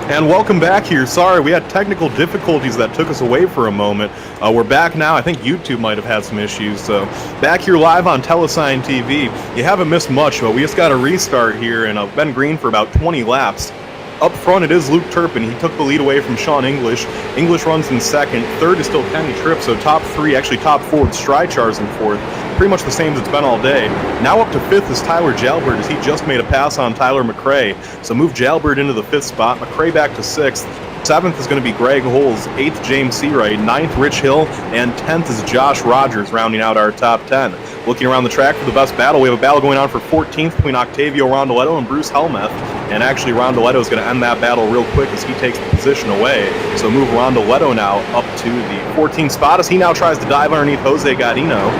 And welcome back here. Sorry, we had technical difficulties that took us away for a moment. We're back now. I think YouTube might have had some issues. So back here live on Telesign TV. You haven't missed much, but we just got a restart here and been green for about 20 laps. Up front, it is Luke Turpin. He took the lead away from Sean English. English runs in second. Third is still Kenny Tripp, so top three, actually top four with Strychar's in fourth. Pretty much the same as it's been all day. Now up to fifth is Tyler Jalbert, as he just made a pass on Tyler McRae. So move Jalbert into the fifth spot. McRae back to sixth. Seventh is going to be Greg Holes. Eighth, James Seawright. Ninth, Rich Hill. And 10th is Josh Rogers, rounding out our top 10. Looking around the track for the best battle, we have a battle going on for 14th between Octavio Rondoletto and Bruce Helmuth. And actually, Rondoletto is going to end that battle real quick as he takes the position away. So move Rondoletto now up to the 14th spot as he now tries to dive underneath Jose Godino.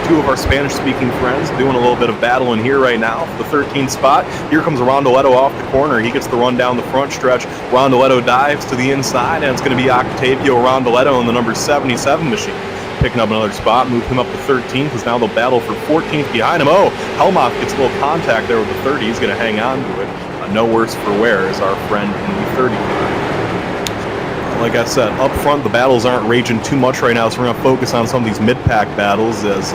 Two of our Spanish-speaking friends doing a little bit of battling here right now for the 13th spot. Here comes Rondoletto off the corner. He gets the run down the front stretch. Rondoletto dives to the inside, and it's going to be Octavio Rondoletto in the number 77 machine. Picking up another spot, move him up to 13th, as now they'll battle for 14th behind him. Oh, Helmuth gets a little contact there with the 30. He's going to hang on to it. No worse for wear is our friend in the 30 car. Like I said, up front, the battles aren't raging too much right now, so we're going to focus on some of these mid-pack battles as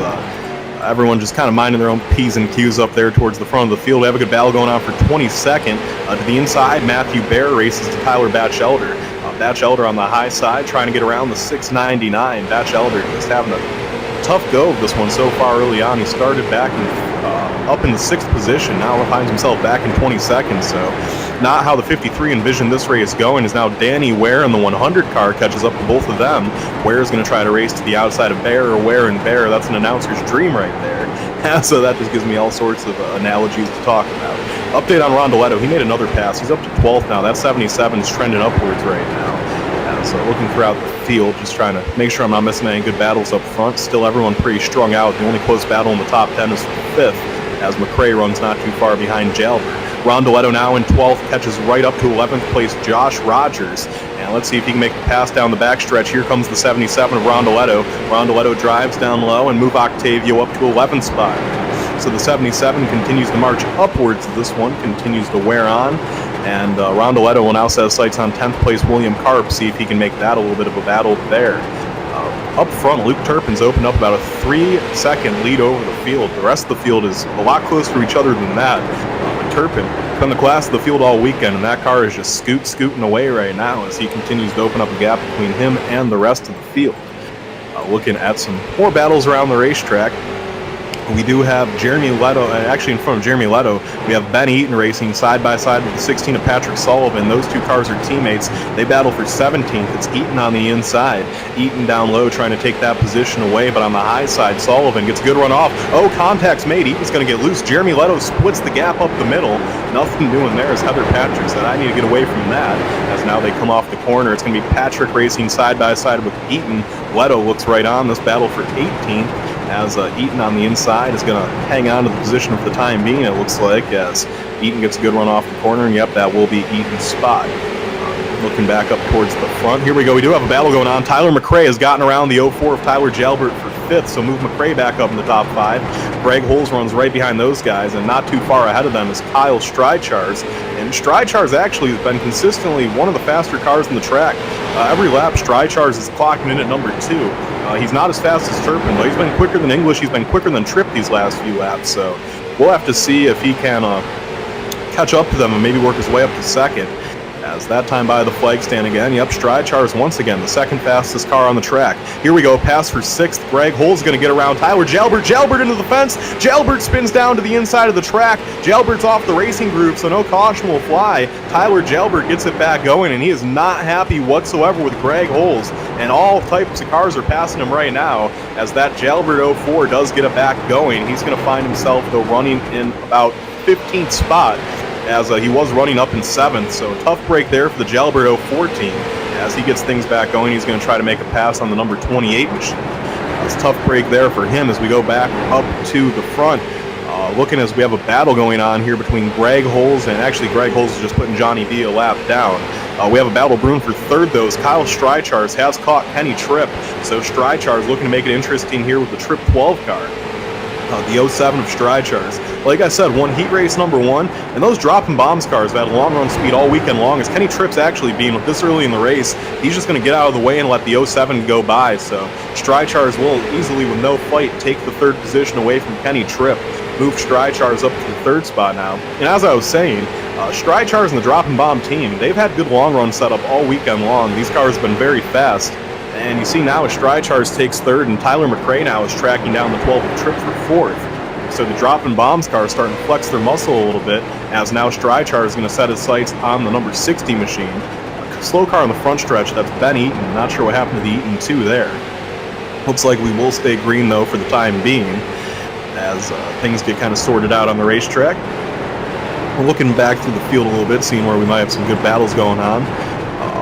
everyone just kind of minding their own P's and Q's up there towards the front of the field. We have a good battle going on for 22nd. To the inside, Matthew Bear races to Tyler Batchelder. Batchelder on the high side, trying to get around the 699. Batchelder just having a tough go of this one so far early on. He started back up in the sixth position. Now finds himself back in 22nd. So not how the 53 envisioned this race going. Is now Danny Ware in the 100 car catches up to both of them. Ware is going to try to race to the outside of Bear, or Ware and Bear. That's an announcer's dream right there. So that just gives me all sorts of analogies to talk about. Update on Rondoletto. He made another pass. He's up to 12th now. That 77 is trending upwards right now. So looking throughout the field, just trying to make sure I'm not missing any good battles up front. Still everyone pretty strung out. The only close battle in the top 10 is for fifth, as McRae runs not too far behind Jalbert. Rondoletto now in 12th, catches right up to 11th place Josh Rogers. And let's see if he can make the pass down the backstretch. Here comes the 77 of Rondoletto. Rondoletto drives down low and move Octavio up to 11th spot. So the 77 continues to march upwards. This one continues to wear on. And Rondoletto will now set his sights on 10th place William Karp, see if he can make that a little bit of a battle there. Up front, Luke Turpin's opened up about a 3-second lead over the field. The rest of the field is a lot closer to each other than that. Turpin been the class of the field all weekend, and that car is just scooting away right now as he continues to open up a gap between him and the rest of the field. Looking at some more battles around the racetrack. We do have Jeremy Leto, actually in front of Jeremy Leto, we have Ben Eaton racing side by side with the 16 of Patrick Sullivan. Those two cars are teammates. They battle for 17th. It's Eaton on the inside. Eaton down low trying to take that position away, but on the high side, Sullivan gets a good run off. Oh, contact's made. Eaton's going to get loose. Jeremy Leto splits the gap up the middle. Nothing doing there as Heather Patrick said, I need to get away from that. As now they come off the corner, it's going to be Patrick racing side by side with Eaton. Leto looks right on this battle for 18th. As Eaton on the inside is going to hang on to the position for the time being, it looks like, as Eaton gets a good run off the corner, and yep, that will be Eaton's spot. Looking back up towards the front, here we go. We do have a battle going on. Tyler McRae has gotten around the 04 of Tyler Jalbert for fifth, so move McRae back up in the top five. Greg Holes runs right behind those guys, and not too far ahead of them is Kyle Strychar's. And Strychar's actually has been consistently one of the faster cars in the track. Every lap, Strychar's is clocking in at number 2. He's not as fast as Turpin, though. He's been quicker than English. He's been quicker than Tripp these last few laps, so we'll have to see if he can catch up to them and maybe work his way up to second. As that time by the flag stand again. Yep, Strychar's once again the second fastest car on the track. Here we go, pass for sixth. Greg Holes going to get around Tyler Jalbert. Jalbert into the fence. Jalbert spins down to the inside of the track. Jalbert's off the racing group, so no caution will fly. Tyler Jalbert gets it back going, and he is not happy whatsoever with Greg Holes. And all types of cars are passing him right now. As that Jalbert 04 does get it back going, he's going to find himself, though, running in about 15th spot. As he was running up in 7th, so tough break there for the Jalbert 04 team. As he gets things back going, he's going to try to make a pass on the number 28 machine. It's a tough break there for him as we go back up to the front. Looking as we have a battle going on here between Greg Holes, and actually Greg Holes is just putting Johnny V a lap down. We have a battle brewing for third, though, as Kyle Strychar's has caught Kenny Tripp. So Strychar's looking to make it interesting here with the Tripp 12 car. the 07 of Strychars. Like I said, won heat race number 1, and those dropping bombs cars have had long run speed all weekend long. As Kenny Tripp's actually being this early in the race, he's just going to get out of the way and let the 07 go by. So Strychars will easily, with no fight, take the 3rd position away from Kenny Tripp. Move Strychars up to the 3rd spot now. And as I was saying, Strychars and the dropping bomb team, they've had good long run setup all weekend long. These cars have been very fast. And you see now as Strychars takes 3rd, and Tyler McRae now is tracking down the 12 of Tripp for 4th. So the dropping bombs car is starting to flex their muscle a little bit, as now Strychars is going to set his sights on the number 60 machine. A slow car on the front stretch, that's Ben Eaton. Not sure what happened to the Eaton 2 there. Looks like we will stay green though for the time being, as things get kind of sorted out on the racetrack. We're looking back through the field a little bit, seeing where we might have some good battles going on.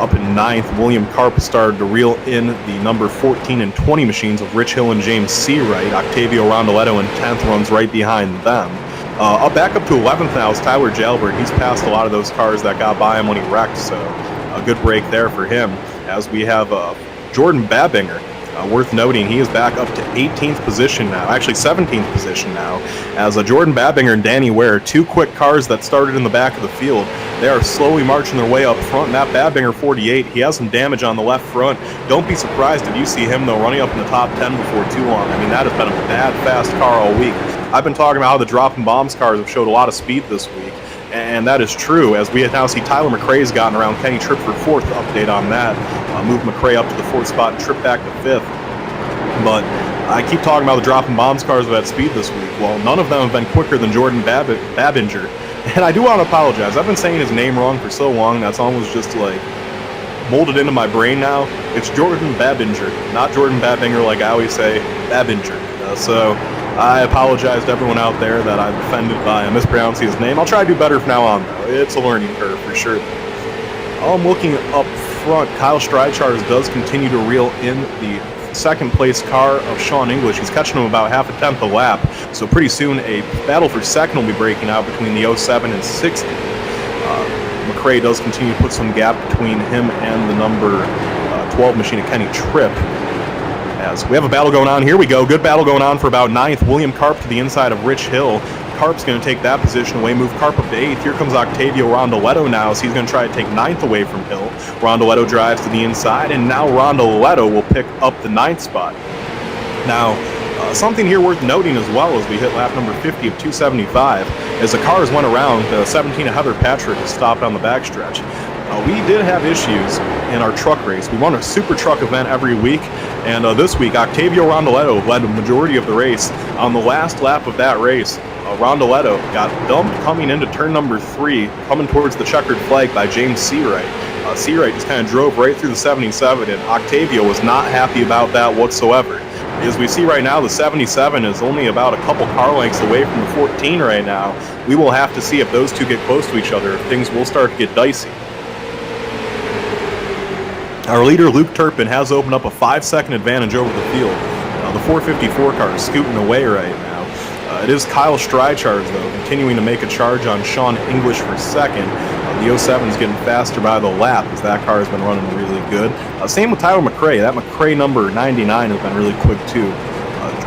Up in 9th, William Karp started to reel in the number 14 and 20 machines of Rich Hill and James Seawright. Octavio Rondoletto in 10th runs right behind them. Back up to 11th now is Tyler Jalbert. He's passed a lot of those cars that got by him when he wrecked, so a good break there for him. As we have Jordan Babinger. Worth noting, he is back up to 18th position now, actually 17th position now, as Jordan Babinger and Danny Ware, 2 quick cars that started in the back of the field. They are slowly marching their way up front, and that Babinger 48, he has some damage on the left front. Don't be surprised if you see him, though, running up in the top 10 before too long. I mean, that has been a bad, fast car all week. I've been talking about how the dropping bombs cars have showed a lot of speed this week, and that is true, as we now see Tyler McRae's gotten around Kenny Tripp for 4th. Update on that. Move McRae up to the 4th spot and Tripp back to 5th. But I keep talking about the dropping bombs cars with that speed this week. Well, none of them have been quicker than Jordan Babinger. And I do want to apologize. I've been saying his name wrong for so long, that's almost just like molded into my brain now. It's Jordan Babinger, not Jordan Babinger like I always say, Babinger. So I apologize to everyone out there that I've offended by mispronouncing his name. I'll try to do better from now on, though. It's a learning curve for sure. I'm looking up front. Kyle Strychars does continue to reel in the 2nd place car of Sean English. He's catching him about half a tenth a lap. So pretty soon a battle for 2nd will be breaking out between the 07 and 60. McRae does continue to put some gap between him and the number 12 machine of Kenny Tripp. As we have a battle going on, here we go. Good battle going on for about 9th. William Karp to the inside of Rich Hill. Karp's going to take that position away, move Karp up to 8th. Here comes Octavio Rondoletto now, so he's going to try to take 9th away from Hill. Rondoletto drives to the inside, and now Rondoletto will pick up the 9th spot. Now, something here worth noting as well as we hit lap number 50 of 275, as the cars went around, 17 of Heather Patrick has stopped on the backstretch. We did have issues in our truck race. We run a super truck event every week, and this week Octavio Rondoletto led the majority of the race. On the last lap of that race, Rondoletto got dumped coming into turn number 3, coming towards the checkered flag by James Seawright. Seawright just kind of drove right through the 77, and Octavio was not happy about that whatsoever. As we see right now, the 77 is only about a couple car lengths away from the 14 right now. We will have to see if those two get close to each other. Things will start to get dicey. Our leader, Luke Turpin, has opened up a 5-second advantage over the field. The 454 car is scooting away right now. It is Kyle Strychars, though, continuing to make a charge on Sean English for 2nd. The 07 is getting faster by the lap, as that car has been running really good. Same with Tyler McRae. That McRae number 99 has been really quick, too.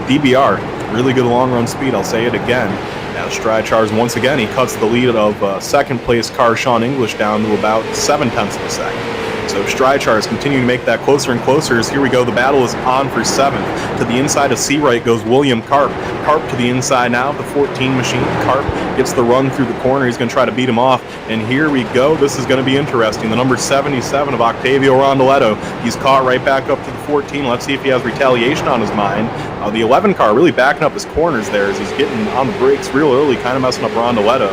DBR, really good long-run speed, I'll say it again. Now Strychars, once again, he cuts the lead of 2nd place car Sean English down to about 0.7 of a second. So Strychars continuing to make that closer and closer. As here we go, the battle is on for 7th. To the inside of Seawright goes William Karp. Karp to the inside now of the 14 machine. Karp gets the run through the corner. He's going to try to beat him off. And here we go. This is going to be interesting. The number 77 of Octavio Rondoletto. He's caught right back up to the 14. Let's see if he has retaliation on his mind. The 11 car really backing up his corners there as he's getting on the brakes real early, kind of messing up Rondoletto.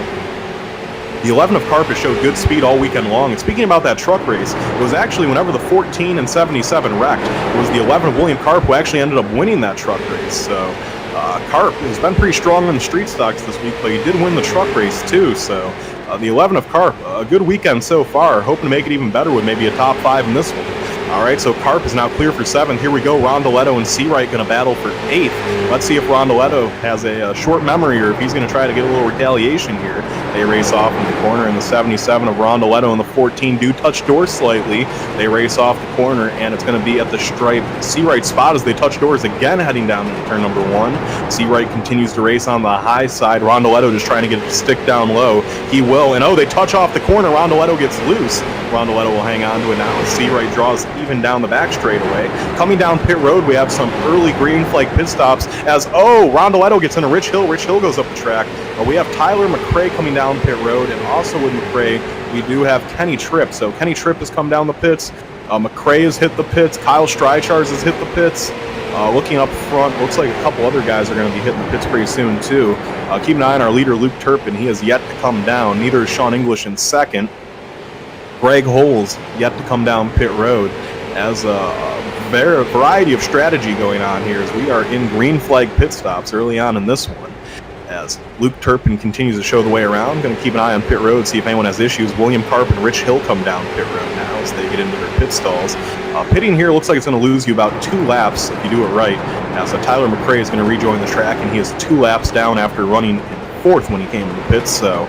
The 11 of Karp has showed good speed all weekend long. And speaking about that truck race, it was actually whenever the 14 and 77 wrecked, it was the 11 of William Karp who actually ended up winning that truck race. So Karp has been pretty strong in the street stocks this week, but he did win the truck race too. So the 11 of Karp, a good weekend so far. Hoping to make it even better with maybe a top 5 in this one. All right, so Carp is now clear for 7th. Here we go. Rondoletto and Seawright going to battle for 8th. Let's see if Rondoletto has a short memory or if he's going to try to get a little retaliation here. They race off in the corner, and the 77 of Rondoletto and the 14 do touch doors slightly. They race off the corner, and it's going to be at the stripe Seawright spot as they touch doors again, heading down into turn number 1. Seawright continues to race on the high side. Rondoletto just trying to get it to stick down low. He will, and oh, they touch off the corner. Rondoletto gets loose. Rondoletto will hang on to it now as Seawright draws even down the back straightaway. Coming down pit road, we have some early green flag pit stops as, Rondoletto gets into Rich Hill. Rich Hill goes up the track. We have Tyler McRae coming down pit road, and also with McRae, we do have Kenny Tripp. So Kenny Tripp has come down the pits. McRae has hit the pits. Kyle Strychars has hit the pits. Looking up front, looks like a couple other guys are going to be hitting the pits pretty soon, too. Keep an eye on our leader, Luke Turpin. He has yet to come down. Neither is Sean English in 2nd. Greg Holes yet to come down pit road. As a variety of strategy going on here as we are in green flag pit stops early on in this one. As Luke Turpin continues to show the way around, going to keep an eye on pit road, see if anyone has issues. William Carp and Rich Hill come down pit road now as they get into their pit stalls. Pitting here looks like it's going to lose you about 2 laps if you do it right. As Tyler McRae is going to rejoin the track, and he is 2 laps down after running in 4th when he came to the pits, so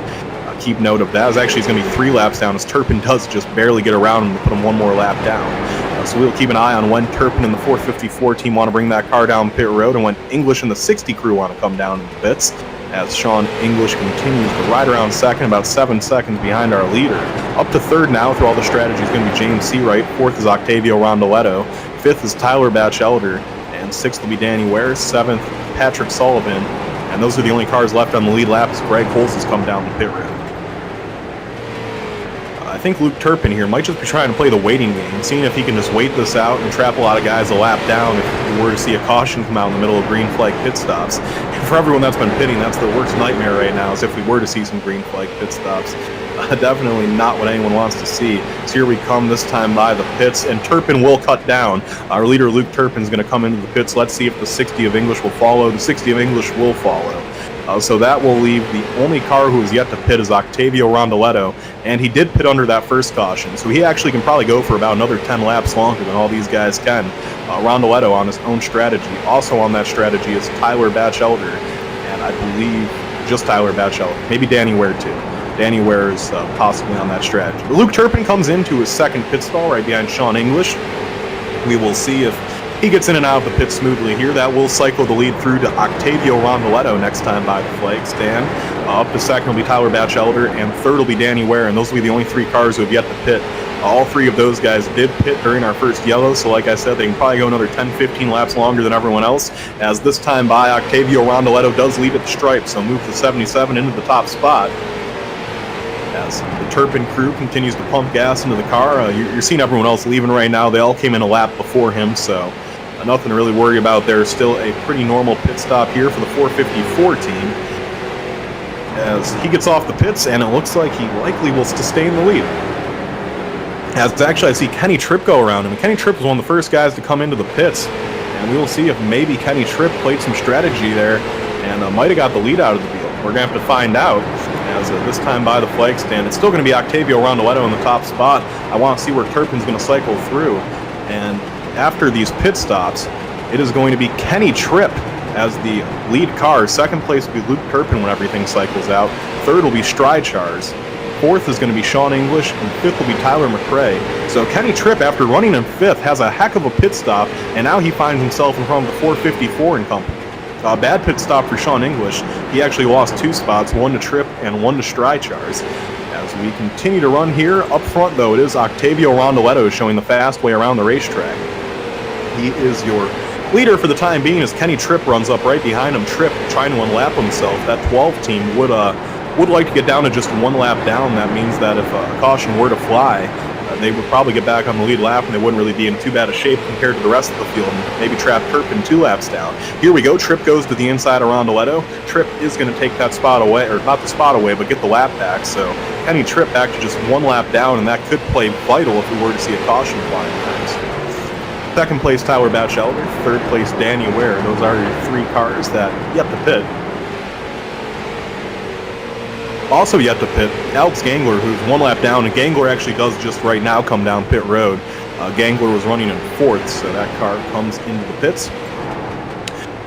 keep note of that. Actually, it's going to be 3 laps down as Turpin does just barely get around him to put him 1 more lap down. So we'll keep an eye on when Turpin and the 454 team want to bring that car down pit road and when English and the 60 crew want to come down in the pits. As Sean English continues to ride around 2nd, about 7 seconds behind our leader. Up to 3rd now through all the strategy is going to be James Seawright. 4th is Octavio Rondoletto. 5th is Tyler Batchelder. And 6th will be Danny Ware. 7th, Patrick Sullivan. And those are the only cars left on the lead lap as Greg Holtz has come down the pit road. I think Luke Turpin here might just be trying to play the waiting game, seeing if he can just wait this out and trap a lot of guys a lap down if we were to see a caution come out in the middle of green flag pit stops. And for everyone that's been pitting, that's the worst nightmare right now, is if we were to see some green flag pit stops. Definitely not what anyone wants to see. So here we come this time by the pits, and Turpin will cut down. Our leader, Luke Turpin, is going to come into the pits. Let's see if the 60 of English will follow. The 60 of English will follow. So that will leave the only car who is yet to pit is Octavio Rondoletto, and he did pit under that first caution, so he actually can probably go for about another 10 laps longer than all these guys can. Rondoletto on his own strategy. Also on that strategy is Tyler Batchelder, and I believe just Tyler Batchelder, maybe Danny Ware too. Danny Ware is possibly on that strategy. But Luke Turpin comes into his 2nd pit stall right behind Sean English. We will see if he gets in and out of the pit smoothly here. That will cycle the lead through to Octavio Rondoletto next time by the flag stand. Up to 2nd will be Tyler Batchelder, and 3rd will be Danny Ware, and those will be the only 3 cars who have yet to pit. All 3 of those guys did pit during our first yellow, so like I said, they can probably go another 10-15 laps longer than everyone else, as this time by Octavio Rondoletto does lead at the stripe, so move the 77 into the top spot. As the Turpin crew continues to pump gas into the car, you're seeing everyone else leaving right now. They all came in a lap before him, so nothing to really worry about. There's still a pretty normal pit stop here for the 454 team as he gets off the pits, and it looks like he likely will sustain the lead. As actually I see Kenny Tripp go around him. Kenny Tripp was one of the first guys to come into the pits, and we will see if maybe Kenny Tripp played some strategy there and might have got the lead out of the deal. We're going to have to find out. As this time by the flag stand, it's still going to be Octavio Rondoletto in the top spot. I want to see where Turpin's going to cycle through, and after these pit stops, it is going to be Kenny Tripp as the lead car. 2nd place will be Luke Turpin when everything cycles out. 3rd will be Strychars. 4th is going to be Sean English, and 5th will be Tyler McRae. So Kenny Tripp, after running in 5th, has a heck of a pit stop, and now he finds himself in front of the 454 and company. Bad pit stop for Sean English. He actually lost 2 spots, 1 to Tripp and 1 to Strychars. As we continue to run here, up front though, it is Octavio Rondoletto showing the fast way around the racetrack. He is your leader for the time being as Kenny Tripp runs up right behind him. Tripp trying to unlap himself. That 12 team would like to get down to just 1 lap down. That means that if a caution were to fly, they would probably get back on the lead lap and they wouldn't really be in too bad a shape compared to the rest of the field and maybe trap Turpin 2 laps down. Here we go. Tripp goes to the inside of Rondoletto. Tripp is going to take that spot away, or not the spot away, but get the lap back. So Kenny Tripp back to just 1 lap down, and that could play vital if we were to see a caution flying next. 2nd place, Tyler Batchelder. 3rd place, Danny Ware. Those are your 3 cars that yet to pit. Also yet to pit, Alex Gangler, who's 1 lap down, and Gangler actually does just right now come down pit road. Gangler was running in 4th, so that car comes into the pits.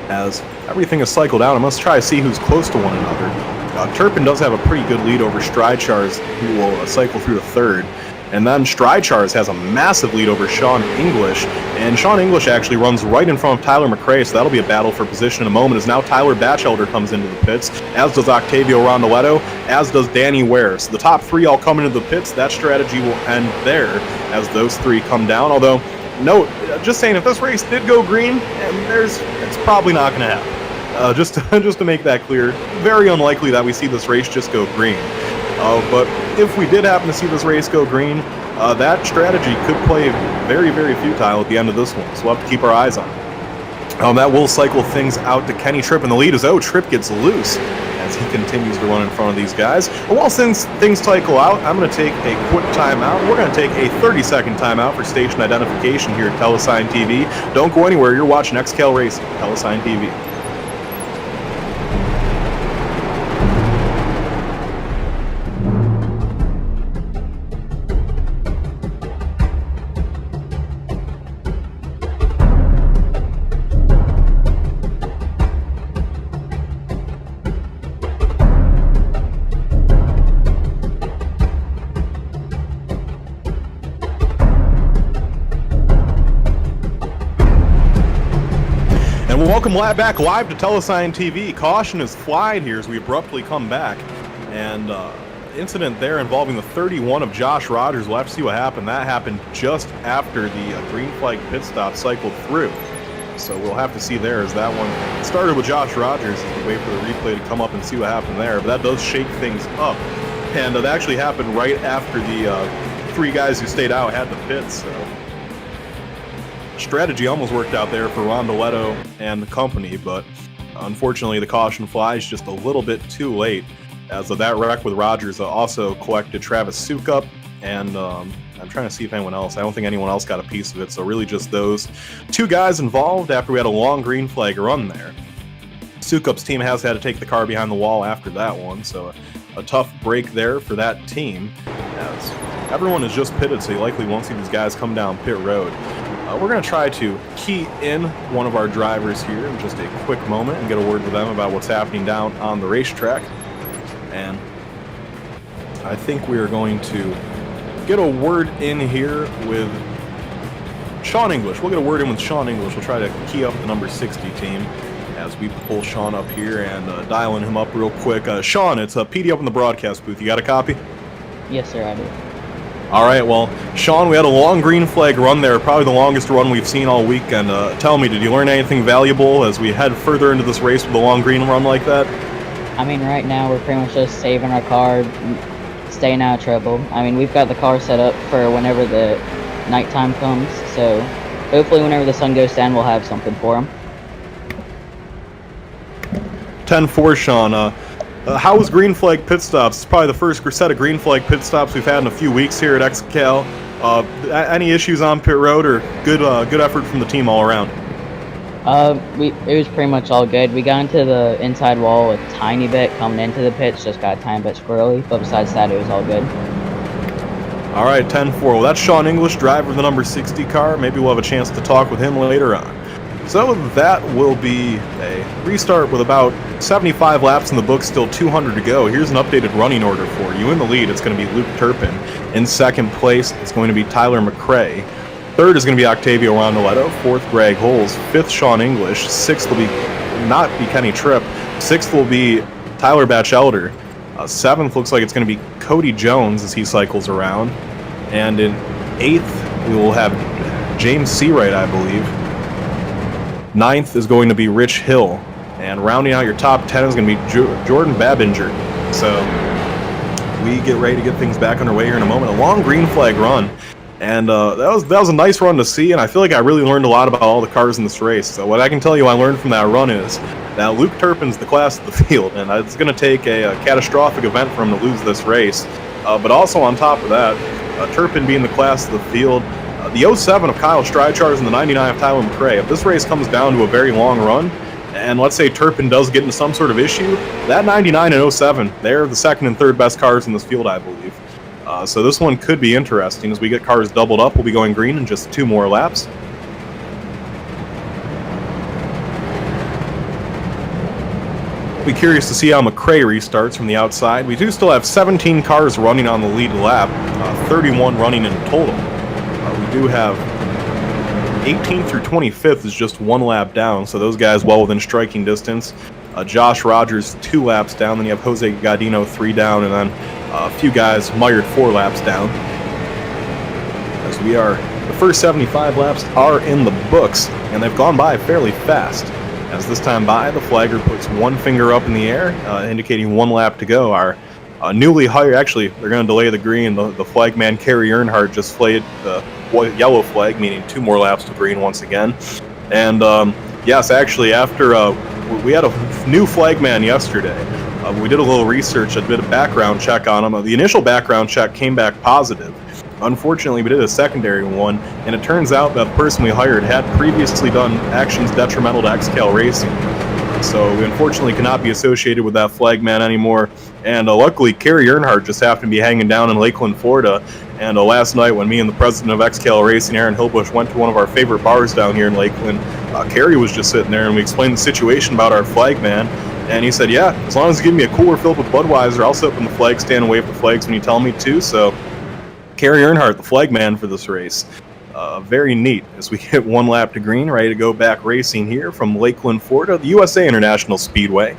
As everything is cycled out, I must try to see who's close to one another. Turpin does have a pretty good lead over Stridechars, who will cycle through to 3rd. And then Stridechars has a massive lead over Sean English, and Sean English actually runs right in front of Tyler McRae, so that'll be a battle for position in a moment, as now Tyler Batchelder comes into the pits, as does Octavio Rondoletto, as does Danny Ware. So the top 3 all come into the pits. That strategy will end there as those 3 come down, although, note, just saying, if this race did go green, it's probably not going to happen. Just to make that clear, very unlikely that we see this race just go green. But if we did happen to see this race go green, that strategy could play very, very futile at the end of this one, so we'll have to keep our eyes on it. That will cycle things out to Kenny Tripp, and the lead is, Tripp gets loose as he continues to run in front of these guys. But while things cycle out, I'm going to take a quick timeout. We're going to take a 30-second timeout for station identification here at Telesign TV. Don't go anywhere. You're watching XCAL Racing, Telesign TV. Welcome back live to Telesign TV. Caution is flying here as we abruptly come back. And incident there involving the 31 of Josh Rogers. We'll have to see what happened. That happened just after the green flag pit stop cycled through. So we'll have to see there as that one started with Josh Rogers as we wait for the replay to come up and see what happened there. But that does shake things up. And that actually happened right after the 3 guys who stayed out had the pits. So strategy almost worked out there for Rondoletto and the company, but unfortunately the caution flies just a little bit too late, as that wreck with Rogers also collected Travis Sukup, and I'm trying to see if anyone else, I don't think anyone else got a piece of it, so really just those 2 guys involved after we had a long green flag run there. Sukup's team has had to take the car behind the wall after that one, so a tough break there for that team, as everyone is just pitted, so you likely won't see these guys come down pit road. We're going to try to key in one of our drivers here in just a quick moment and get a word with them about what's happening down on the racetrack. And I think we are going to get a word in here with Sean English. We'll get a word in with Sean English. We'll try to key up the number 60 team as we pull Sean up here and dialing him up real quick. Sean, it's PD up in the broadcast booth. You got a copy? Yes, sir, I do. All right, well, Sean, we had a long green flag run there, probably the longest run we've seen all weekend. Tell me, did you learn anything valuable as we head further into this race with a long green run like that? I mean, right now we're pretty much just saving our car, staying out of trouble. I mean, we've got the car set up for whenever the nighttime comes, so hopefully whenever the sun goes down, we'll have something for them. 10-4, Sean. How was green flag pit stops? It's probably the first set of green flag pit stops we've had in a few weeks here at XCAL. Any issues on pit road, or good effort from the team all around? It was pretty much all good. We got into the inside wall a tiny bit coming into the pits, just got a tiny bit squirrely, but besides that, it was all good. All right, 10-4. Well, that's Sean English, driver of the number 60 car. Maybe we'll have a chance to talk with him later on. So that will be a restart with about 75 laps in the book, still 200 to go. Here's an updated running order for you. In the lead, it's going to be Luke Turpin. In second place, it's going to be Tyler McRae. Third is going to be Octavio Rondoletto. Fourth, Greg Holes. Fifth, Sean English. Sixth will not be Kenny Tripp. Sixth will be Tyler Batchelder. Seventh looks like it's going to be Cody Jones as he cycles around. And in eighth, we will have James Seawright, I believe. Ninth is going to be Rich Hill. And rounding out your top 10 is going to be Jordan Babinger. So we get ready to get things back underway here in a moment. A long green flag run. And that was a nice run to see, and I feel like I really learned a lot about all the cars in this race. So what I can tell you I learned from that run is that Luke Turpin's the class of the field, and it's going to take a catastrophic event for him to lose this race. But also on top of that, Turpin being the class of the field, the 07 of Kyle Stridechars and the 99 of Tyler McRae, if this race comes down to a very long run, and let's say Turpin does get into some sort of issue, that 99 and 07, they're the second and third best cars in this field, I believe. So this one could be interesting. As we get cars doubled up, we'll be going green in just 2 more laps. Be curious to see how McRae restarts from the outside. We do still have 17 cars running on the lead lap, 31 running in total. We do have 18th through 25th is just 1 lap down, so those guys well within striking distance. Josh Rogers 2 laps down, then you have Jose Gaudino 3 down, and then a few guys mired 4 laps down. As the first 75 laps are in the books, and they've gone by fairly fast. As this time by, the flagger puts 1 finger up in the air, indicating 1 lap to go. Our newly hired, actually, they're going to delay the green. The flagman, Kerry Earnhardt, just flayed the yellow flag, meaning 2 more laps to green once again. And yes, actually, after we had a new flagman yesterday, we did a little research, a bit of background check on him. The initial background check came back positive. Unfortunately, we did a secondary one, and it turns out that the person we hired had previously done actions detrimental to XCAL racing. So we unfortunately cannot be associated with that flagman anymore. And luckily, Kerry Earnhardt just happened to be hanging down in Lakeland, Florida. And last night, when me and the president of XCAL Racing, Aaron Hillbush, went to one of our favorite bars down here in Lakeland, Kerry was just sitting there, and we explained the situation about our flagman. And he said, yeah, as long as you give me a cooler filled with Budweiser, I'll sit up in the flag stand and wave the flags when you tell me to. So Kerry Earnhardt, the flagman for this race. Very neat as we get 1 lap to green, ready to go back racing here from Lakeland, Florida, the USA International Speedway.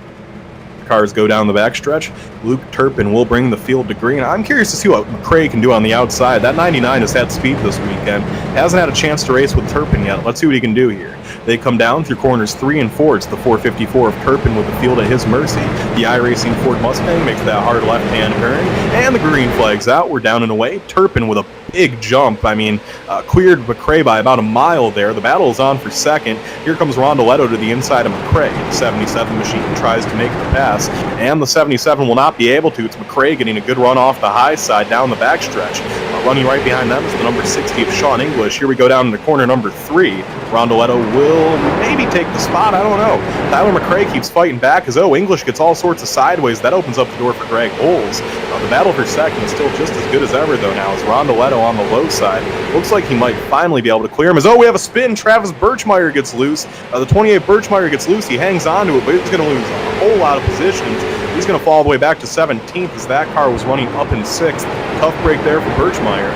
Cars go down the backstretch. Luke Turpin will bring the field to green. I'm curious to see what McRae can do on the outside. That 99 has had speed this weekend. Hasn't had a chance to race with Turpin yet. Let's see what he can do here. They come down through corners 3 and 4. It's the 454 of Turpin with the field at his mercy. The iRacing Ford Mustang makes that hard left-hand turn, and the green flag's out. We're down and away. Turpin with a big jump. I mean, cleared McRae by about a mile there. The battle is on for second. Here comes Rondoletto to the inside of McRae. The 77 machine tries to make the pass, and the 77 will not be able to. It's McRae getting a good run off the high side down the backstretch. Running right behind them is the number 60 of Sean English. Here we go down into corner number 3. Rondoletto will maybe take the spot. I don't know. Tyler McRae keeps fighting back as English gets all sorts of sideways. That opens up the door for Greg Holes. The battle for second is still just as good as ever, though, now as Rondoletto on the low side. Looks like he might finally be able to clear him as we have a spin. Travis Birchmeyer gets loose. The 28 Birchmeyer gets loose. He hangs on to it, but he's going to lose a whole lot of positions. He's going to fall all the way back to 17th as that car was running up in 6th. Tough break there for Birchmeyer.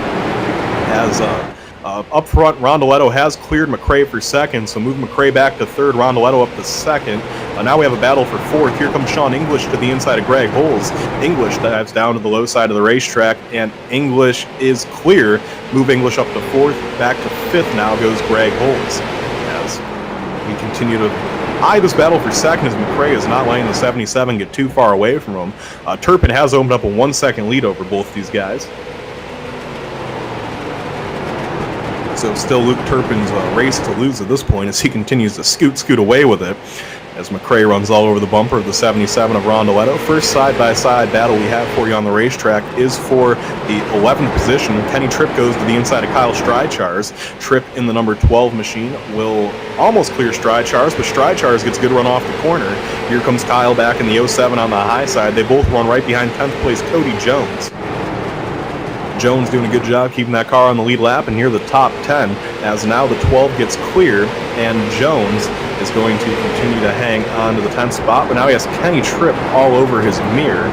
As up front, Rondoletto has cleared McRae for second, so move McRae back to third, Rondoletto up to second. Now we have a battle for fourth. Here comes Sean English to the inside of Greg Holes. English dives down to the low side of the racetrack, and English is clear. Move English up to fourth, back to fifth now goes Greg Holes. As we continue to eye this battle for second as McRae is not letting the 77 get too far away from him. Turpin has opened up a 1-second lead over both these guys. So still Luke Turpin's race to lose at this point as he continues to scoot away with it as McRae runs all over the bumper of the 77 of Rondoletto. First side-by-side battle we have for you on the racetrack is for the 11th position. Kenny Tripp goes to the inside of Kyle Strychars. Tripp in the number 12 machine will almost clear Strychars, but Strychars gets a good run off the corner. Here comes Kyle back in the 07 on the high side. They both run right behind 10th place Cody Jones. Jones doing a good job keeping that car on the lead lap, and near the top 10 as now the 12 gets cleared and Jones is going to continue to hang on to the 10th spot, but now he has Kenny Tripp all over his mirror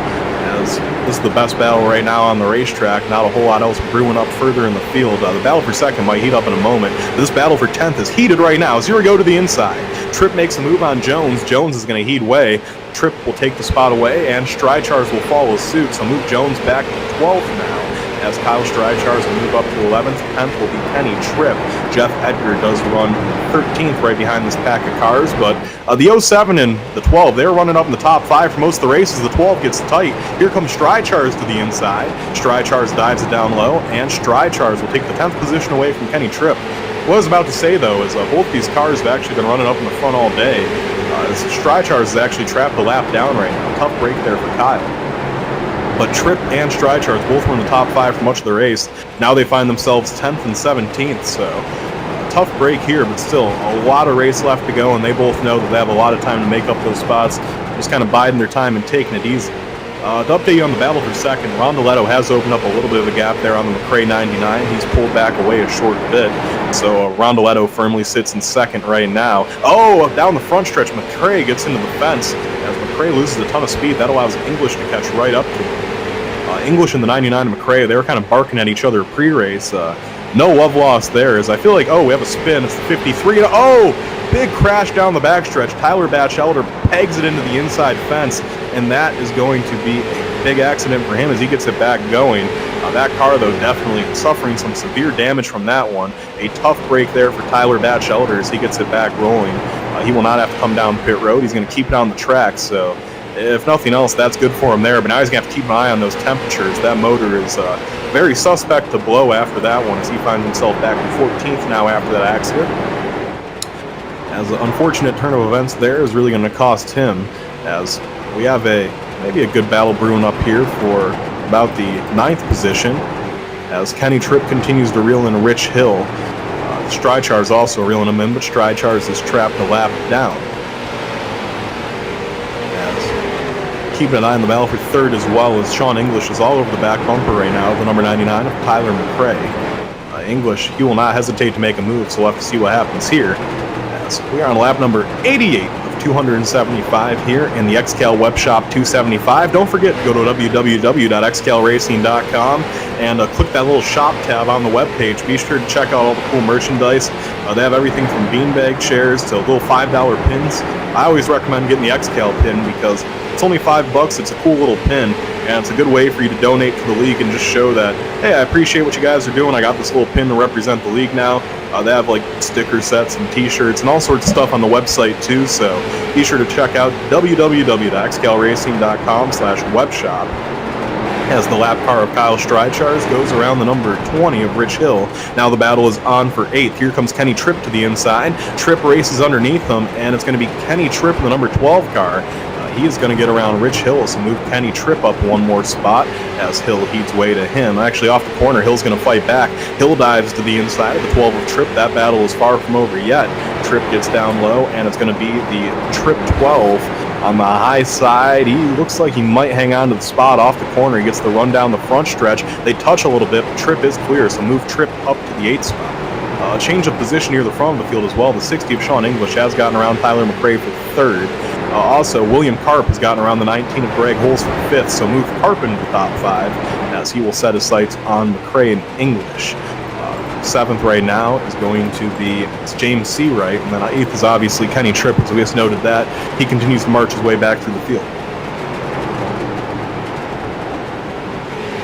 as this is the best battle right now on the racetrack. Not a whole lot else brewing up further in the field. The battle for second might heat up in a moment. This battle for 10th is heated right now. Here we go to the inside. Tripp makes a move on Jones. Jones is going to heat away. Tripp will take the spot away, and Strychars will follow suit. So move Jones back to 12th now, as Kyle Strychars will move up to 11th. 10th will be Kenny Tripp. Jeff Edgar does run 13th right behind this pack of cars, but the 07 and the 12, they're running up in the top 5 for most of the races. The 12 gets tight. Here comes Strychars to the inside. Strychars dives it down low, and Strychars will take the 10th position away from Kenny Tripp. What I was about to say, though, is both these cars have actually been running up in the front all day. Strychars is actually trapped a lap down right now. Tough break there for Kyle. But Tripp and Strychars both were in the top 5 for much of the race. Now they find themselves 10th and 17th, so tough break here, but still a lot of race left to go, and they both know that they have a lot of time to make up those spots. Just kind of biding their time and taking it easy. To update you on the battle for second, Rondoletto has opened up a little bit of a gap there on the McRae 99. He's pulled back away a short bit, so Rondoletto firmly sits in second right now. Oh, down the front stretch, McRae gets into the fence. As McRae loses a ton of speed, that allows English to catch right up to him. English and the 99 and McRae, they were kind of barking at each other pre-race. No love lost there, as I feel like, oh, we have a spin. It's the 53. Oh, big crash down the backstretch. Tyler Batchelder pegs it into the inside fence, and that is going to be a big accident for him as he gets it back going. That car, though, definitely suffering some severe damage from that one. A tough break there for Tyler Batchelder as he gets it back rolling. He will not have to come down pit road. He's going to keep it on the track, so if nothing else, that's good for him there. But now he's going to have to keep an eye on those temperatures. That motor is very suspect to blow after that one as he finds himself back in 14th now after that accident. As an unfortunate turn of events there is really going to cost him, as we have maybe a good battle brewing up here for about the 9th position, as Kenny Tripp continues to reel in Rich Hill. Strychar is also reeling him in, but Strychar is trapped a lap down. Keeping an eye on the battle for third as well, as Sean English is all over the back bumper right now, the number 99 of Tyler McRae. English, he will not hesitate to make a move, so we'll have to see what happens here. As we are on lap number 88 of 275 here in the XCAL Web Shop 275. Don't forget, go to www.xcalracing.com and click that little shop tab on the webpage. Be sure to check out all the cool merchandise. They have everything from beanbag chairs to little $5 pins. I always recommend getting the XCAL pin because it's only $5. It's a cool little pin, and it's a good way for you to donate to the league and just show that, hey, I appreciate what you guys are doing. I got this little pin to represent the league now. They have like sticker sets and t-shirts and all sorts of stuff on the website too, so be sure to check out www.xcalracing.com/webshop. As the lap car of Kyle Strychar goes around the number 20 of Rich Hill. Now the battle is on for 8th. Here comes Kenny Tripp to the inside. Tripp races underneath him, and it's going to be Kenny Tripp in the number 12 car. He is going to get around Rich Hill, so move Kenny Tripp up one more spot as Hill heats way to him. Actually, off the corner, Hill's going to fight back. Hill dives to the inside of the 12 of Tripp. That battle is far from over yet. Tripp gets down low, and it's going to be the Tripp 12 on the high side. He looks like he might hang on to the spot off the corner. He gets the run down the front stretch. They touch a little bit, but Tripp is clear, so move Tripp up to the 8th spot. Change of position near the front of the field as well. The 60 of Sean English has gotten around Tyler McRae for 3rd. Also, William Karp has gotten around the 19 of Greg Holes for 5th, so move Karp into the top 5 as he will set his sights on McRae and English. 7th right now is going to be James Seawright, and then 8th is obviously Kenny Tripp, as we just noted that. He continues to march his way back through the field.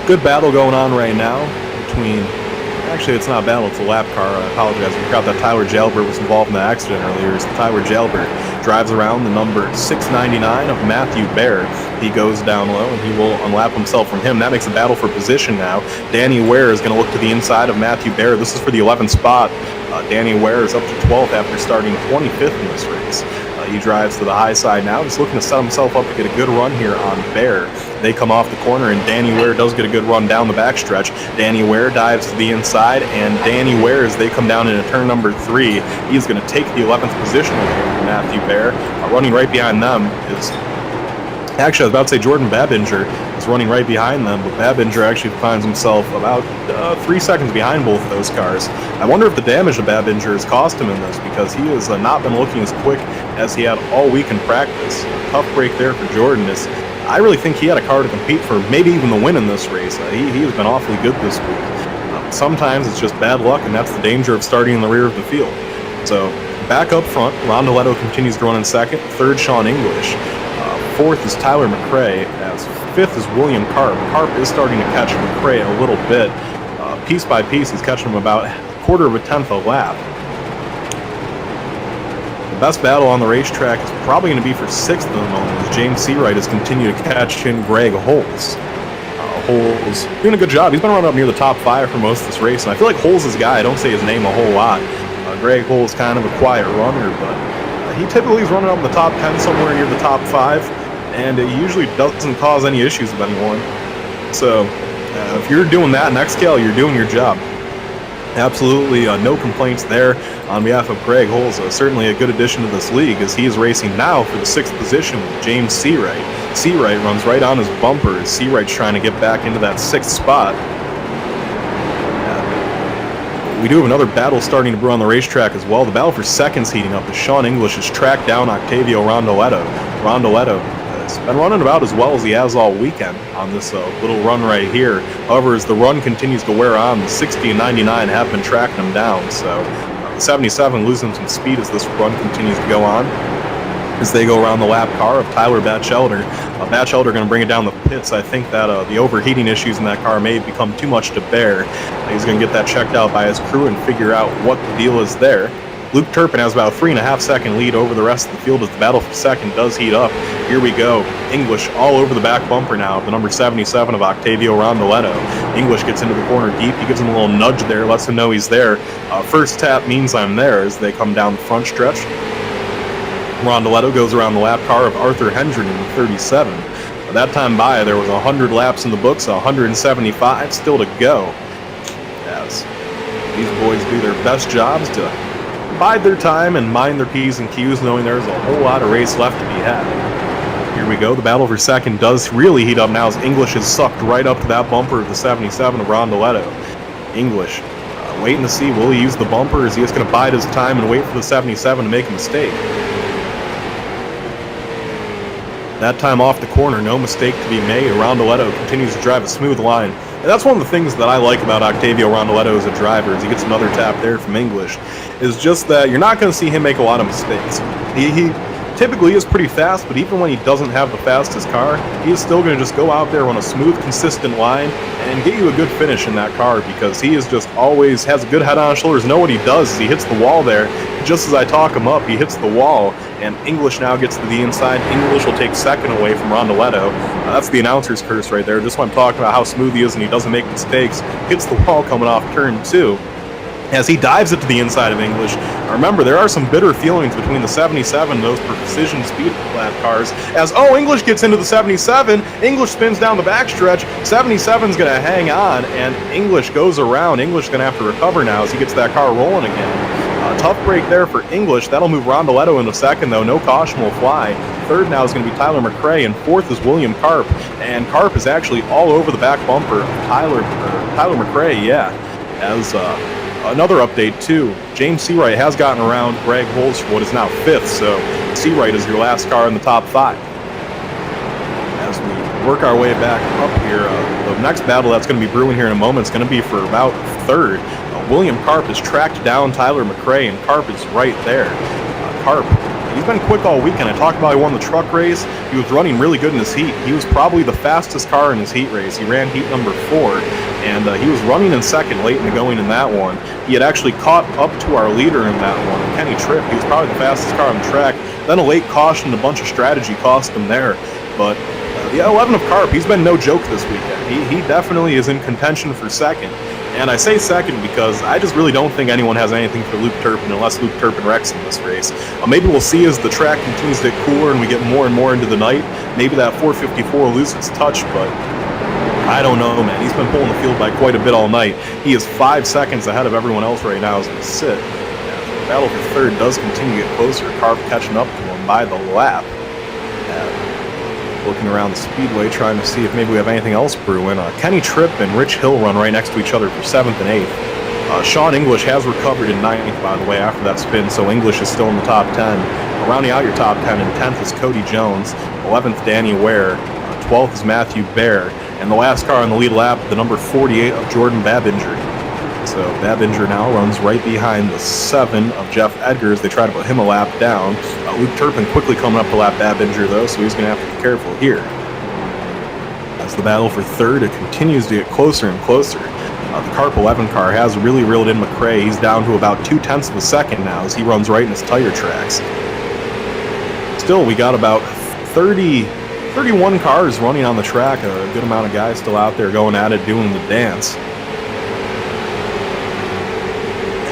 Good battle going on right now between... Actually, it's not a battle, it's a lap car. I apologize. I forgot that Tyler Jalbert was involved in the accident earlier. So Tyler Jalbert drives around the number 699 of Matthew Baer. He goes down low, and he will unlap himself from him. That makes a battle for position now. Danny Ware is going to look to the inside of Matthew Baer. This is for the 11th spot. Danny Ware is up to 12th after starting 25th in this race. He drives to the high side now, just looking to set himself up to get a good run here on Bear. They come off the corner, and Danny Ware does get a good run down the backstretch. Danny Ware dives to the inside, and Danny Ware, as they come down into turn number 3, he's going to take the 11th position away from Matthew Bear. Running right behind them is... Actually, I was about to say Jordan Babinger is running right behind them, but Babinger actually finds himself about 3 seconds behind both of those cars. I wonder if the damage to Babinger has cost him in this, because he has not been looking as quick as he had all week in practice. Tough break there for Jordan. I really think he had a car to compete for maybe even the win in this race. He has been awfully good this week. Sometimes it's just bad luck, and that's the danger of starting in the rear of the field. So back up front, Rondoletto continues to run in 2nd. 3rd, Sean English. 4th is Tyler McRae, as 5th is William Karp. Karp is starting to catch McRae a little bit. Piece by piece, he's catching him about 1/4 of a tenth a lap. The best battle on the racetrack is probably going to be for 6th at the moment, as James Seawright has continued to catch in Greg Holes. Holes doing a good job. He's been running up near the top 5 for most of this race, and I feel like Holes is a guy. I don't say his name a whole lot. Greg Holes is kind of a quiet runner, but he typically is running up in the top 10, somewhere near the top 5. And it usually doesn't cause any issues with anyone. So if you're doing that in XCAL, you're doing your job. Absolutely no complaints there on behalf of Greg Holes. Certainly a good addition to this league, as he is racing now for the 6th position with James Seawright. Seawright runs right on his bumper as Seawright's trying to get back into that 6th spot. We do have another battle starting to brew on the racetrack as well. The battle for second's heating up as Sean English has tracked down Octavio Rondoletto. Rondoletto has been running about as well as he has all weekend on this little run right here. However, as the run continues to wear on, the 60 and 99 have been tracking him down. So the 77 losing some speed as this run continues to go on. As they go around the lap car of Tyler Batchelder. Batchelder going to bring it down the pits. I think that the overheating issues in that car may have become too much to bear. He's going to get that checked out by his crew and figure out what the deal is there. Luke Turpin has about a 3.5 second lead over the rest of the field as the battle for second does heat up. Here we go. English all over the back bumper now, the number 77 of Octavio Rondoletto. English gets into the corner deep. He gives him a little nudge there, lets him know he's there. First tap means I'm there as they come down the front stretch. Rondoletto goes around the lap car of Arthur Hendren in the 37. By that time by, there was 100 laps in the books, 175 still to go. As these boys do their best jobs to bide their time and mind their P's and Q's, knowing there's a whole lot of race left to be had. Here we go. The battle for second does really heat up now as English is sucked right up to that bumper of the 77 of Rondoletto. English waiting to see, will he use the bumper, or is he just going to bide his time and wait for the 77 to make a mistake? That time off the corner, no mistake to be made. Rondoletto continues to drive a smooth line. And that's one of the things that I like about Octavio Rondoletto as a driver, is he gets another tap there from English, is just that you're not going to see him make a lot of mistakes. He typically is pretty fast, but even when he doesn't have the fastest car, he is still going to just go out there on a smooth, consistent line and get you a good finish in that car, because he is just always has a good head on his shoulders. Know what he does is he hits the wall there. Just as I talk him up, he hits the wall, and English now gets to the inside. English will take second away from Rondoletto. That's the announcer's curse right there. Just when I'm talking about how smooth he is and he doesn't make mistakes, hits the wall coming off turn 2. As he dives it to the inside of English. Remember, there are some bitter feelings between the 77 and those precision speed lap cars. As, English gets into the 77, English spins down the backstretch, 77's going to hang on, and English goes around. English is going to have to recover now as he gets that car rolling again. Tough break there for English. That'll move Rondoletto into second, though. No caution will fly. Third now is going to be Tyler McRae, and fourth is William Karp. And Karp is actually all over the back bumper of Tyler McRae, yeah. As another update, too, James Seawright has gotten around Greg Holes for what is now fifth, so Seawright is your last car in the top 5. As we work our way back up here, the next battle that's going to be brewing here in a moment is going to be for about third. William Karp has tracked down Tyler McRae, and Karp is right there. Karp, he's been quick all weekend. I talked about he won the truck race. He was running really good in his heat. He was probably the fastest car in his heat race. He ran heat number 4, and he was running in second late in the going in that one. He had actually caught up to our leader in that one, Kenny Tripp. He was probably the fastest car on the track. Then a late caution and a bunch of strategy cost him there. But the 11 of Karp, he's been no joke this weekend. He definitely is in contention for second. And I say second because I just really don't think anyone has anything for Luke Turpin unless Luke Turpin wrecks in this race. Maybe we'll see as the track continues to get cooler and we get more and more into the night. Maybe that 454 loses its touch, but I don't know, man. He's been pulling the field by quite a bit all night. He is 5 seconds ahead of everyone else right now as we sit. The battle for third does continue to get closer. Karp catching up to him by the lap. Looking around the Speedway, trying to see if maybe we have anything else brewing. Kenny Tripp and Rich Hill run right next to each other for 7th and 8th. Sean English has recovered in 9th, by the way, after that spin, so English is still in the top 10. Rounding out your top 10, in 10th is Cody Jones, 11th Danny Ware, 12th is Matthew Baer, and the last car on the lead lap, the number 48 of Jordan Babinger. So Babinger now runs right behind the 7 of Jeff Edgar as they try to put him a lap down. Luke Turpin quickly coming up to lap Babinger, though, so he's going to have to be careful here. As the battle for third, it continues to get closer and closer. The Karp 11 car has really reeled in McRae. He's down to about 0.2 of a second now as he runs right in his tire tracks. Still, we got about 31 cars running on the track, a good amount of guys still out there going at it, doing the dance.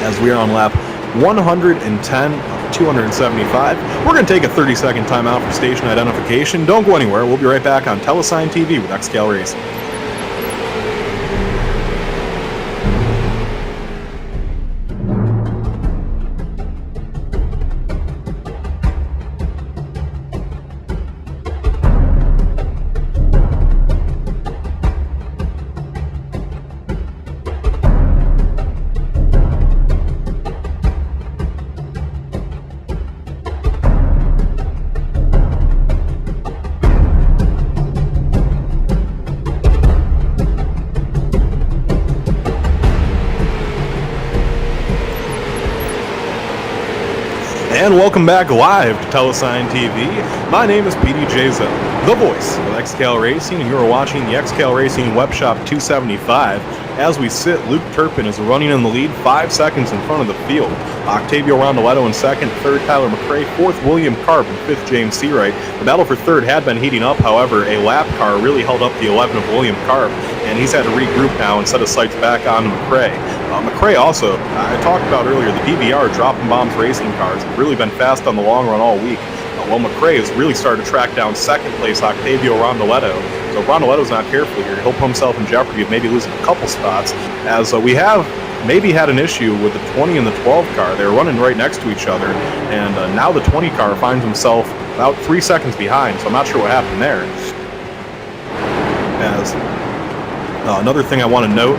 As we are on lap 110 of 275. We're going to take a 30-second timeout for station identification. Don't go anywhere. We'll be right back on Telesign TV with XCAL Racing. And welcome back live to Telesign TV. My name is PDJzo, the voice of XCAL Racing, and you are watching the XCAL Racing Webshop 275. As we sit, Luke Turpin is running in the lead, 5 seconds in front of the field. Octavio Rondoletto in second, third Tyler McRae, fourth William Karp, and fifth James Seawright. The battle for third had been heating up, however, a lap car really held up the 11 of William Karp, and he's had to regroup now and set his sights back on McRae. McRae also, I talked about earlier, the DVR dropping bombs racing cars have really been fast on the long run all week. Well, McRae has really started to track down second place Octavio Rondoletto. So if Rondoletto's not careful here, he'll put himself in jeopardy of maybe losing a couple spots, as we have maybe had an issue with the 20 and the 12 car. They were running right next to each other, and now the 20 car finds himself about 3 seconds behind, so I'm not sure what happened there. As another thing I want to note,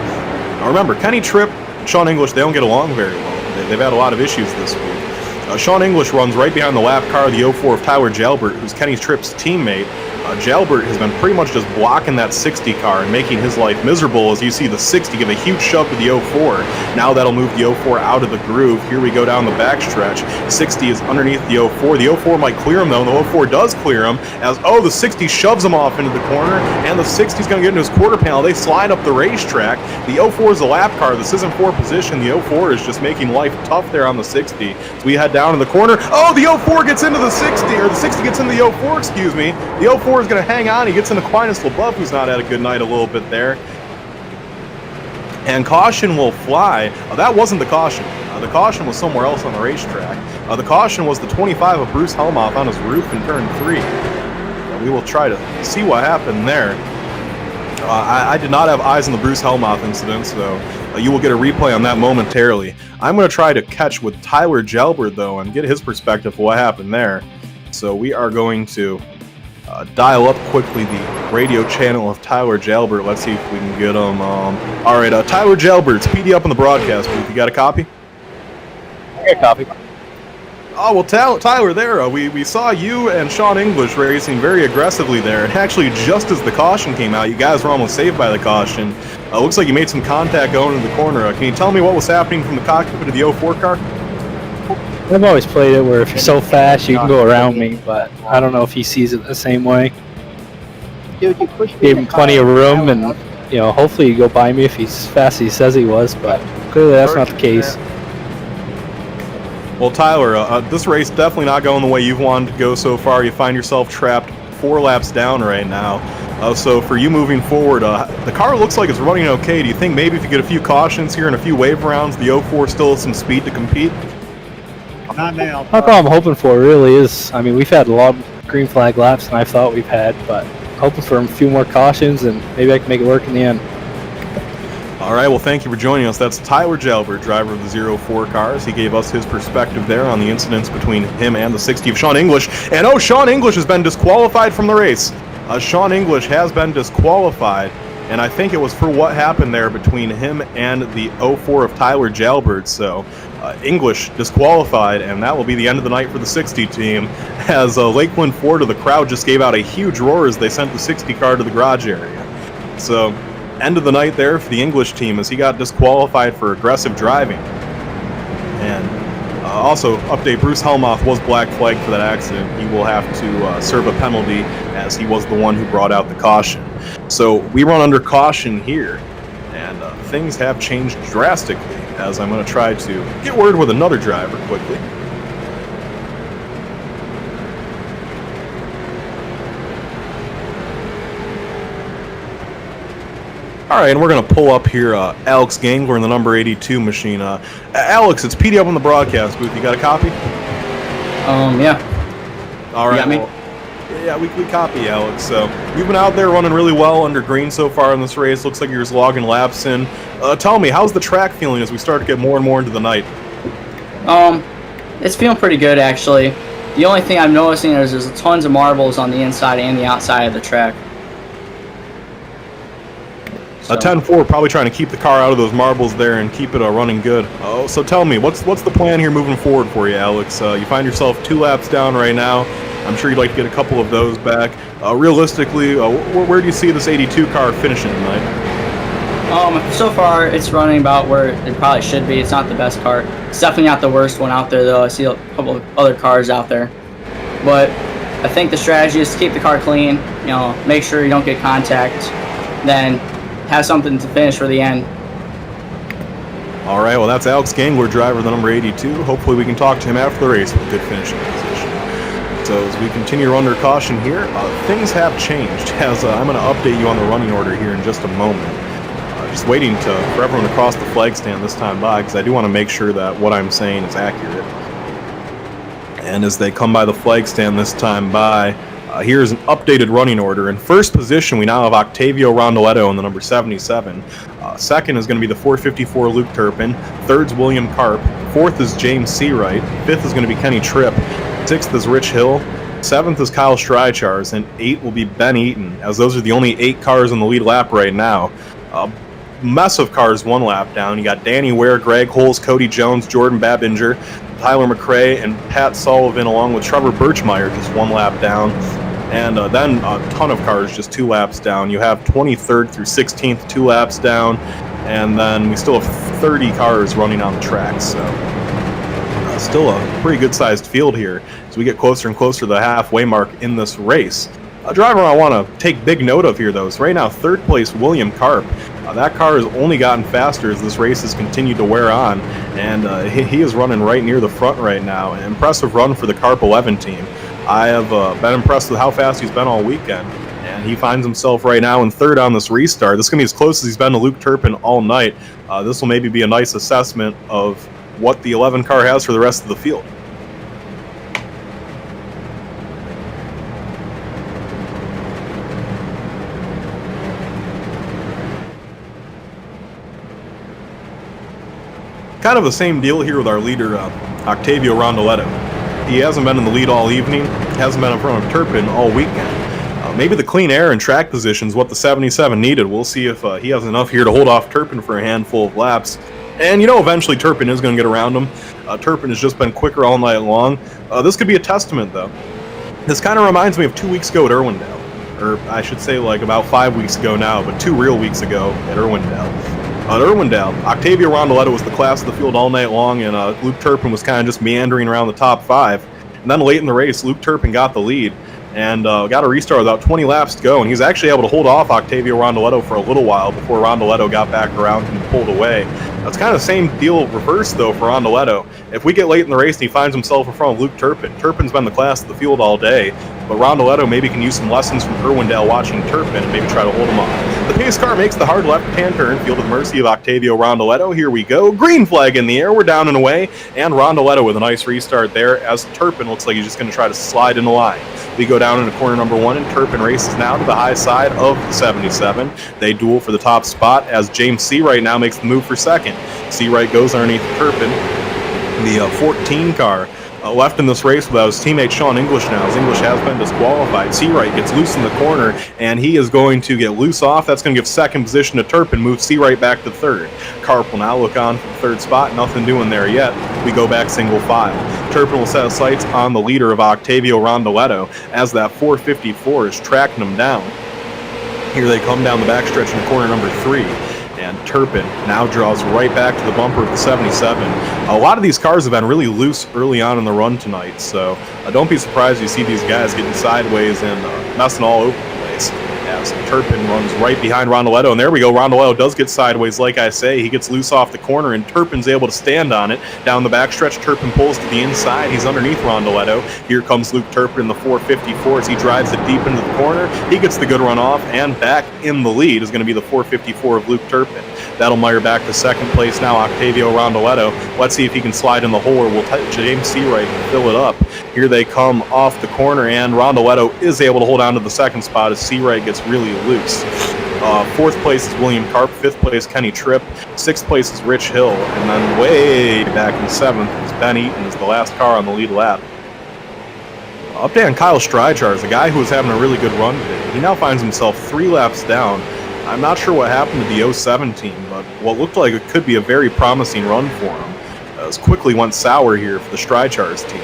remember, Kenny Tripp and Sean English, they don't get along very well. They've had a lot of issues this week. Sean English runs right behind the lap car, the 04 of Tyler Jalbert, who's Kenny Tripp's teammate. Jalbert has been pretty much just blocking that 60 car and making his life miserable, as you see the 60 give a huge shove to the 04. Now that'll move the 04 out of the groove. Here we go down the backstretch. 60 is underneath the 04. The 04 might clear him, though, and the 04 does clear him, as, the 60 shoves him off into the corner, and the 60 is going to get into his quarter panel. They slide up the racetrack. The 04 is a lap car. This isn't for position. The 04 is just making life tough there on the 60. So we head down in the corner. The 04 gets into the 60, or the 60 gets into the 04, excuse me. The 04 is going to hang on. He gets into Aquinas LaBeouf, who's not had a good night a little bit there. And caution will fly. That wasn't the caution. The caution was somewhere else on the racetrack. The caution was the 25 of Bruce Helmoth on his roof in turn 3. We will try to see what happened there. I did not have eyes on the Bruce Helmoth incident, so you will get a replay on that momentarily. I'm going to try to catch with Tyler Jalbert, though, and get his perspective of what happened there. So we are going to dial up quickly the radio channel of Tyler Jalbert. Let's see if we can get him. All right, Tyler Jalbert's PD up on the broadcast booth. You got a copy? I got a copy. Oh, well, Tyler, there, we saw you and Sean English racing very aggressively there, and actually just as the caution came out, you guys were almost saved by the caution. Looks like you made some contact going into the corner. Can you tell me what was happening from the cockpit of the 04 car? I've always played it where if you're so fast, you can go around me, but I don't know if he sees it the same way. Dude, you pushed me. Gave him plenty of room, and hopefully you go by me if he's as fast as he says he was, but clearly that's not the case. Well, Tyler, this race definitely not going the way you've wanted to go so far. You find yourself trapped 4 laps down right now. So for you moving forward, the car looks like it's running okay. Do you think maybe if you get a few cautions here and a few wave rounds, the 04 still has some speed to compete? Not now. That's all I'm hoping for, really, is, I mean, we've had a lot of green flag laps than I thought we've had, but hoping for a few more cautions, and maybe I can make it work in the end. All right, well, thank you for joining us. That's Tyler Jalbert, driver of the 04 cars. He gave us his perspective there on the incidents between him and the 60 of Sean English. And, Sean English has been disqualified from the race. Sean English has been disqualified, and I think it was for what happened there between him and the 04 of Tyler Jalbert. So English disqualified, and that will be the end of the night for the 60 team, as Lakeland Ford of the crowd just gave out a huge roar as they sent the 60 car to the garage area. So end of the night there for the English team, as he got disqualified for aggressive driving. And also, update, Bruce Helmoth was black flagged for that accident. He will have to serve a penalty, as he was the one who brought out the caution. So we run under caution here, and things have changed drastically, as I'm going to try to get word with another driver quickly. All right, and we're going to pull up here Alex Gangler in the number 82 machine. Alex, it's PD up on the broadcast booth. You got a copy? Yeah. All right. You got me? Well, yeah, we copy, Alex. So you've been out there running really well under green so far in this race. Looks like you're just logging laps in. Tell me, how's the track feeling as we start to get more and more into the night? It's feeling pretty good, actually. The only thing I'm noticing is there's tons of marbles on the inside and the outside of the track. A 10-4, probably trying to keep the car out of those marbles there and keep it running good. So tell me, what's the plan here moving forward for you, Alex? You find yourself 2 laps down right now. I'm sure you'd like to get a couple of those back. Realistically, where do you see this 82 car finishing tonight? So far it's running about where it probably should be. It's not the best car. It's definitely not the worst one out there though. I see a couple of other cars out there. But I think the strategy is to keep the car clean, you know, make sure you don't get contact, then have something to finish for the end. All right, well, that's Alex Gangler, driver the number 82. Hopefully we can talk to him after the race with a good finishing position. So as we continue to run under caution here, things have changed, as I'm going to update you on the running order here in just a moment. Just waiting for everyone to cross the flag stand this time by, because I do want to make sure that what I'm saying is accurate. And as they come by the flag stand this time by, here's an updated running order. In first position, we now have Octavio Rondoletto in the number 77. Second is going to be the 454 Luke Turpin. Third's William Karp. Fourth is James Seawright. Fifth is going to be Kenny Tripp. Sixth is Rich Hill. Seventh is Kyle Streichars. And 8 will be Ben Eaton, as those are the only 8 cars in the lead lap right now. Mess of cars one lap down. You got Danny Ware, Greg Holes, Cody Jones, Jordan Babinger, Tyler McRae, and Pat Sullivan, along with Trevor Birchmeyer, just one lap down. And then a ton of cars just 2 laps down. You have 23rd through 16th, 2 laps down. And then we still have 30 cars running on the track. So still a pretty good-sized field here as we get closer and closer to the halfway mark in this race. A driver I want to take big note of here, though, is right now third place William Karp. That car has only gotten faster as this race has continued to wear on, and he is running right near the front right now. An impressive run for the Karp 11 team. I have been impressed with how fast he's been all weekend, and he finds himself right now in third on this restart. This is going to be as close as he's been to Luke Turpin all night. This will maybe be a nice assessment of what the 11 car has for the rest of the field. Kind of the same deal here with our leader, Octavio Rondoletto. He hasn't been in the lead all evening, hasn't been in front of Turpin all weekend. Maybe the clean air and track position is what the 77 needed. We'll see if he has enough here to hold off Turpin for a handful of laps. And, you know, eventually Turpin is going to get around him. Turpin has just been quicker all night long. This could be a testament, though. This kind of reminds me of 2 weeks ago at Irwindale. Or I should say like about 5 weeks ago now, but 2 real weeks ago at Irwindale. At Irwindale, Octavio Rondoletto was the class of the field all night long, and Luke Turpin was kind of just meandering around the top 5. And then late in the race, Luke Turpin got the lead and got a restart with about 20 laps to go, and he's actually able to hold off Octavio Rondoletto for a little while before Rondoletto got back around and pulled away. That's kind of the same deal reversed, though, for Rondoletto. If we get late in the race and he finds himself in front of Luke Turpin, Turpin's been the class of the field all day, but Rondoletto maybe can use some lessons from Irwindale watching Turpin and maybe try to hold him off. The pace car makes the hard left-hand turn, field at the mercy of Octavio Rondoletto. Here we go. Green flag in the air. We're down and away. And Rondoletto with a nice restart there as Turpin looks like he's just going to try to slide in the line. We go down into corner number 1, and Turpin races now to the high side of the 77. They duel for the top spot as James Seawright now makes the move for second. Seawright goes underneath Turpin. The 14 car left in this race without his teammate Sean English now, as English has been disqualified. Seawright gets loose in the corner, and he is going to get loose off. That's going to give second position to Turpin, move Seawright back to third. Karp will now look on for the third spot. Nothing doing there yet. We go back single file. Turpin will set his sights on the leader of Octavio Rondoletto as that 454 is tracking him down. Here they come down the backstretch in corner number 3. And Turpin now draws right back to the bumper of the 77. A lot of these cars have been really loose early on in the run tonight, so don't be surprised you see these guys getting sideways and messing all over the place. As Turpin runs right behind Rondoletto, and there we go. Rondoletto does get sideways, like I say. He gets loose off the corner, and Turpin's able to stand on it. Down the backstretch, Turpin pulls to the inside. He's underneath Rondoletto. Here comes Luke Turpin in the 454 as he drives it deep into the corner. He gets the good run off, and back in the lead is going to be the 454 of Luke Turpin. That'll mire back to second place now, Octavio Rondoletto. Let's see if he can slide in the hole, or will James Seawright fill it up. Here they come off the corner, and Rondoletto is able to hold on to the second spot as Seawright gets really loose. Fourth place is William Karp, fifth place Kenny Tripp, sixth place is Rich Hill, and then way back in seventh is Ben Eaton, is the last car on the lead lap. Update on Kyle Streichars, a guy who was having a really good run today. He now finds himself 3 laps down. I'm not sure what happened to the 07 team, but what looked like it could be a very promising run for him. It quickly went sour here for the Streichars team.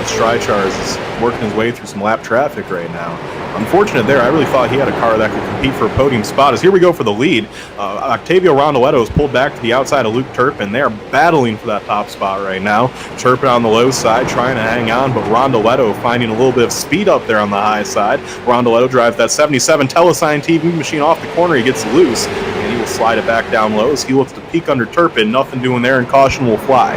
Strychars is working his way through some lap traffic right now. Unfortunate there. I really thought he had a car that could compete for a podium spot. As here we go for the lead. Octavio Rondoletto is pulled back to the outside of Luke Turpin. They're battling for that top spot right now. Turpin on the low side trying to hang on, but Rondoletto finding a little bit of speed up there on the high side. Rondoletto drives that 77 Telesign TV machine off the corner. He gets loose, and he will slide it back down low as he looks to peek under Turpin. Nothing doing there, and caution will fly.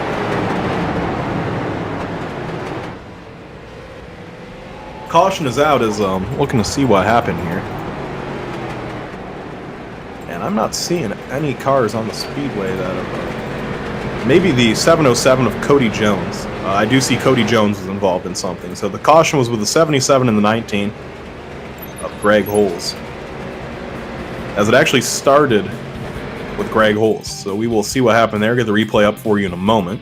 Caution is out as looking to see what happened here. And I'm not seeing any cars on the Speedway that are... maybe the 707 of Cody Jones. I do see Cody Jones is involved in something. So the caution was with the 77 and the 19 of Greg Holes. As it actually started with Greg Holes. So we will see what happened there. Get the replay up for you in a moment.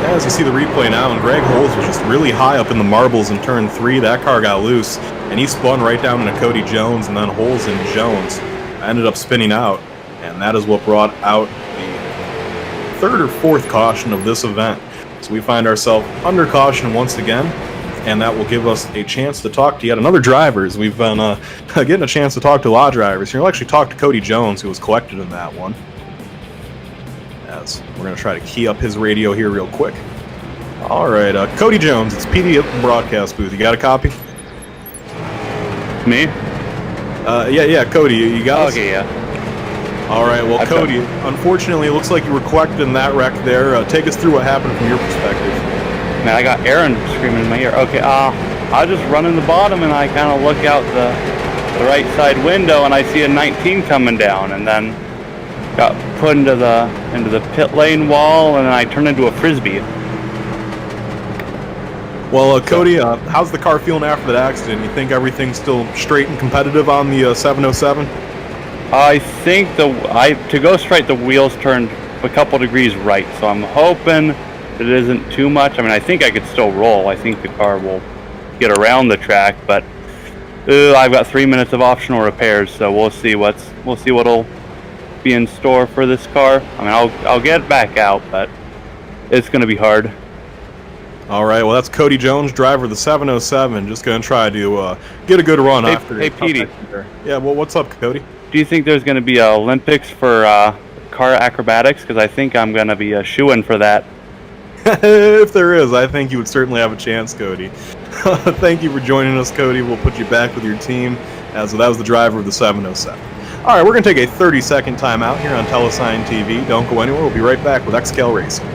As you see the replay now, and Greg Holes was just really high up in the marbles in turn 3. That car got loose, and he spun right down into Cody Jones, and then Holes and Jones ended up spinning out, and that is what brought out the third or fourth caution of this event. So we find ourselves under caution once again, and that will give us a chance to talk to yet another drivers. We've been getting a chance to talk to a lot of drivers here. We'll actually talk to Cody Jones, who was collected in that one. We're going to try to key up his radio here real quick. All right, Cody Jones, it's PD at the broadcast booth. You got a copy? Me? Yeah, Cody, you got us? Okay, yeah. All right, well, Cody, unfortunately, it looks like you were collected in that wreck there. Take us through what happened from your perspective. Man, I got Aaron screaming in my ear. Okay, I just run in the bottom, and I kind of look out the right side window, and I see a 19 coming down, and then got put into the pit lane wall, and then I turned into a frisbee. Well, Cody, how's the car feeling after that accident? You think everything's still straight and competitive on the 707? I think to go straight, the wheels turned a couple degrees right, so I'm hoping it isn't too much. I mean, I think I could still roll. I think the car will get around the track, but I've got 3 minutes of optional repairs, so we'll see what'll be in store for this car. I mean, I'll get back out, but it's going to be hard. All right, well, that's Cody Jones, driver of the 707, just going to try to get a good run after. Hey, Petey. Yeah, well, what's up, Cody? Do you think there's going to be a Olympics for car acrobatics? Because I think I'm going to be a shoo-in for that. If there is, I think you would certainly have a chance, Cody. Thank you for joining us, Cody. We'll put you back with your team. That was the driver of the 707. All right, we're going to take a 30-second timeout here on Telesign TV. Don't go anywhere. We'll be right back with XCAL Racing.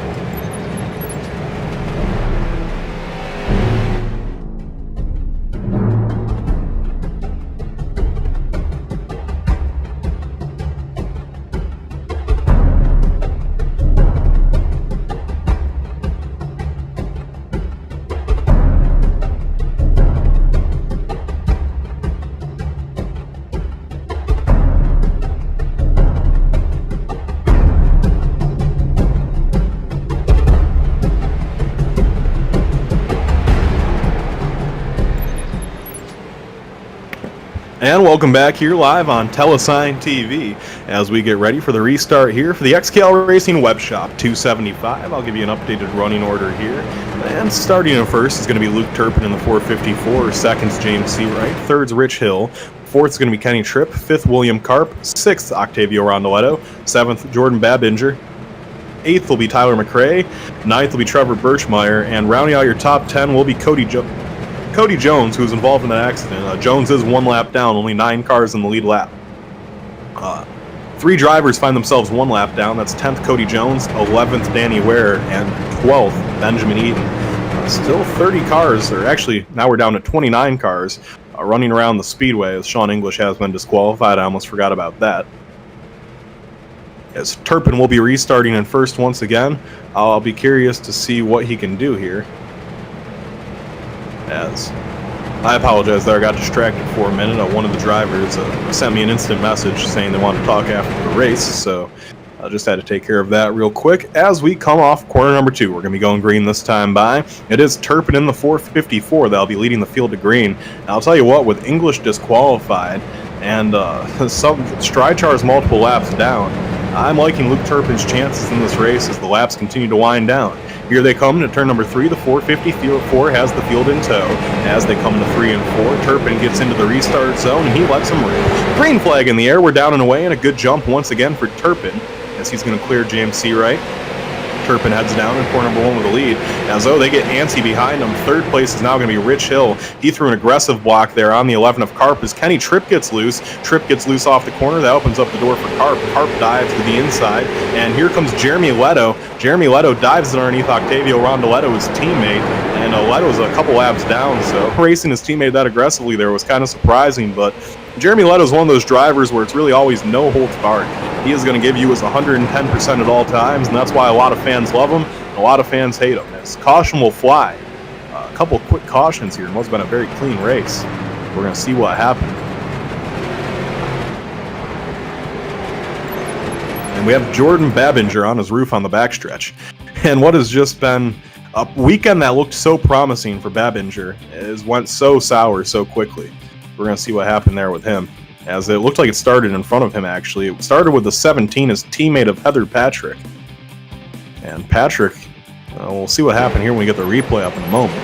And welcome back here live on Telesign TV as we get ready for the restart here for the XCAL Racing Web Shop 275. I'll give you an updated running order here. And starting in first is going to be Luke Turpin in the 454. Second's James Seawright. Third's Rich Hill. Fourth's going to be Kenny Tripp. Fifth, William Karp. Sixth, Octavio Rondoletto. Seventh, Jordan Babinger. Eighth will be Tyler McRae. Ninth will be Trevor Birchmeyer. And rounding out your top 10 will be Cody Jones, who was involved in that accident. Jones is one lap down, only 9 cars in the lead lap. 3 drivers find themselves 1 lap down. That's 10th Cody Jones, 11th Danny Ware, and 12th Benjamin Eaton. Still 30 cars, or actually now we're down to 29 cars running around the Speedway as Sean English has been disqualified. I almost forgot about that. As Turpin will be restarting in first once again. I'll be curious to see what he can do here. As I apologize there, I got distracted for a minute. One of the drivers sent me an instant message saying they wanted to talk after the race, so I just had to take care of that real quick. As we come off corner number 2, we're going to be going green this time by. It is Turpin in the 454 that'll be leading the field to green. And I'll tell you what, with English disqualified, and some Strychar's multiple laps down. I'm liking Luke Turpin's chances in this race as the laps continue to wind down. Here they come to turn number 3. The 450 Field 4 has the field in tow. As they come to 3 and 4, Turpin gets into the restart zone and he lets them rip. Green flag in the air. We're down and away, and a good jump once again for Turpin as he's going to clear James Seawright. Turpin heads down in corner number 1 with the lead. As though they get antsy behind him. Third place is now going to be Rich Hill. He threw an aggressive block there on the 11 of Karp as Kenny Tripp gets loose. Tripp gets loose off the corner. That opens up the door for Karp. Karp dives to the inside. And here comes Jeremy Leto. Jeremy Leto dives underneath Octavio Rondoletto, his teammate. And Leto's a couple laps down, so racing his teammate that aggressively there was kind of surprising. But Jeremy Leto's one of those drivers where it's really always no holds barred. He is going to give you his 110% at all times, and that's why a lot of fans love him, and a lot of fans hate him. As caution will fly. A couple of quick cautions here. It must have been a very clean race. We're going to see what happened. And we have Jordan Babinger on his roof on the backstretch. And what has just been a weekend that looked so promising for Babinger went so sour so quickly. We're going to see what happened there with him, as it looked like it started in front of him, actually. It started with the 17, his teammate of Heather Patrick. And Patrick, we'll see what happened here when we get the replay up in a moment.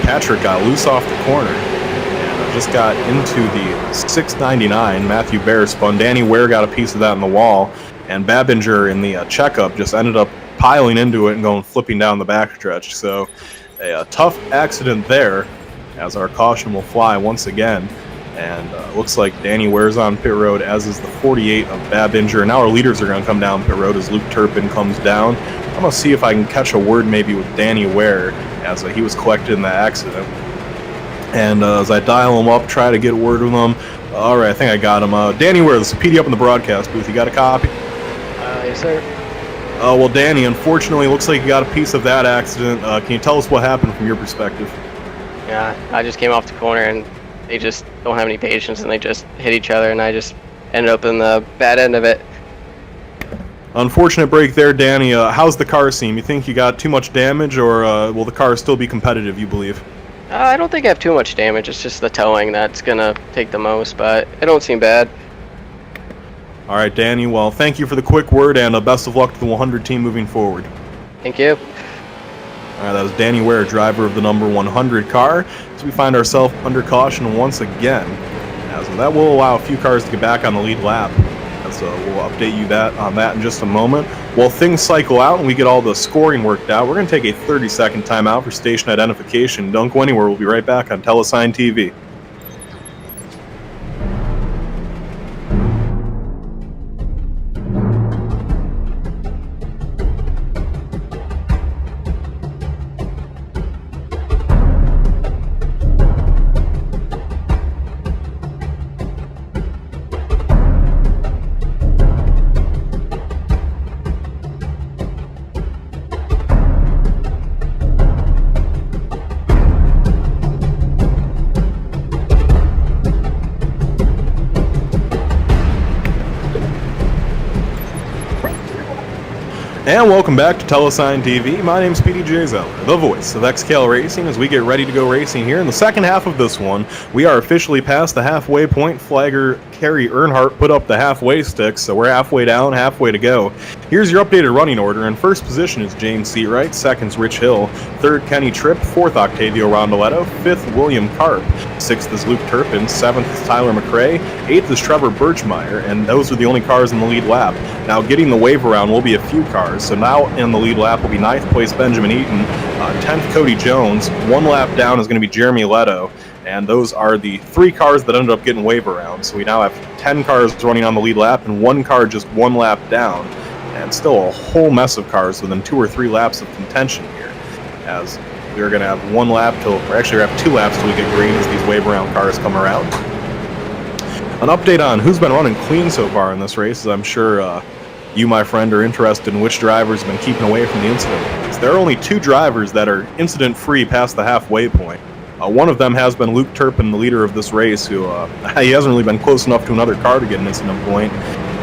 Patrick got loose off the corner and just got into the 699. Matthew Bear spun. Danny Ware got a piece of that in the wall, and Babinger in the checkup just ended up piling into it and going flipping down the backstretch. So a tough accident there, as our caution will fly once again. And looks like Danny Ware's on pit road, as is the 48 of Babinger. Now our leaders are going to come down pit road as Luke Turpin comes down. I'm going to see if I can catch a word maybe with Danny Ware, as he was collected in that accident. And as I dial him up, try to get a word with him. All right, I think I got him. Danny Ware, this is PD up in the broadcast booth. You got a copy? Yes, sir. Well, Danny, unfortunately, looks like you got a piece of that accident. Can you tell us what happened from your perspective? Yeah, I just came off the corner and they just don't have any patience and they just hit each other and I just ended up in the bad end of it. Unfortunate break there, Danny. How's the car seem? You think you got too much damage, or will the car still be competitive, you believe? I don't think I have too much damage. It's just the towing that's going to take the most, but it don't seem bad. All right, Danny. Well, thank you for the quick word, and best of luck to the 100 team moving forward. Thank you. All right, that was Danny Ware, driver of the number 100 car. So we find ourselves under caution once again. As that will allow a few cars to get back on the lead lap. So we'll update you on that in just a moment. While things cycle out and we get all the scoring worked out, we're going to take a 30-second timeout for station identification. Don't go anywhere. We'll be right back on Telesign TV. And welcome back to Telesign TV. My name's PDJ Zeller, the voice of XCAL Racing, as we get ready to go racing here. In the second half of this one, we are officially past the halfway point. Flagger Kerry Earnhardt put up the halfway stick, so we're halfway down, halfway to go. Here's your updated running order. In first position is James Seawright, second's Rich Hill, third Kenny Tripp, fourth Octavio Rondoletto, fifth William Karp, sixth is Luke Turpin, seventh is Tyler McRae, eighth is Trevor Birchmeyer, and those are the only cars in the lead lap. Now getting the wave around will be a few cars, so now in the lead lap will be 9th place Benjamin Eaton, 10th Cody Jones, one lap down is going to be Jeremy Leto, and those are the 3 cars that ended up getting wave around. So we now have 10 cars running on the lead lap and 1 car just 1 lap down, and still a whole mess of cars within 2 or 3 laps of contention here, as we're going to have 1 lap till, or actually we have 2 laps till we get green as these wave around cars come around. An update on who's been running clean so far in this race, as I'm sure you, my friend, are interested in which drivers have been keeping away from the incident. There are only 2 drivers that are incident-free past the halfway point. One of them has been Luke Turpin, the leader of this race, who he hasn't really been close enough to another car to get an incident point.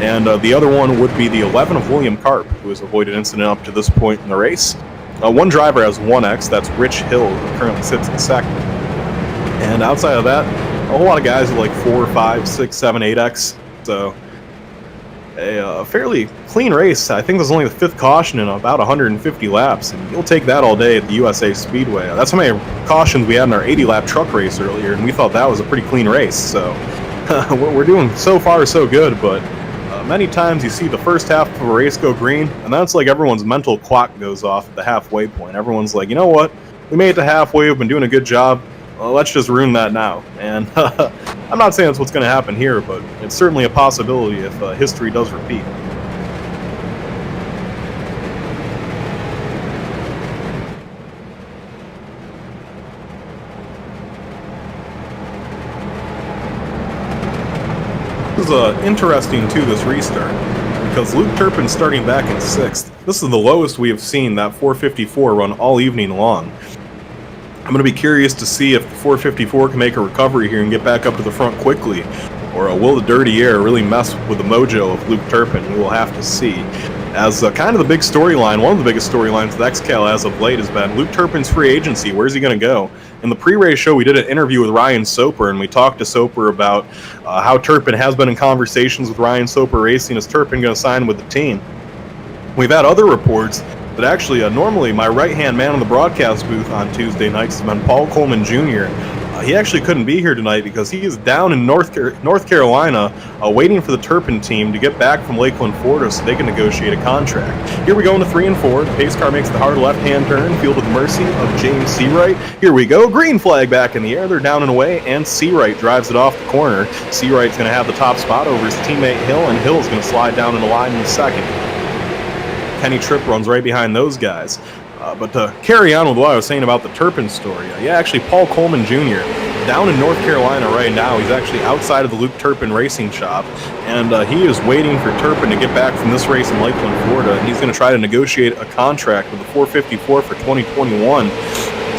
And the other one would be the 11 of William Karp, who has avoided incident up to this point in the race. One driver has 1X, that's Rich Hill, who currently sits in second. And outside of that, a whole lot of guys are like 4, 5, 6, 7, 8x. So a fairly clean race. I think this is only the 5th caution in about 150 laps, and you'll take that all day at the USA Speedway. That's how many cautions we had in our 80-lap truck race earlier, and we thought that was a pretty clean race. So we're doing so far so good, but many times you see the first half of a race go green, and that's like everyone's mental clock goes off at the halfway point. Everyone's like, you know what? We made it to halfway. We've been doing a good job. Let's just ruin that now. And I'm not saying that's what's going to happen here, but it's certainly a possibility if history does repeat. This is interesting too, this restart, because Luke Turpin's starting back in 6th. This is the lowest we have seen that 454 run all evening long. I'm going to be curious to see if the 454 can make a recovery here and get back up to the front quickly, or will the dirty air really mess with the mojo of Luke Turpin? We will have to see. As kind of the big storyline, one of the biggest storylines with XCAL as of late has been Luke Turpin's free agency. Where's he going to go? In the pre-race show, we did an interview with Ryan Soper, and we talked to Soper about how Turpin has been in conversations with Ryan Soper Racing. Is Turpin going to sign with the team? We've had other reports that actually, normally my right-hand man in the broadcast booth on Tuesday nights has been Paul Coleman Jr. He actually couldn't be here tonight because he is down in North Carolina waiting for the Turpin team to get back from Lakeland, Florida so they can negotiate a contract. Here we go into 3 and 4. The pace car makes the hard left-hand turn, fielded the mercy of James Seawright. Here we go. Green flag back in the air. They're down and away, and Seawright drives it off the corner. Seawright's going to have the top spot over his teammate Hill, and Hill's going to slide down in the line in the second. Kenny Tripp runs right behind those guys. But to carry on with what I was saying about the Turpin story, actually Paul Coleman Jr. down in North Carolina right now. He's actually outside of the Luke Turpin racing shop, and he is waiting for Turpin to get back from this race in Lakeland, Florida, and he's going to try to negotiate a contract with the 454 for 2021.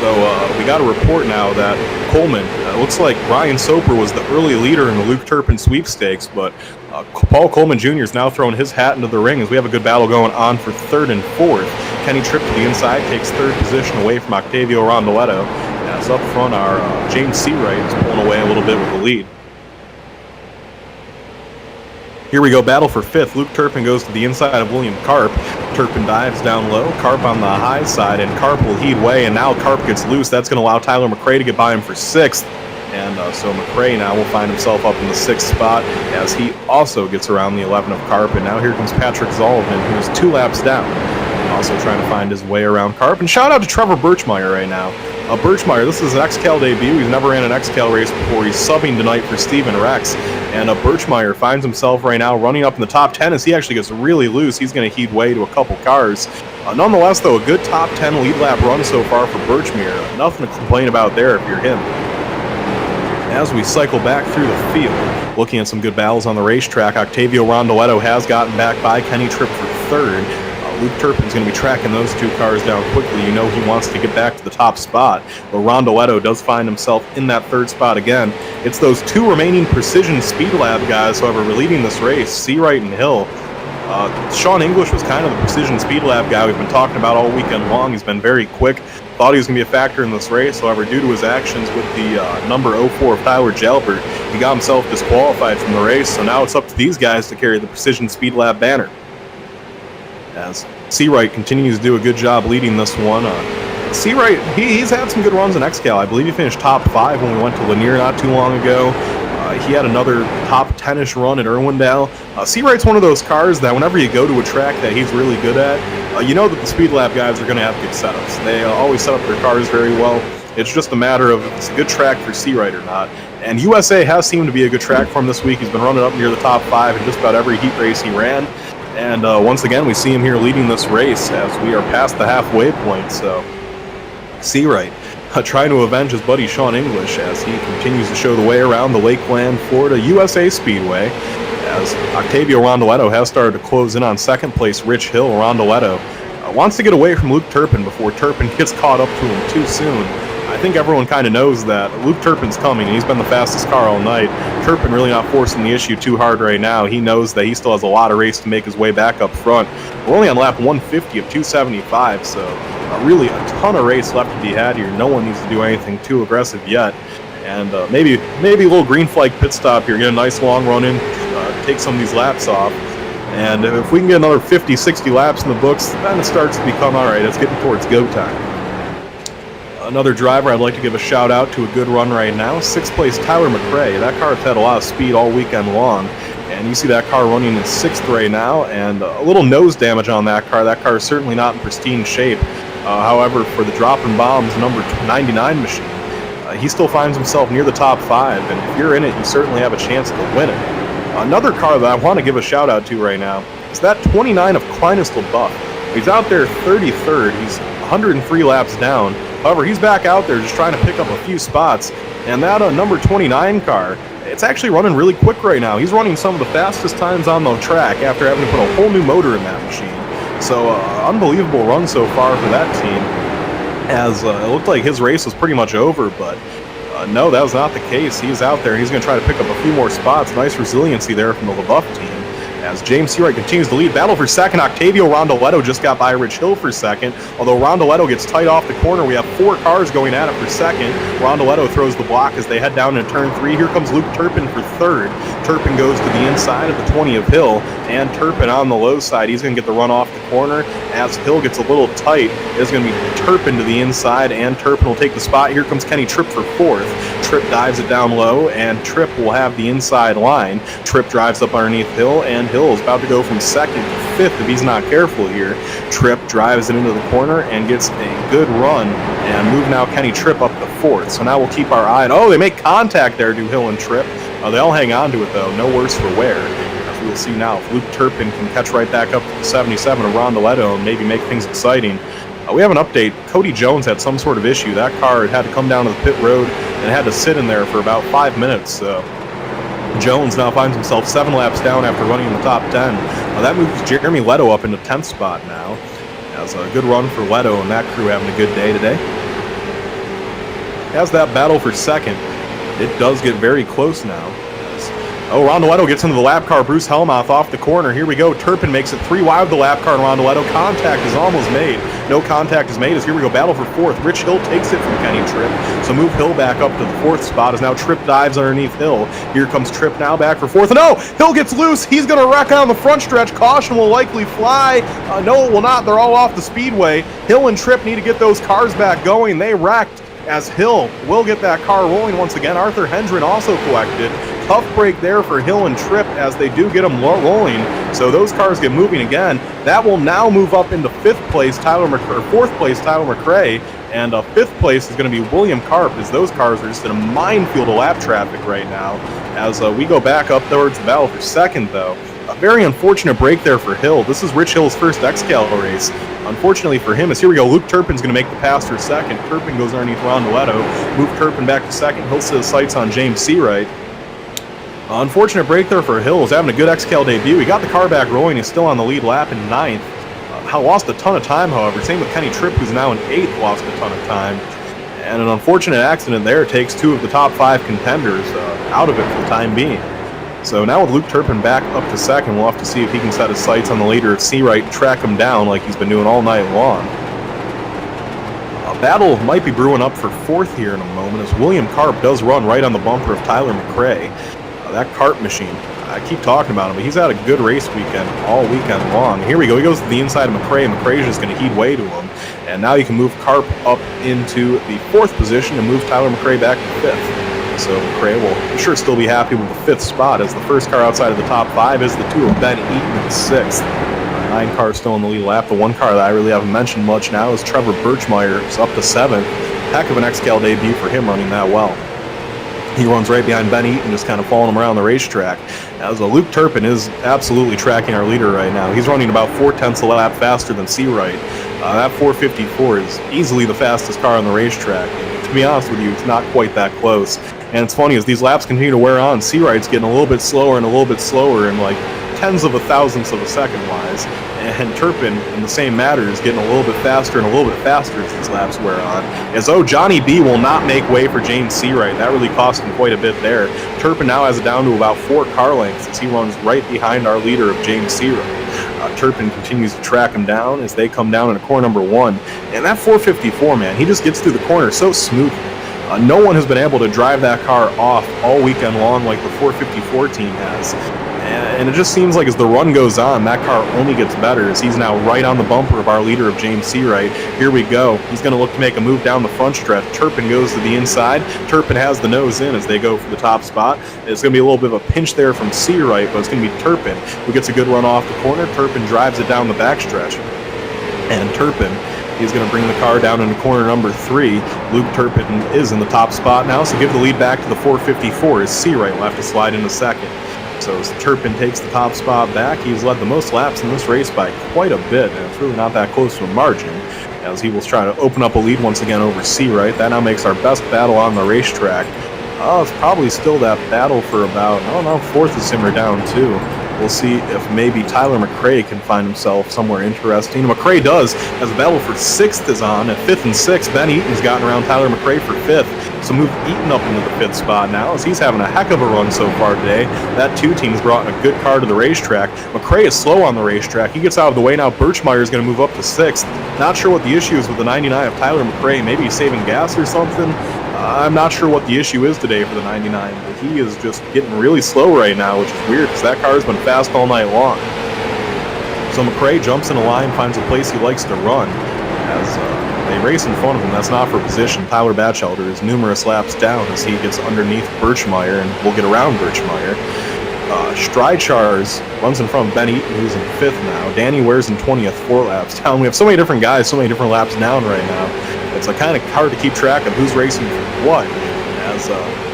So we got a report now that Coleman, looks like Ryan Soper was the early leader in the Luke Turpin sweepstakes, but Paul Coleman Jr. is now throwing his hat into the ring as we have a good battle going on for 3rd and 4th. Kenny Tripp to the inside takes 3rd position away from Octavio Rondoletto. As up front, our James Seawright is pulling away a little bit with the lead. Here we go, battle for 5th. Luke Turpin goes to the inside of William Karp. Turpin dives down low, Karp on the high side, and Karp will heat way, and now Karp gets loose. That's going to allow Tyler McRae to get by him for 6th. And so McRae now will find himself up in the 6th spot as he also gets around the 11 of Karp. And now here comes Patrick Zollivan, who is 2 laps down, also trying to find his way around Karp. And shout out to Trevor Birchmeyer right now. Birchmeyer, this is an XCAL debut. He's never ran an XCAL race before. He's subbing tonight for Steven Rex. And Birchmeyer finds himself right now running up in the top 10 as he actually gets really loose. He's going to heave way to a couple cars. Nonetheless, though, a good top 10 lead lap run so far for Birchmeyer. Nothing to complain about there if you're him. As we cycle back through the field, looking at some good battles on the racetrack, Octavio Rondoletto has gotten back by Kenny Tripp for 3rd. Luke Turpin's going to be tracking those 2 cars down quickly. You know he wants to get back to the top spot, but Rondoletto does find himself in that 3rd spot again. It's those 2 remaining Precision Speed Lab guys, however, leading this race, Seawright and Hill. Sean English was kind of the Precision Speed Lab guy we've been talking about all weekend long. He's been very quick. Thought he was going to be a factor in this race. However, due to his actions with the number 04 of Tyler Jalbert, he got himself disqualified from the race. So now it's up to these guys to carry the Precision Speed Lab banner. As Seawright continues to do a good job leading this one. Seawright, he's had some good runs in XCAL. I believe he finished top 5 when we went to Lanier not too long ago. He had another top 10-ish run at Irwindale. Seawright's one of those cars that whenever you go to a track that he's really good at, you know that the Speed Lab guys are going to have good setups. They always set up their cars very well. It's just a matter of if it's a good track for Seawright or not. And USA has seemed to be a good track for him this week. He's been running up near the top 5 in just about every heat race he ran. And once again, we see him here leading this race as we are past the halfway point. So Seawright trying to avenge his buddy Sean English as he continues to show the way around the Lakeland, Florida USA Speedway. As Octavio Rondoletto has started to close in on 2nd place Rich Hill. Rondoletto wants to get away from Luke Turpin before Turpin gets caught up to him too soon. I think everyone kind of knows that Luke Turpin's coming. He's been the fastest car all night. Turpin really not forcing the issue too hard right now. He knows that he still has a lot of race to make his way back up front. We're only on lap 150 of 275, so really a ton of race left to be had here. No one needs to do anything too aggressive yet. and maybe a little green flag pit stop here, get a nice long run in, take some of these laps off. And if we can get another 50, 60 laps in the books, then it starts to become, all right, it's getting towards go time. Another driver I'd like to give a shout out to a good run right now, 6th place Tyler McRae. That car's had a lot of speed all weekend long, and you see that car running in 6th right now, and a little nose damage on that car. That car is certainly not in pristine shape. However, for the dropping bombs number 99 machine, he still finds himself near the top 5, and if you're in it, you certainly have a chance to win it. Another car that I want to give a shout out to right now is that 29 of Clinus LaBeouf. He's out there 33rd. He's 103 laps down. However, he's back out there just trying to pick up a few spots. And that number 29 car, it's actually running really quick right now. He's running some of the fastest times on the track after having to put a whole new motor in that machine. So, unbelievable run so far for that team. As it looked like his race was pretty much over, but no, that was not the case. He's out there. He's going to try to pick up a few more spots. Nice resiliency there from the LaBeouf team. As James Seawright continues to lead. Battle for second. Octavio Rondoletto just got by Rich Hill for second. Although Rondoletto gets tight off the corner, we have 4 cars going at it for second. Rondoletto throws the block as they head down into turn 3. Here comes Luke Turpin for third. Turpin goes to the inside of the 20 of Hill, and Turpin on the low side. He's going to get the run off the corner. As Hill gets a little tight, it's going to be Turpin to the inside, and Turpin will take the spot. Here comes Kenny Tripp for fourth. Tripp dives it down low, and Tripp will have the inside line. Tripp drives up underneath Hill, and Hill is about to go from second to fifth if he's not careful here. Tripp drives it into the corner and gets a good run, and move now Kenny Tripp up to fourth. So now we'll keep our eye on, oh, they make contact there, do Hill and Tripp. They all hang on to it though, no worse for wear. As we'll see now, if Luke Turpin can catch right back up to the 77 of Rondoletto and maybe make things exciting. We have an update. Cody Jones had some sort of issue. That car had to come down to the pit road and had to sit in there for about 5 minutes. Jones now finds himself 7 laps down after running in the top 10. That moves Jeremy Leto up into 10th spot now. That's a good run for Leto and that crew having a good day today. As that battle for second, it does get very close now. Oh, Rondoletto gets into the lap car. Bruce Helmoth off the corner. Here we go. Turpin makes it 3 wide of the lap car, and Rondoletto. Contact is almost made. No contact is made as here we go. Battle for fourth. Rich Hill takes it from Kenny Tripp. So move Hill back up to the 4th spot as now Tripp dives underneath Hill. Here comes Tripp now back for 4th. And oh, Hill gets loose. He's going to wreck on the front stretch. Caution will likely fly. No, it will not. They're all off the speedway. Hill and Tripp need to get those cars back going. They wrecked as Hill will get that car rolling once again. Arthur Hendren also collected. Tough break there for Hill and Tripp as they do get them rolling. So those cars get moving again. That will now move up into 5th place, 4th place, Tyler McRae. And 5th place is going to be William Karp as those cars are just in a minefield of lap traffic right now. As we go back up towards the battle for second, though. A very unfortunate break there for Hill. This is Rich Hill's first XCAL race. Unfortunately for him, as here we go, Luke Turpin's going to make the pass for second. Turpin goes underneath Rondoletto. Move Turpin back to second. Hill set his sights on James Seawright. Unfortunate break there for Hill. He's having a good XCAL debut. He got the car back rolling. He's still on the lead lap in 9th. Lost a ton of time, however. Same with Kenny Tripp, who's now in 8th, lost a ton of time. And an unfortunate accident there takes 2 of the top 5 contenders out of it for the time being. So now with Luke Turpin back up to second, we'll have to see if he can set his sights on the leader of Seawright and track him down like he's been doing all night long. A battle might be brewing up for 4th here in a moment as William Karp does run right on the bumper of Tyler McRae. That Karp machine, I keep talking about him, but he's had a good race weekend all weekend long. Here we go. He goes to the inside of McRae. McRae's just going to heat way to him. And now you can move Karp up into the 4th position and move Tyler McRae back to 5th. So McRae will, I'm sure, still be happy with the 5th spot as the first car outside of the top 5 is the 2 of Ben Eaton in 6th. 9 cars still in the lead lap. The 1 car that I really haven't mentioned much now is Trevor Birchmeyer. It's up to 7th. Heck of an XCAL debut for him running that well. He runs right behind Ben Eaton, just kind of following him around the racetrack. As Luke Turpin is absolutely tracking our leader right now. He's running about 4/10 a lap faster than Seawright. That 454 is easily the fastest car on the racetrack. To be honest with you, it's not quite that close. And it's funny, as these laps continue to wear on, Seawright's getting a little bit slower and a little bit slower in like tens of a thousandths of a second wise. And Turpin, in the same matter, is getting a little bit faster and a little bit faster as these laps wear on. As Johnny B will not make way for James Seawright. That really cost him quite a bit there. Turpin now has it down to about 4 car lengths as he runs right behind our leader of James Seawright. Turpin continues to track him down as they come down into corner number 1. And that 454, man, he just gets through the corner so smoothly. No one has been able to drive that car off all weekend long like the 454 team has. And it just seems like as the run goes on, that car only gets better as he's now right on the bumper of our leader of James Seawright. Here we go. He's going to look to make a move down the front stretch. Turpin goes to the inside. Turpin has the nose in as they go for the top spot. It's going to be a little bit of a pinch there from Seawright, but it's going to be Turpin who gets a good run off the corner. Turpin drives it down the backstretch. And Turpin is going to bring the car down into corner number 3. Luke Turpin is in the top spot now, so give the lead back to the 454 as Seawright will have to slide into second. So as Turpin takes the top spot back, he's led the most laps in this race by quite a bit, and it's really not that close to a margin, as he will try to open up a lead once again over Seawright. That now makes our best battle on the racetrack. It's probably still that battle for about, I don't know, 4th is simmer down too. We'll see if maybe Tyler McRae can find himself somewhere interesting. McRae does, as the battle for 6th is on. At 5th and 6th, Ben Eaton's gotten around Tyler McRae for 5th. So move Eaton up into the 5th spot now, as he's having a heck of a run so far today. That 2 team's brought in a good car to the racetrack. McRae is slow on the racetrack. He gets out of the way now. Birchmeyer is going to move up to 6th. Not sure what the issue is with the 99 of Tyler McRae. Maybe he's saving gas or something. I'm not sure what the issue is today for the 99, but he is just getting really slow right now, which is weird because that car has been fast all night long. So McRae jumps in a line, finds a place he likes to run. As they race in front of him, that's not for position. Tyler Batchelder is numerous laps down as he gets underneath Birchmeyer and will get around Birchmeyer. Stridechars runs in front of Ben Eaton, who's in 5th now. Danny Ware's in 20th, 4 laps down. We have so many different guys, so many different laps down right now. It's kind of hard to keep track of who's racing for what, as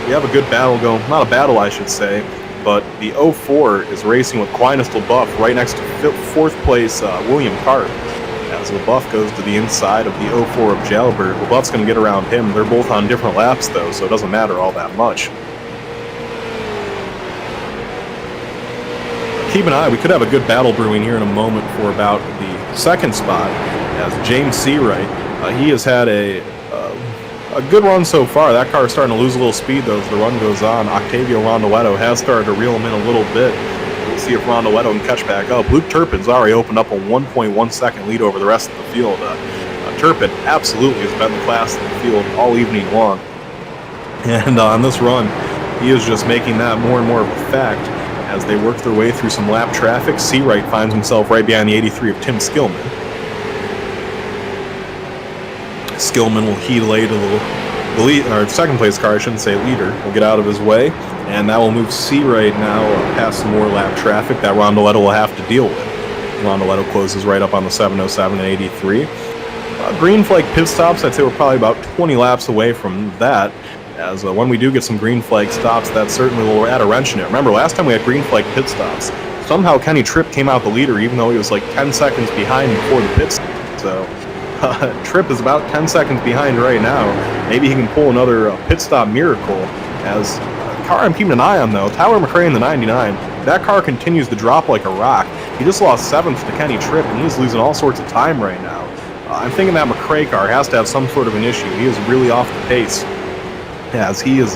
we have a good battle going. Not a battle, I should say, but the 04 is racing with Aquinas LaBeouf right next to 4th place William Carp. As LaBeouf goes to the inside of the 04 of Jalbert, LaBeouf's going to get around him. They're both on different laps, though, so it doesn't matter all that much. Keep an eye. We could have a good battle brewing here in a moment for about the 2nd spot, as James Seawright. He has had a good run so far. That car is starting to lose a little speed, though, as the run goes on. Octavio Rondoletto has started to reel him in a little bit. We'll see if Rondoletto can catch back up. Luke Turpin's already opened up a 1.1 second lead over the rest of the field. Turpin absolutely has been the class in the field all evening long. And on this run, he is just making that more and more of a fact as they work their way through some lap traffic. Seawright finds himself right behind the 83 of Tim Skillman. Skillman will heat away to the lead, or 2nd place car, I shouldn't say leader, will get out of his way, and that will move Seawright now past some more lap traffic that Rondoletto will have to deal with. Rondoletto closes right up on the 707 and 83. Green flag pit stops, I'd say we're probably about 20 laps away from that, as when we do get some green flag stops, that certainly will add a wrench in it. Remember, last time we had green flag pit stops, somehow Kenny Tripp came out the leader, even though he was like 10 seconds behind before the pit stop, so Tripp is about 10 seconds behind right now. Maybe he can pull another pit stop miracle. As the car I'm keeping an eye on, though, Tyler McRae in the 99, that car continues to drop like a rock. He just lost 7th to Kenny Tripp, and he's losing all sorts of time right now. I'm thinking that McRae car has to have some sort of an issue. He is really off the pace, as he is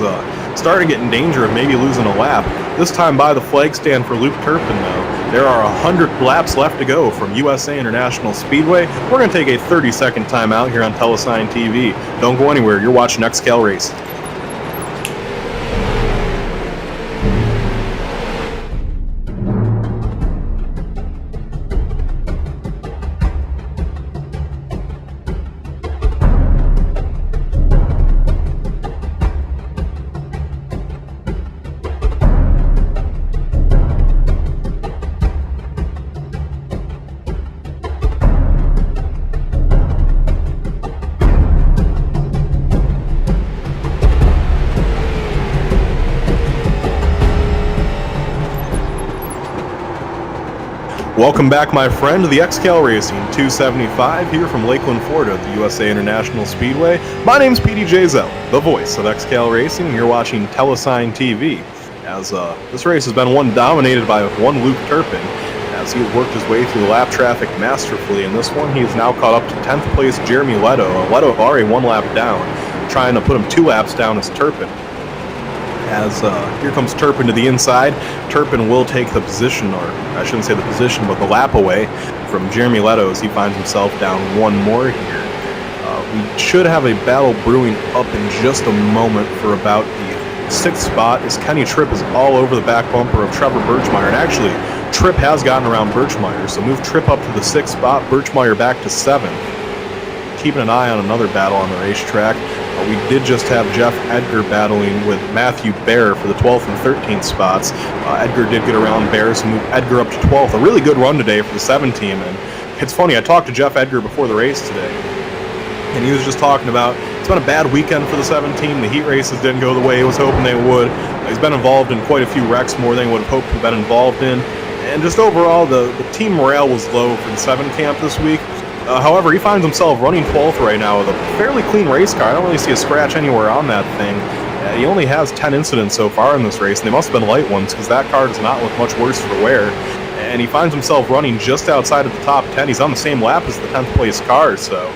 starting to get in danger of maybe losing a lap. This time by the flag stand for Luke Turpin, though. There are 100 laps left to go from USA International Speedway. We're going to take a 30-second timeout here on Telesign TV. Don't go anywhere. You're watching XCAL Race. Welcome back, my friend, to the XCAL Racing 275 here from Lakeland, Florida at the USA International Speedway. My name's PDJ Zell, the voice of XCAL Racing, and you're watching Telesign TV. As this race has been one dominated by one Luke Turpin, as he has worked his way through the lap traffic masterfully. In this one, he is now caught up to 10th place Jeremy Leto. Leto already 1 lap down, trying to put him 2 laps down as Turpin. As here comes Turpin to the inside. Turpin will take the position, or I shouldn't say the position, but the lap away from Jeremy Leto as he finds himself down 1 more here. We should have a battle brewing up in just a moment for about the 6th spot, as Kenny Tripp is all over the back bumper of Trevor Birchmeyer. And actually, Tripp has gotten around Birchmeyer, so move Tripp up to the 6th spot, Birchmeyer back to 7th. Keeping an eye on another battle on the racetrack. We did just have Jeff Edgar battling with Matthew Bear for the 12th and 13th spots. Edgar did get around Bear, so move Edgar up to 12th. A really good run today for the 7 team. And it's funny, I talked to Jeff Edgar before the race today, and he was just talking about it's been a bad weekend for the 7 team. The heat races didn't go the way he was hoping they would. He's been involved in quite a few wrecks, more than he would have hoped to have been involved in. And just overall, the team morale was low for the 7 camp this week. However, he finds himself running 12th right now with a fairly clean race car. I don't really see a scratch anywhere on that thing. He only has 10 incidents so far in this race, and they must have been light ones because that car does not look much worse for wear. And he finds himself running just outside of the top 10. He's on the same lap as the 10th place car, so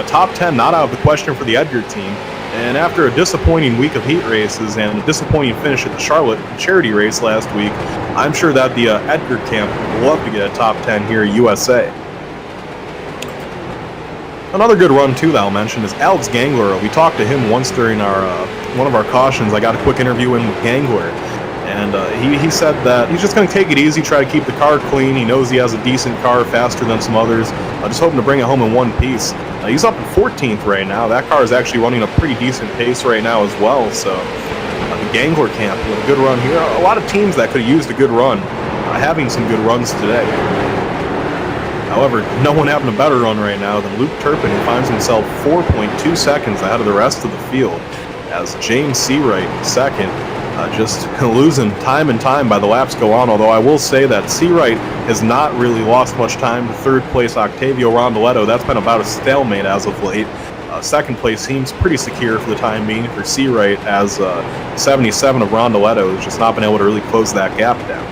top 10 not out of the question for the Edgar team. And after a disappointing week of heat races and a disappointing finish at the Charlotte charity race last week, I'm sure that the Edgar camp would love to get a top 10 here at USA. Another good run, too, that I'll mention is Alex Gangler. We talked to him once during our one of our cautions. I got a quick interview in with Gangler, and he said that he's just going to take it easy, try to keep the car clean. He knows he has a decent car, faster than some others. Just hoping to bring it home in one piece. He's up in 14th right now. That car is actually running a pretty decent pace right now as well, so the Gangler camp with a good run here. A lot of teams that could have used a good run, having some good runs today. However, no one having a better run right now than Luke Turpin, who finds himself 4.2 seconds ahead of the rest of the field, as James Seawright second, just losing time and time by the laps go on, although I will say that Seawright has not really lost much time to 3rd place Octavio Rondoletto. That's been about a stalemate as of late. 2nd place seems pretty secure for the time being for Seawright, as 77 of Rondoletto has just not been able to really close that gap down.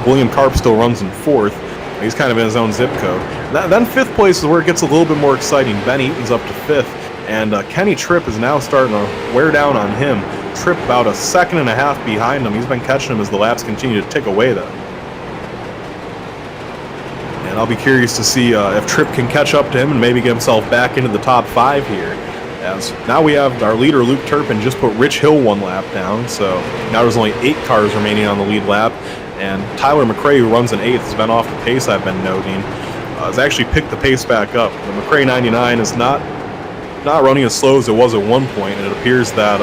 William Karp still runs in 4th. He's kind of in his own zip code. Then 5th place is where it gets a little bit more exciting. Ben Eaton's up to 5th, and Kenny Tripp is now starting to wear down on him. Tripp about a second and a half behind him. He's been catching him as the laps continue to tick away, though. And I'll be curious to see if Tripp can catch up to him and maybe get himself back into the top 5 here. As now we have our leader, Luke Turpin, just put Rich Hill 1 lap down, so now there's only 8 cars remaining on the lead lap. And Tyler McRae, who runs in 8th, has been off the pace I've been noting. Has actually picked the pace back up. The McRae 99 is not running as slow as it was at one point, and it appears that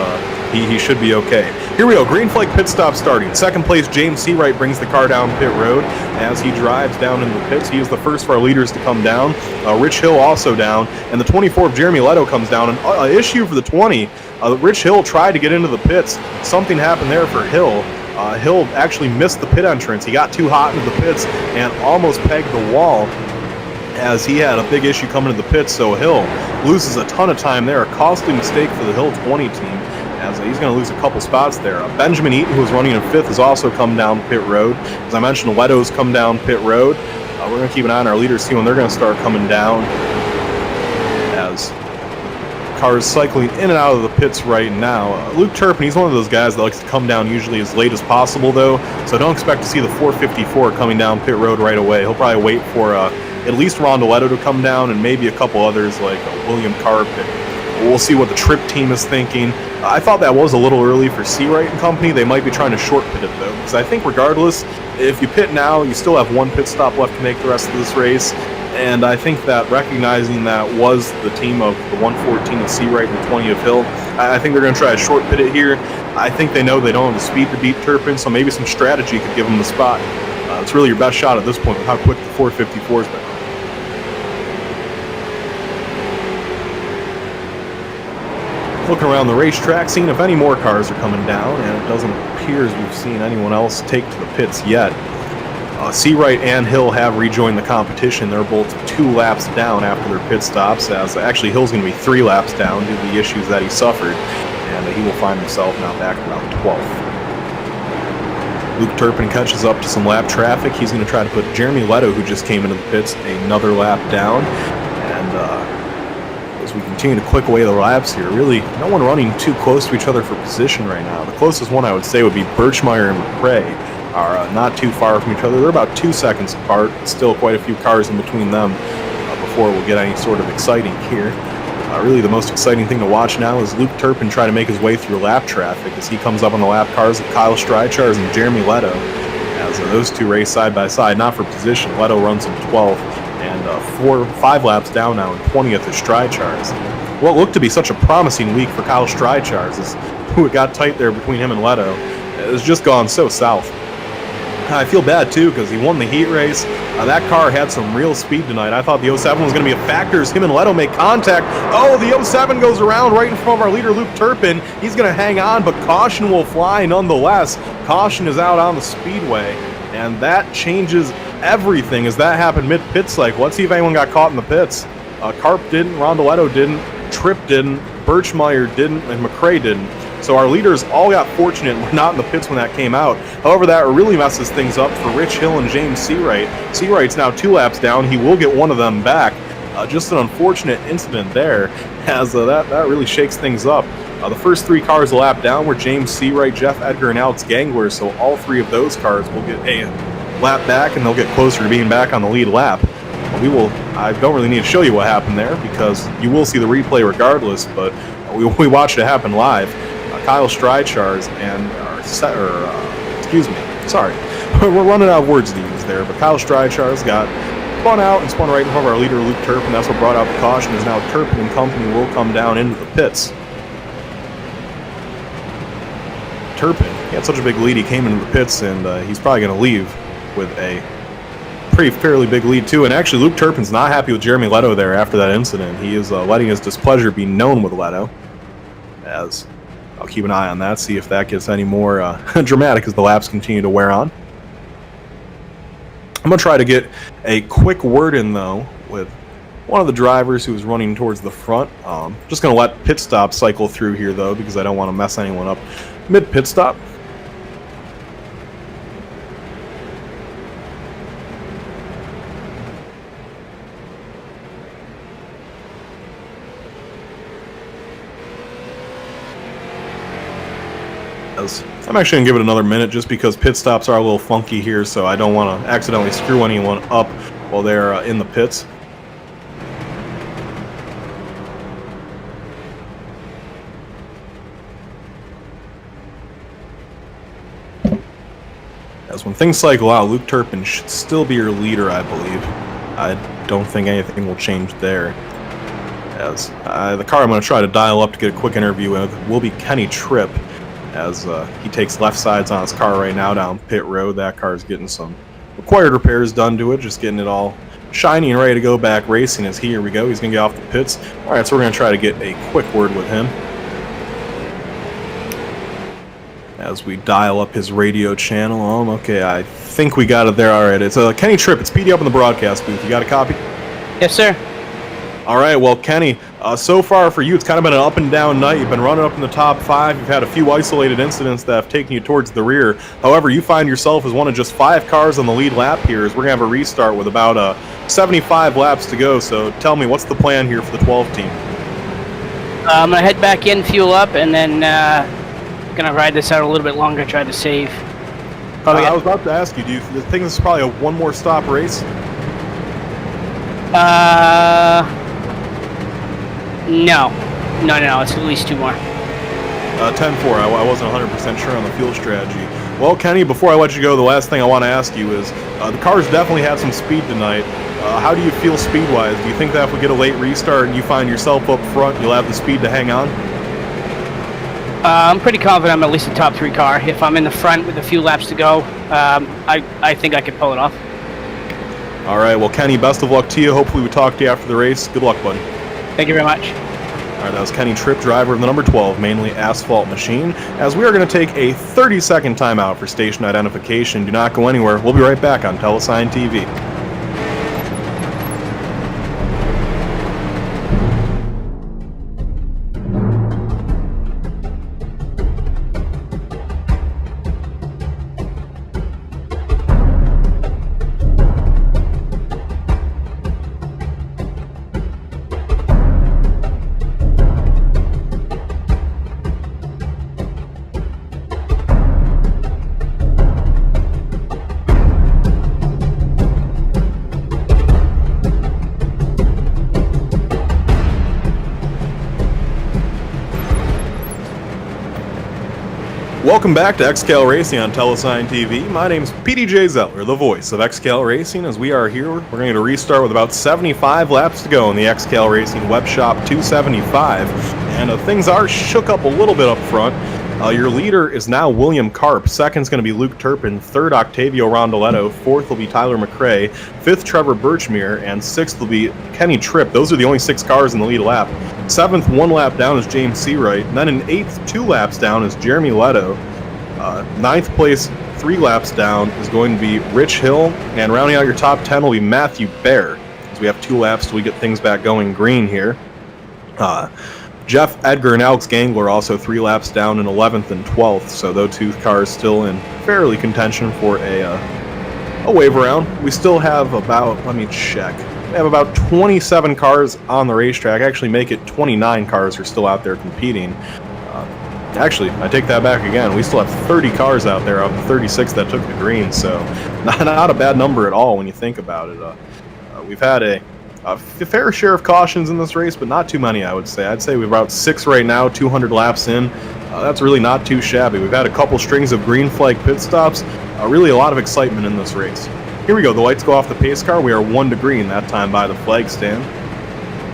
he should be okay. Here we go, green flag pit stop starting. 2nd place, James Seawright brings the car down pit road as he drives down into the pits. He is the first of our leaders to come down. Rich Hill also down, and the 24 of Jeremy Leto comes down. An issue for the 20. Rich Hill tried to get into the pits. Something happened there for Hill. Hill actually missed the pit entrance. He got too hot into the pits and almost pegged the wall as he had a big issue coming to the pits, so Hill loses a ton of time there. A costly mistake for the Hill 20 team, as he's going to lose a couple spots there. Benjamin Eaton, who was running in 5th, has also come down pit road. As I mentioned, Leto's come down pit road. We're going to keep an eye on our leaders, see when they're going to start coming down, as cars cycling in and out of the pits right now. Luke Turpin, he's one of those guys that likes to come down usually as late as possible, though, so don't expect to see the 454 coming down pit road right away. He'll probably wait for at least Rondoletto to come down and maybe a couple others like William Karp. We'll see what the Tripp team is thinking. I thought that was a little early for Seawright and company. They might be trying to short pit it, though, because I think regardless, if you pit now, you still have 1 pit stop left to make the rest of this race. And I think that recognizing that was the team of the 114 of Seawright and the 20 of Hill, I think they're going to try to short pit it here. I think they know they don't have the speed to beat Turpin, so maybe some strategy could give them the spot. It's really your best shot at this point with how quick the 454's been. Looking around the racetrack, seeing if any more cars are coming down, and it doesn't appear as we've seen anyone else take to the pits yet. Seawright and Hill have rejoined the competition. They're both 2 laps down after their pit stops, as actually Hill's going to be 3 laps down due to the issues that he suffered, and he will find himself now back around 12th. Luke Turpin catches up to some lap traffic. He's going to try to put Jeremy Leto, who just came into the pits, another lap down, and as we continue to click away the laps here, really no one running too close to each other for position right now. The closest one I would say would be Birchmeyer and McRae. Are not too far from each other. They're about 2 seconds apart. Still quite a few cars in between them before we'll get any sort of exciting here. Really, the most exciting thing to watch now is Luke Turpin try to make his way through lap traffic as he comes up on the lap cars of Kyle Streichars and Jeremy Leto. As those two race side by side, not for position. Leto runs in 12th and 5 laps down now in 20th is Streichars. What looked to be such a promising week for Kyle Streichars is who it got tight there between him and Leto. It has just gone so south. I feel bad too because he won the heat race. That car had some real speed tonight. I thought the 07 was going to be a factor as him and Leto make contact. Oh, the 07 goes around right in front of our leader, Luke Turpin. He's going to hang on, but caution will fly nonetheless. Caution is out on the speedway, and that changes everything as that happened mid-pit cycle. Let's see if anyone got caught in the pits. Karp didn't, Rondoletto didn't, Tripp didn't, Birchmeyer didn't, and McRae didn't. So our leaders all got fortunate and were not in the pits when that came out. However, that really messes things up for Rich Hill and James Seawright. Seawright's now 2 laps down. He will get one of them back. Just an unfortunate incident there, as that really shakes things up. The first 3 cars a lap down were James Seawright, Jeff Edgar, and Alex Gangler, so all 3 of those cars will get a lap back, and they'll get closer to being back on the lead lap. I don't really need to show you what happened there, because you will see the replay regardless, but we watched it happen live. Kyle Streichars and, we're running out of words to use there, but Kyle Streichars got spun out and spun right in front of our leader, Luke Turpin. That's what brought out the caution, is now Turpin and company will come down into the pits. Turpin, he had such a big lead, he came into the pits, and he's probably going to leave with a fairly big lead too. And actually, Luke Turpin's not happy with Jeremy Leto there after that incident. He is letting his displeasure be known with Leto, as I'll keep an eye on that, see if that gets any more dramatic as the laps continue to wear on. I'm going to try to get a quick word in, though, with one of the drivers who is running towards the front. Just going to let pit stop cycle through here, though, because I don't want to mess anyone up mid-pit stop. I'm actually going to give it another minute just because pit stops are a little funky here, so I don't want to accidentally screw anyone up while they're in the pits. As when things cycle out, Luke Turpin should still be your leader, I believe. I don't think anything will change there. As the car I'm going to try to dial up to get a quick interview with will be Kenny Tripp, as he takes left sides on his car right now down pit road. That car is getting some required repairs done to it, just getting it all shiny and ready to go back racing. As here we go, he's going to get off the pits. All right, so we're going to try to get a quick word with him as we dial up his radio channel. Okay, I think we got it there. All right, it's Kenny Tripp. It's PD up in the broadcast booth. You got a copy? Yes, sir. All right, well, Kenny, so far for you, it's kind of been an up and down night. You've been running up in the top 5. You've had a few isolated incidents that have taken you towards the rear. However, you find yourself as one of just 5 cars on the lead lap here, as we're going to have a restart with about 75 laps to go. So tell me, what's the plan here for the 12 team? I'm going to head back in, fuel up, and then going to ride this out a little bit longer, try to save. I was about to ask you, do you think this is probably a one more stop race? No, it's at least 2 more. 10-4, I wasn't 100% sure on the fuel strategy. Well, Kenny, before I let you go, the last thing I want to ask you is, the cars definitely had some speed tonight. How do you feel speed-wise? Do you think that if we get a late restart and you find yourself up front, you'll have the speed to hang on? I'm pretty confident I'm at least a top 3 car. If I'm in the front with a few laps to go, I think I could pull it off. All right, well, Kenny, best of luck to you. Hopefully we talk to you after the race. Good luck, buddy. Thank you very much. All right, that was Kenny Tripp, driver of the number 12 Mainly Asphalt Machine. As we are going to take a 30-second timeout for station identification. Do not go anywhere. We'll be right back on Telesign TV. Welcome back to XCAL Racing on Telesign TV. My name's PDJ Zeller, the voice of XCAL Racing. As we are here, we're going to restart with about 75 laps to go in the XCAL Racing Web Shop 275. And things are shook up a little bit up front. Your leader is now William Karp. Second's going to be Luke Turpin. Third, Octavio Rondoletto. Fourth will be Tyler McRae. Fifth, Trevor Birchmere. And sixth will be Kenny Tripp. Those are the only 6 cars in the lead lap. Seventh, 1 lap down, is James Seawright. And then in 8th, 2 laps down, is Jeremy Leto. 9th place, 3 laps down, is going to be Rich Hill. And rounding out your top 10 will be Matthew Baer. So we have 2 laps till we get things back going green here. Jeff Edgar and Alex Gangler also 3 laps down in 11th and 12th. So those 2 cars still in fairly contention for a wave around. We still have about, let me check. We have about 27 cars on the racetrack. Actually, make it 29 cars are still out there competing. Actually, I take that back again. We still have 30 cars out there of the 36 that took the green, so not a bad number at all when you think about it. We've had a fair share of cautions in this race, but not too many, I would say. I'd say we're about 6 right now, 200 laps in. That's really not too shabby. We've had a couple strings of green flag pit stops. Really a lot of excitement in this race. Here we go. The lights go off the pace car. We are 1 to green, that time by the flag stand.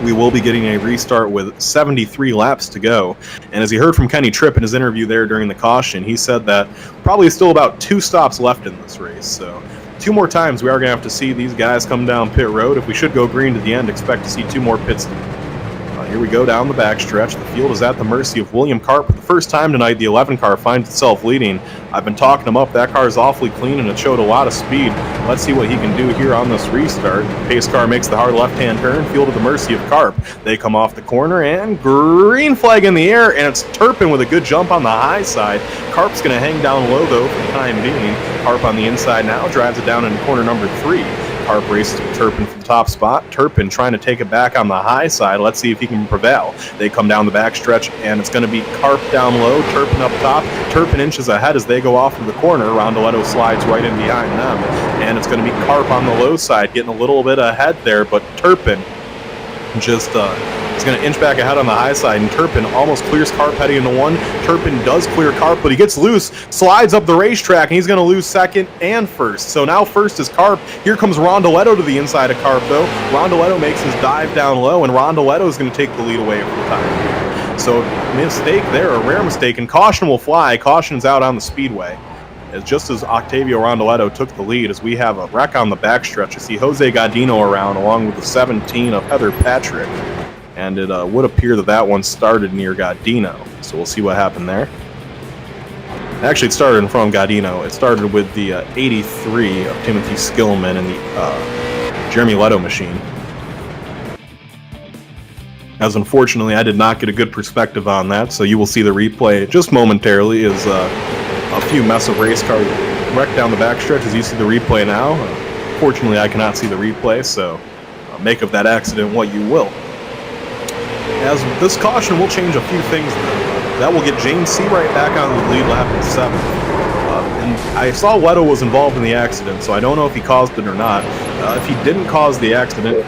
We will be getting a restart with 73 laps to go. And as you heard from Kenny Tripp in his interview there during the caution, he said that probably still about 2 stops left in this race. So 2 more times we are going to have to see these guys come down pit road. If we should go green to the end, expect to see 2 more pit stops. Here we go down the backstretch. The field is at the mercy of William Karp. For the first time tonight, the 11 car finds itself leading. I've been talking him up. That car is awfully clean, and it showed a lot of speed. Let's see what he can do here on this restart. The pace car makes the hard left-hand turn. Field at the mercy of Karp. They come off the corner, and green flag in the air, and it's Turpin with a good jump on the high side. Karp's going to hang down low, though, for the time being. Karp on the inside now, drives it down into corner number 3. Karp races with Turpin for the top spot. Turpin trying to take it back on the high side. Let's see if he can prevail. They come down the backstretch, and it's going to be Karp down low, Turpin up top. Turpin inches ahead as they go off of the corner. Rondoletto slides right in behind them, and it's going to be Karp on the low side, getting a little bit ahead there, but Turpin just is going to inch back ahead on the high side, and Turpin almost clears Karp heading into 1. Turpin does clear Karp, but he gets loose, slides up the racetrack, and he's going to lose 2nd and 1st. So now 1st is Karp. Here comes Rondoletto to the inside of Karp, though. Rondoletto makes his dive down low, and Rondoletto is going to take the lead away from the time. So mistake there, a rare mistake, and caution will fly. Caution's out on the Speedway. Just as Octavio Rondoletto took the lead, as we have a wreck on the backstretch. You see Jose Godino around, along with the 17 of Heather Patrick. And it would appear that that one started near Godino. So we'll see what happened there. Actually, it started in front of Godino. It started with the 83 of Timothy Skillman and the Jeremy Leto machine. As unfortunately, I did not get a good perspective on that, so you will see the replay just momentarily as a few mess of race cars wrecked down the backstretch as you see the replay now. Fortunately, I cannot see the replay, so make of that accident what you will. As this caution will change a few things, though. That will get James Seawright back on the lead lap in 7th. And I saw Leto was involved in the accident, so I don't know if he caused it or not. If he didn't cause the accident...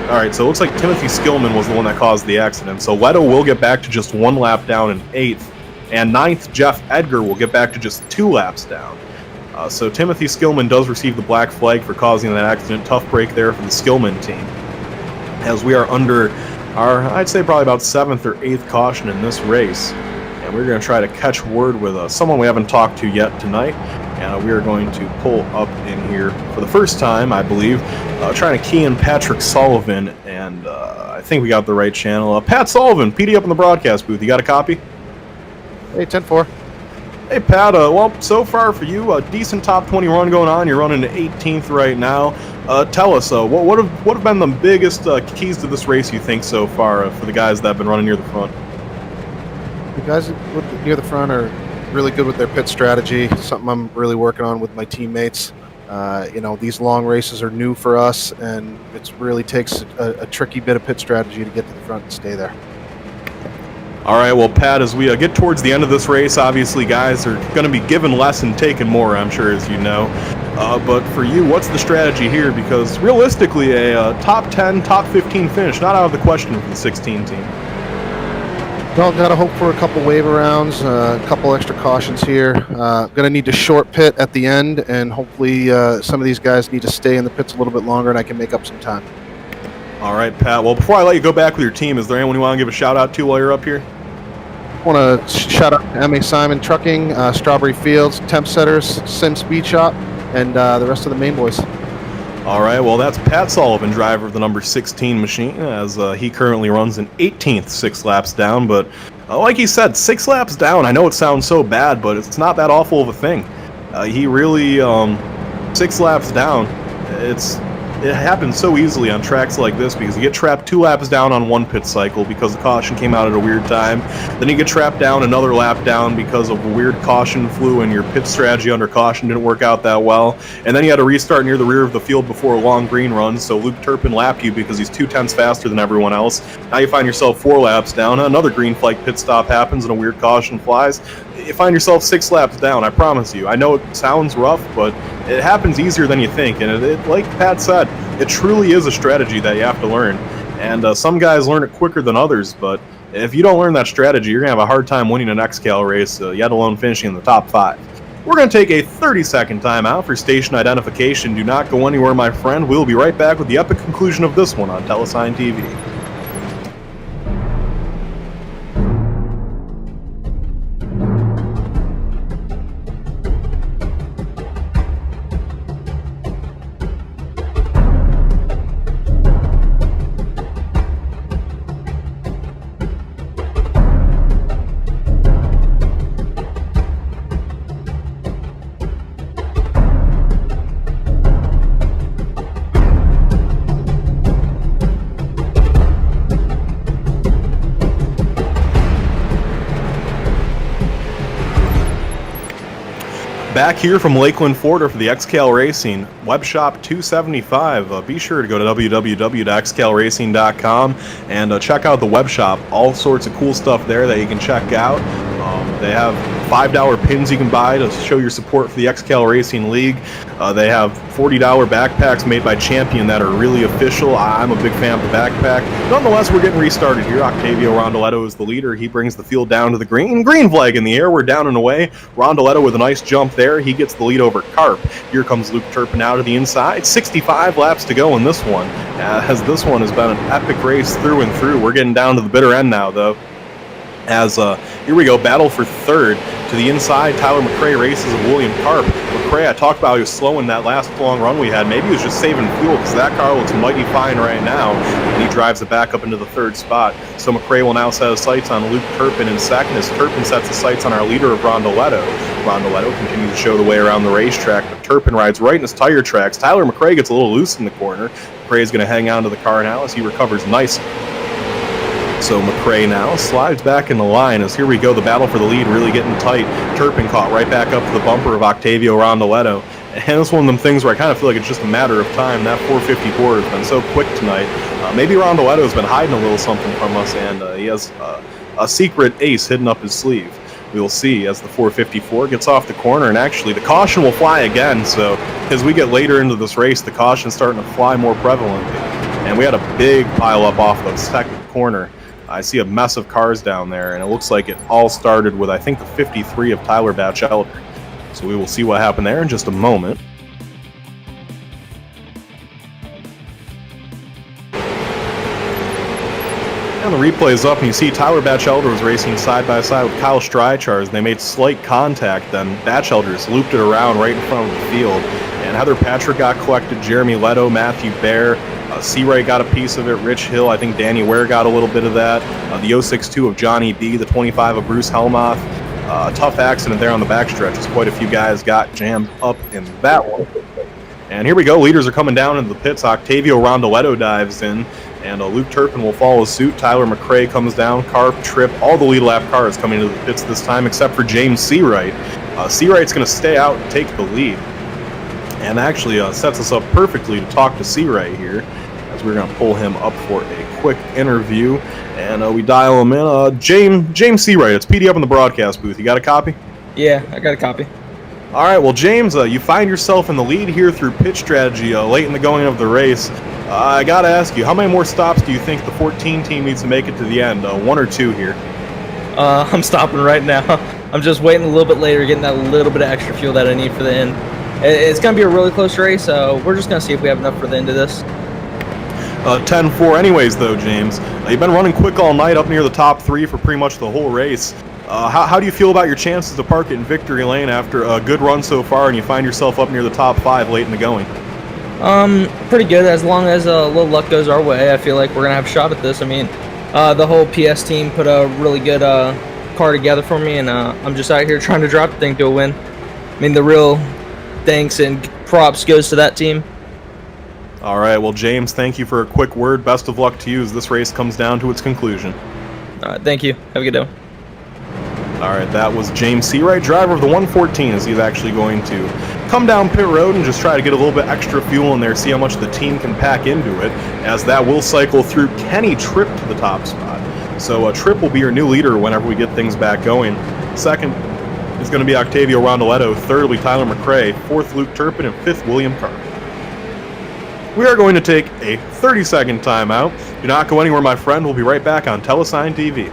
Alright, so it looks like Timothy Skillman was the one that caused the accident. So Leto will get back to just 1 lap down in 8th. And 9th, Jeff Edgar will get back to just 2 laps down. So Timothy Skillman does receive the black flag for causing that accident. Tough break there for the Skillman team. As we are under our, I'd say probably about 7th or 8th caution in this race. And we're going to try to catch word with someone we haven't talked to yet tonight. And we are going to pull up in here for the first time, I believe, trying to key in Patrick Sullivan. And I think we got the right channel. Pat Sullivan, PD up in the broadcast booth. You got a copy? Hey, 10-4. Hey, Pat, well, so far for you, a decent top 20 run going on. You're running to 18th right now. Tell us, what have been the biggest keys to this race, you think, so far for the guys that have been running near the front? The guys near the front are really good with their pit strategy, something I'm really working on with my teammates. These long races are new for us, and it really takes a tricky bit of pit strategy to get to the front and stay there. All right, well, Pat, as we get towards the end of this race, obviously guys are going to be given less and taken more, I'm sure, as you know. But for you, what's the strategy here? Because realistically, a top 10, top 15 finish, not out of the question for the 16 team. Well, gotta hope for a couple wave arounds, a couple extra cautions here. Gonna need to short pit at the end, and hopefully some of these guys need to stay in the pits a little bit longer, and I can make up some time. All right, Pat. Well, before I let you go back with your team, is there anyone you want to give a shout out to while you're up here? I want to shout out to M.A. Simon Trucking, Strawberry Fields, Temp Setters, Sim Speed Shop, and the rest of the main boys. All right, well, that's Pat Sullivan, driver of the number 16 machine, as he currently runs an 18th 6 laps down. But like he said, 6 laps down, I know it sounds so bad, but it's not that awful of a thing. He really, 6 laps down, it happens so easily on tracks like this because you get trapped 2 laps down on one pit cycle because the caution came out at a weird time. Then you get trapped down another lap down because of a weird caution flew and your pit strategy under caution didn't work out that well. And then you had to restart near the rear of the field before a long green run, so Luke Turpin lapped you because he's 2/10 faster than everyone else. Now you find yourself 4 laps down, another green flag pit stop happens and a weird caution flies. You find yourself 6 laps down, I promise you. I know it sounds rough, but it happens easier than you think, and it like Pat said, it truly is a strategy that you have to learn. And some guys learn it quicker than others, but if you don't learn that strategy, you're going to have a hard time winning an XCAL race, yet alone finishing in the top 5. We're going to take a 30-second timeout for station identification. Do not go anywhere, my friend. We'll be right back with the epic conclusion of this one on Telesign TV. Back here from Lakeland, Florida for the XCAL Racing Web Shop 275. Be sure to go to www.xcalracing.com and check out the web shop. All sorts of cool stuff there that you can check out. They have $5 pins you can buy to show your support for the XCAL Racing League. They have $40 backpacks made by Champion that are really official. I'm a big fan of the backpack. Nonetheless, we're getting restarted here. Octavio Rondoletto is the leader. He brings the field down to the green flag in the air. We're down and away. Rondoletto with a nice jump there. He gets the lead over Carp. Here comes Luke Turpin out of the inside. 65 laps to go in this one, as this one has been an epic race through and through. We're getting down to the bitter end now, though. As here we go, battle for third. To the inside, Tyler McRae races of William Carp. McRae, I talked about he was slowing that last long run we had. Maybe he was just saving fuel because that car looks mighty fine right now. And he drives it back up into the 3rd spot. So McRae will now set his sights on Luke Turpin in second as Turpin sets his sights on our leader of Rondoletto. Rondoletto continues to show the way around the racetrack, but Turpin rides right in his tire tracks. Tyler McRae gets a little loose in the corner. McRae is going to hang on to the car now as he recovers nicely. So McRae now slides back in the line as here we go, the battle for the lead really getting tight. Turpin caught right back up to the bumper of Octavio Rondoletto. And it's one of them things where I kind of feel like it's just a matter of time. That 454 has been so quick tonight. Maybe Rondoletto's been hiding a little something from us, and he has a secret ace hidden up his sleeve. We will see as the 454 gets off the corner, and actually the caution will fly again. So as we get later into this race, the caution's starting to fly more prevalently. And we had a big pile up off the second corner. I see a mess of cars down there, and it looks like it all started with, I think, the 53 of Tyler Batchelder. So we will see what happened there in just a moment. And the replay is up, and you see Tyler Batchelder was racing side by side with Kyle Streichars, and they made slight contact. Then Batchelder just looped it around right in front of the field. And Heather Patrick got collected, Jeremy Leto, Matthew Bear, Seawright got a piece of it, Rich Hill, I think Danny Ware got a little bit of that, the 062 of Johnny B, the 25 of Bruce Helmoth. A tough accident there on the backstretch as quite a few guys got jammed up in that one. And here we go, leaders are coming down into the pits. Octavio Rondoletto dives in, and Luke Turpin will follow suit. Tyler McRae comes down, Carp, Tripp, all the lead lap cars coming into the pits this time except for James Seawright. Seawright's going to stay out and take the lead. And actually sets us up perfectly to talk to Seawright here, as we're going to pull him up for a quick interview. And we dial him in. James Seawright, it's PD up in the broadcast booth. You got a copy? Yeah, I got a copy. All right, well, James, you find yourself in the lead here through pit strategy late in the going of the race. I got to ask you, how many more stops do you think the 14 team needs to make it to the end? 1 or 2 here? I'm stopping right now. I'm just waiting a little bit later, getting that little bit of extra fuel that I need for the end. It's going to be a really close race, so we're just going to see if we have enough for the end of this. 10-4 anyways, though, James. You've been running quick all night up near the top 3 for pretty much the whole race. How do you feel about your chances to park it in victory lane after a good run so far and you find yourself up near the top 5 late in the going? Pretty good. As long as a little luck goes our way, I feel like we're going to have a shot at this. I mean, the whole PS team put a really good car together for me, and I'm just out here trying to drop the thing to a win. I mean, the real thanks and props goes to that team. All right, well, James, thank you for a quick word. Best of luck to you as this race comes down to its conclusion. All right, thank you. Have a good day. All right, that was James Seawright, driver of the 114, as he's actually going to come down pit road and just try to get a little bit extra fuel in there, see how much the team can pack into it, as that will cycle through Kenny Tripp to the top spot. So Tripp will be your new leader whenever we get things back going. Second is going to be Octavio Rondoletto, third will be Tyler McRae, fourth Luke Turpin, and fifth William Carr. We are going to take a 30-second timeout. Do not go anywhere, my friend. We'll be right back on Telesign TV.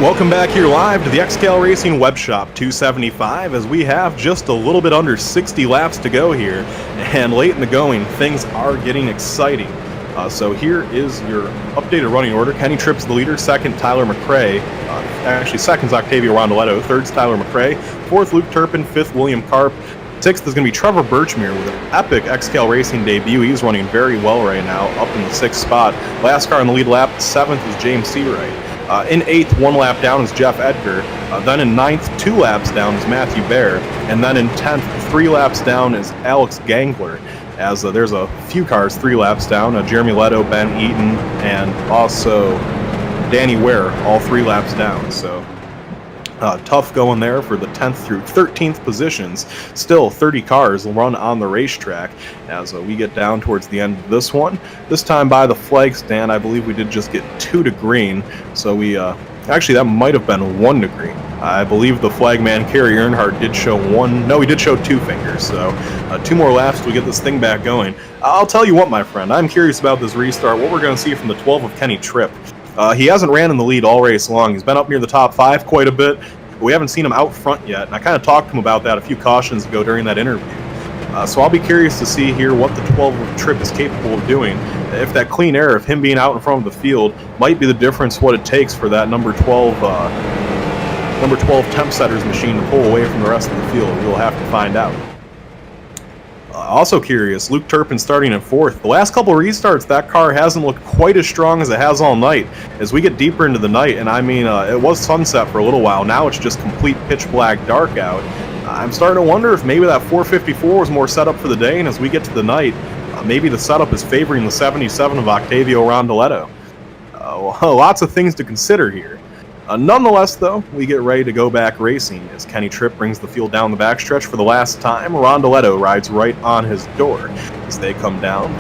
Welcome back here live to the XCAL Racing Web Shop 275 as we have just a little bit under 60 laps to go here, and late in the going things are getting exciting. So here is your updated running order. Kenny Tripp's the leader, second Tyler McRae, actually second's Octavio Rondoletto, third's Tyler McRae, fourth Luke Turpin, fifth William Karp, sixth is going to be Trevor Birchmere with an epic XCAL Racing debut. He's running very well right now, up in the 6th spot. Last car in the lead lap, seventh is James Seawright. In 8th, 1 lap down is Jeff Edgar. Then in 9th, 2 laps down is Matthew Baer. And then in 10th, 3 laps down is Alex Gangler. As there's a few cars 3 laps down. Jeremy Leto, Ben Eaton, and also Danny Ware, all 3 laps down. So tough going there for the 10th through 13th positions. Still 30 cars will run on the racetrack as we get down towards the end of this one. This time by the flag stand, I believe we did just get 2 to green. So we, actually that might have been 1 to green. I believe the flagman Kerry Earnhardt did show 1, no, he did show 2 fingers. So 2 more laps to get this thing back going. I'll tell you what, my friend, I'm curious about this restart, what we're going to see from the 12 of Kenny Tripp. He hasn't ran in the lead all race long. He's been up near the top 5 quite a bit, but we haven't seen him out front yet. And I kind of talked to him about that a few cautions ago during that interview. So I'll be curious to see here what the 12 of Tripp is capable of doing. If that clean air of him being out in front of the field might be the difference what it takes for that number 12 temp setters machine to pull away from the rest of the field. We'll have to find out. Also curious, Luke Turpin starting in 4th. The last couple restarts, that car hasn't looked quite as strong as it has all night. As we get deeper into the night, and I mean, it was sunset for a little while. Now it's just complete pitch black dark out. I'm starting to wonder if maybe that 454 was more set up for the day, and as we get to the night, maybe the setup is favoring the 77 of Octavio Rondoletto. Lots of things to consider here. Nonetheless, though, we get ready to go back racing as Kenny Tripp brings the field down the backstretch for the last time. Rondoletto rides right on his door as they come down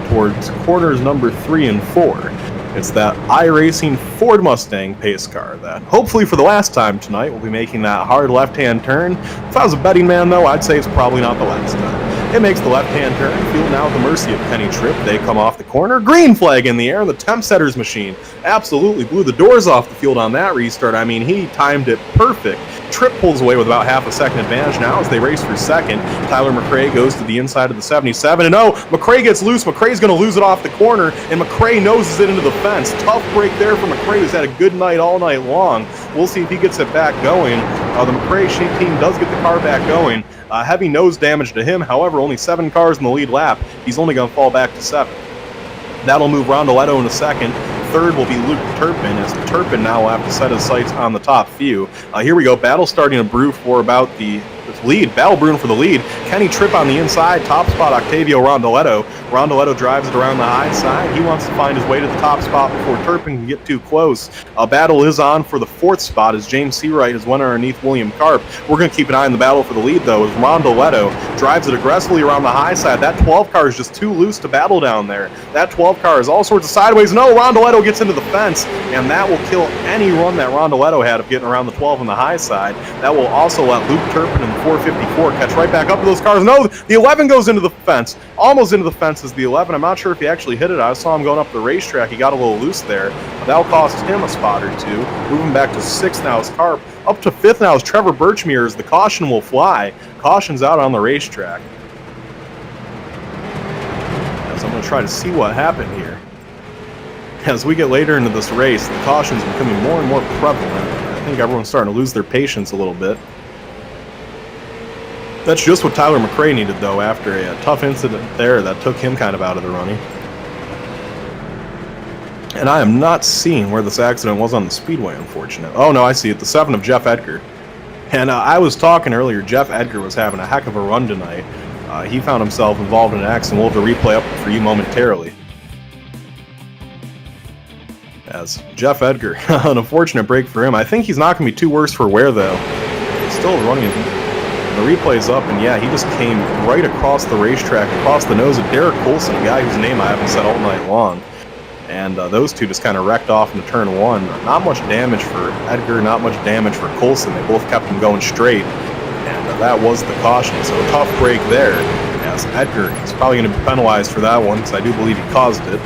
towards corners number 3 and 4. It's that iRacing Ford Mustang pace car that, hopefully for the last time tonight, will be making that hard left-hand turn. If I was a betting man, though, I'd say it's probably not the last time. It makes the left-hand turn, field now at the mercy of Kenny Tripp. They come off the corner, green flag in the air, the temp setters machine absolutely blew the doors off the field on that restart. I mean, he timed it perfect. Tripp pulls away with about half a second advantage now as they race for second. Tyler McRae goes to the inside of the 77, and McRae gets loose. McRae's going to lose it off the corner, and McRae noses it into the fence. Tough break there for McRae, who's had a good night all night long. We'll see if he gets it back going. The McRae team does get the car back going. Heavy nose damage to him, however, only 7 cars in the lead lap. He's only going to fall back to 7. That'll move Rondoletto into second. Third will be Luke Turpin, as Turpin now will have to set his sights on the top few. Here we go, battle starting to brew for about the lead. Battle brewing for the lead. Kenny Tripp on the inside. Top spot, Octavio Rondoletto. Rondoletto drives it around the high side. He wants to find his way to the top spot before Turpin can get too close. A battle is on for the 4th spot as James Seawright is one underneath William Karp. We're going to keep an eye on the battle for the lead, though, as Rondoletto drives it aggressively around the high side. That 12 car is just too loose to battle down there. That 12 car is all sorts of sideways. No, Rondoletto gets into the fence, and that will kill any run that Rondoletto had of getting around the 12 on the high side. That will also let Luke Turpin in the 454 catch right back up to those cars. No, the 11 goes into the fence. Almost into the fence is the 11. I'm not sure if he actually hit it. I saw him going up the racetrack. He got a little loose there. That'll cost him a spot or two. Moving back to 6th now is Karp. Up to 5th now is Trevor Birchmere as the caution will fly. Caution's out on the racetrack. As I'm going to try to see what happened here. As we get later into this race, the caution's becoming more and more prevalent. I think everyone's starting to lose their patience a little bit. That's just what Tyler McRae needed, though, after a tough incident there that took him kind of out of the running. And I am not seeing where this accident was on the Speedway, unfortunately. Oh, no, I see it. The 7 of Jeff Edgar. And I was talking earlier, Jeff Edgar was having a heck of a run tonight. He found himself involved in an accident. We'll have the replay up for you momentarily. As Jeff Edgar, an unfortunate break for him. I think he's not going to be too worse for wear, though. He's still running. The replay's up, and yeah, he just came right across the racetrack, across the nose of Derek Coulson, a guy whose name I haven't said all night long. And those two just kind of wrecked off into turn 1. Not much damage for Edgar, not much damage for Coulson. They both kept him going straight, and that was the caution. So a tough break there, as Edgar is probably going to be penalized for that one, because I do believe he caused it.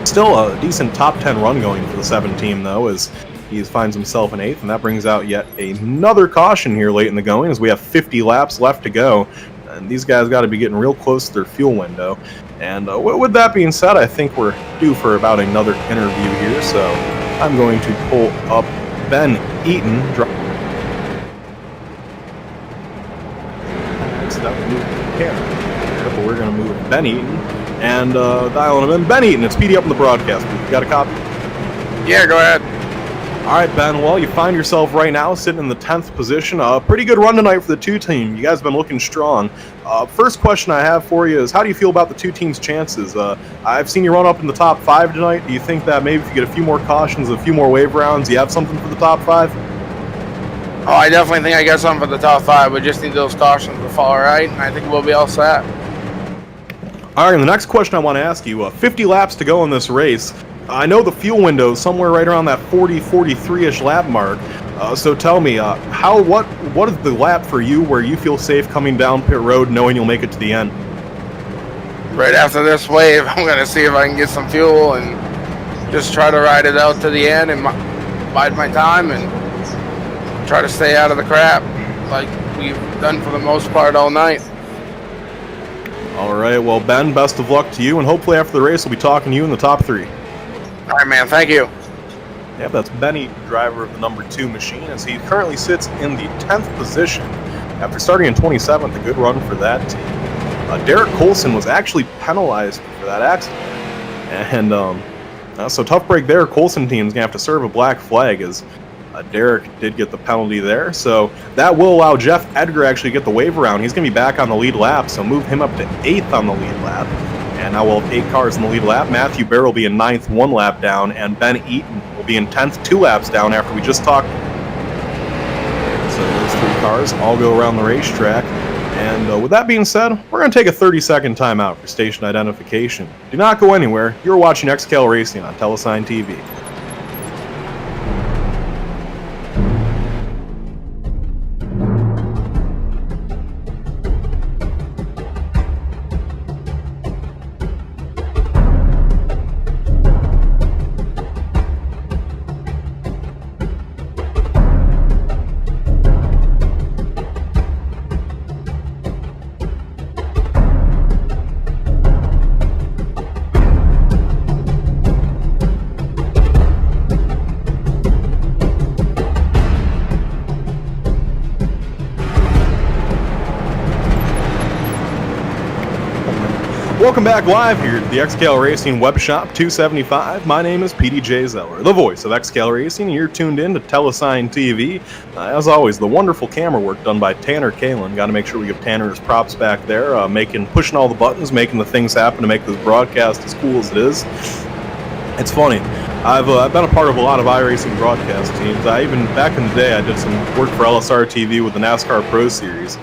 Still a decent top 10 run going for the 7 team, though, as he finds himself in 8th, and that brings out yet another caution here late in the going, as we have 50 laps left to go. And these guys got to be getting real close to their fuel window. And with that being said, I think we're due for about another interview here, so I'm going to pull up Ben Eaton. But we're going to move Ben Eaton and dial him in. Ben Eaton, it's PD up in the broadcast. You got a copy? Yeah, go ahead. All right, Ben. Well, you find yourself right now sitting in the 10th position. Pretty good run tonight for the 2 team. You guys have been looking strong. First question I have for you is, how do you feel about the 2 teams' chances? I've seen you run up in the top 5 tonight. Do you think that maybe if you get a few more cautions, a few more wave rounds, you have something for the top 5? Oh, I definitely think I got something for the top 5. We just need those cautions to fall right, and I think we'll be all set. All right, and the next question I want to ask you, 50 laps to go in this race. I know the fuel window is somewhere right around that 40, 43-ish lap mark. So tell me, what is the lap for you where you feel safe coming down pit road knowing you'll make it to the end? Right after this wave, I'm going to see if I can get some fuel and just try to ride it out to the end and bide my time and try to stay out of the crap like we've done for the most part all night. All right, well, Ben, best of luck to you, and hopefully after the race we'll be talking to you in the top 3. All right, man. Thank you. Yeah, that's Benny, driver of the number 2 machine, as he currently sits in the 10th position. After starting in 27th, a good run for that team. Derek Coulson was actually penalized for that accident. And so tough break there. Coulson team's going to have to serve a black flag, as Derek did get the penalty there. So that will allow Jeff Edgar actually get the wave around. He's going to be back on the lead lap, so move him up to 8th on the lead lap. And now we'll have 8 cars in the lead lap. Matthew Bear will be in 9th, 1 lap down, and Ben Eaton will be in 10th, 2 laps down after we just talked. So those 3 cars all go around the racetrack. And with that being said, we're going to take a 30-second timeout for station identification. Do not go anywhere. You're watching XCAL Racing on Telesign TV. Welcome back live here to the XCAL Racing Web Shop 275. My name is PDJ Zeller, the voice of XCAL Racing, and you're tuned in to Telesign TV. As always, the wonderful camera work done by Tanner Kalin. Got to make sure we give Tanner his props back there, pushing all the buttons, making the things happen to make this broadcast as cool as it is. It's funny. I've been a part of a lot of iRacing broadcast teams. Back in the day, I did some work for LSR TV with the NASCAR Pro Series.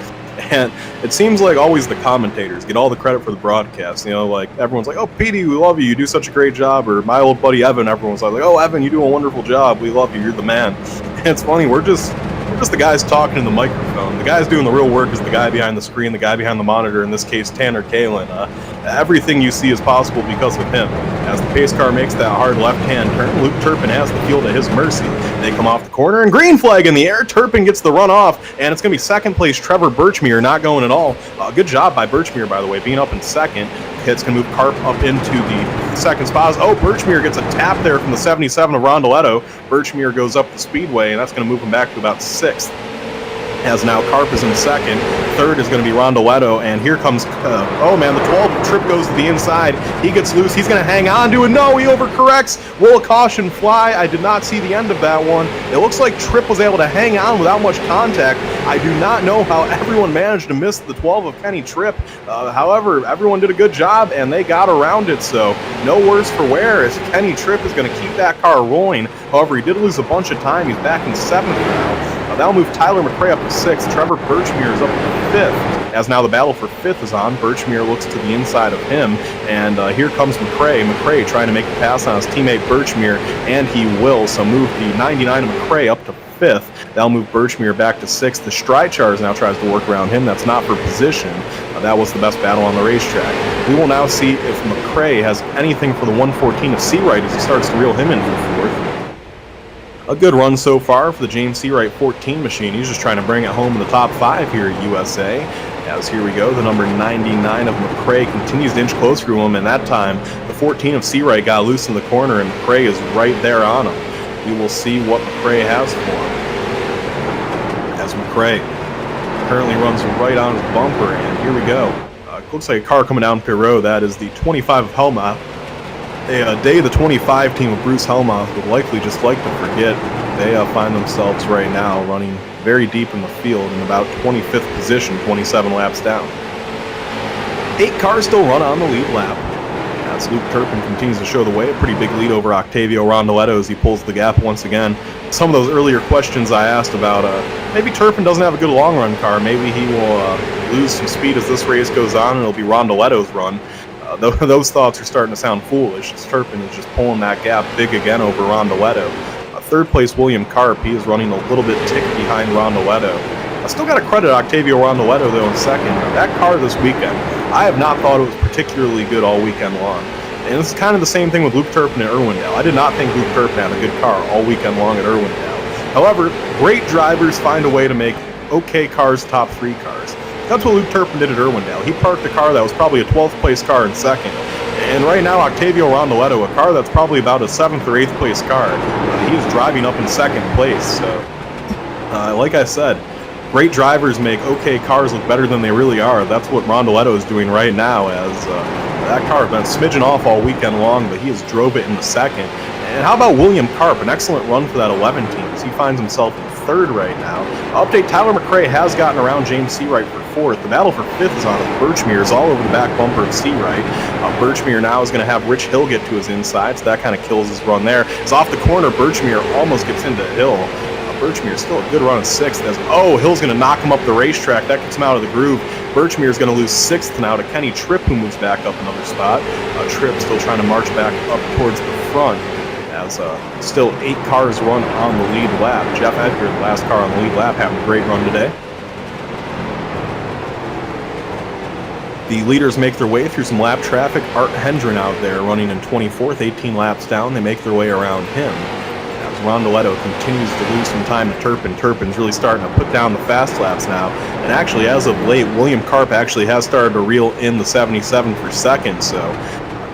And it seems like always the commentators get all the credit for the broadcast. You know, like everyone's like, "Oh, Petey, we love you. You do such a great job." Or my old buddy Evan, everyone's like, "Oh, Evan, you do a wonderful job. We love you. You're the man." And it's funny. We're just the guys talking in the microphone. The guys doing the real work is the guy behind the screen, the guy behind the monitor. In this case, Tanner Kalin. Everything you see is possible because of him. As the pace car makes that hard left-hand turn, Luke Turpin has the field at his mercy. They come off the corner, and green flag in the air. Turpin gets the run off, and it's going to be second place Trevor Birchmere, not going at all. Good job by Birchmere, by the way, being up in second. It's going to move Carp up into the second spot. Oh, Birchmere gets a tap there from the 77 of Rondoletto. Birchmere goes up the Speedway, and that's going to move him back to about sixth. As now Carp is in second. Third is going to be Rondoletto, and here comes, the 12 trip goes to the inside. He gets loose. He's going to hang on to it. No, he overcorrects. Will a caution fly? I did not see the end of that one. It looks like Tripp was able to hang on without much contact. I do not know how everyone managed to miss the 12 of Kenny Tripp. However, everyone did a good job, and they got around it, so no worse for wear as Kenny Tripp is going to keep that car rolling. However, he did lose a bunch of time. He's back in seventh now. That'll move Tyler McRae up to sixth. Trevor Birchmere is up to fifth. As now the battle for fifth is on, Birchmere looks to the inside of him, and here comes McRae. McRae trying to make the pass on his teammate Birchmere, and he will. So move the 99 of McRae up to fifth. That'll move Birchmere back to sixth. The Stride Charge now tries to work around him. That's not for position. That was the best battle on the racetrack. We will now see if McRae has anything for the 114 of Seawright as he starts to reel him in for fourth. A good run so far for the James Seawright 14 machine. He's just trying to bring it home in the top 5 here at USA. As here we go, the number 99 of McRae continues to inch closer to him, and that time the 14 of Seawright got loose in the corner, and McRae is right there on him. We will see what McRae has for him. As McRae currently runs right on his bumper, and here we go. Looks like a car coming down pit road. That is the 25 of Helmuth. A day the 25 team of Bruce Helmuth would likely just like to forget. They find themselves right now running very deep in the field in about 25th position, 27 laps down. 8 cars still run on the lead lap. As Luke Turpin continues to show the way, a pretty big lead over Octavio Rondoletto as he pulls the gap once again. Some of those earlier questions I asked about, maybe Turpin doesn't have a good long run car. Maybe he will lose some speed as this race goes on, and it'll be Rondoletto's run. Those thoughts are starting to sound foolish. Turpin is just pulling that gap big again over Rondoletto. Third place William Carp, he is running a little bit tick behind Rondoletto. I still got to credit Octavio Rondoletto though in second. That car this weekend, I have not thought it was particularly good all weekend long. And it's kind of the same thing with Luke Turpin at Irwindale. I did not think Luke Turpin had a good car all weekend long at Irwindale. However, great drivers find a way to make okay cars top 3 cars. That's what Luke Turpin did at Irwindale. He parked a car that was probably a 12th place car in second. And right now, Octavio Rondoletto, a car that's probably about a 7th or 8th place car, he is driving up in second place. So, like I said, great drivers make okay cars look better than they really are. That's what Rondoletto is doing right now, as that car has been smidgen off all weekend long, but he has drove it in the second. And how about William Carp? An excellent run for that 11 team as he finds himself in third right now. Update, Tyler McRae has gotten around James Seawright for fourth. The battle for fifth is on as Birchmere is all over the back bumper of Seawright. Birchmere now is going to have Rich Hill get to his inside, so that kind of kills his run there. It's off the corner. Birchmere almost gets into Hill. Birchmere still a good run in sixth. Hill's going to knock him up the racetrack. That gets him out of the groove. Birchmere is going to lose sixth now to Kenny Tripp, who moves back up another spot. Tripp still trying to march back up towards the front. As still 8 cars run on the lead lap. Jeff Edgar, the last car on the lead lap, having a great run today. The leaders make their way through some lap traffic. Art Hendren out there running in 24th, 18 laps down. They make their way around him. As Rondoletto continues to lose some time to Turpin. Turpin's really starting to put down the fast laps now. And actually, as of late, William Carp actually has started to reel in the 77 for second. So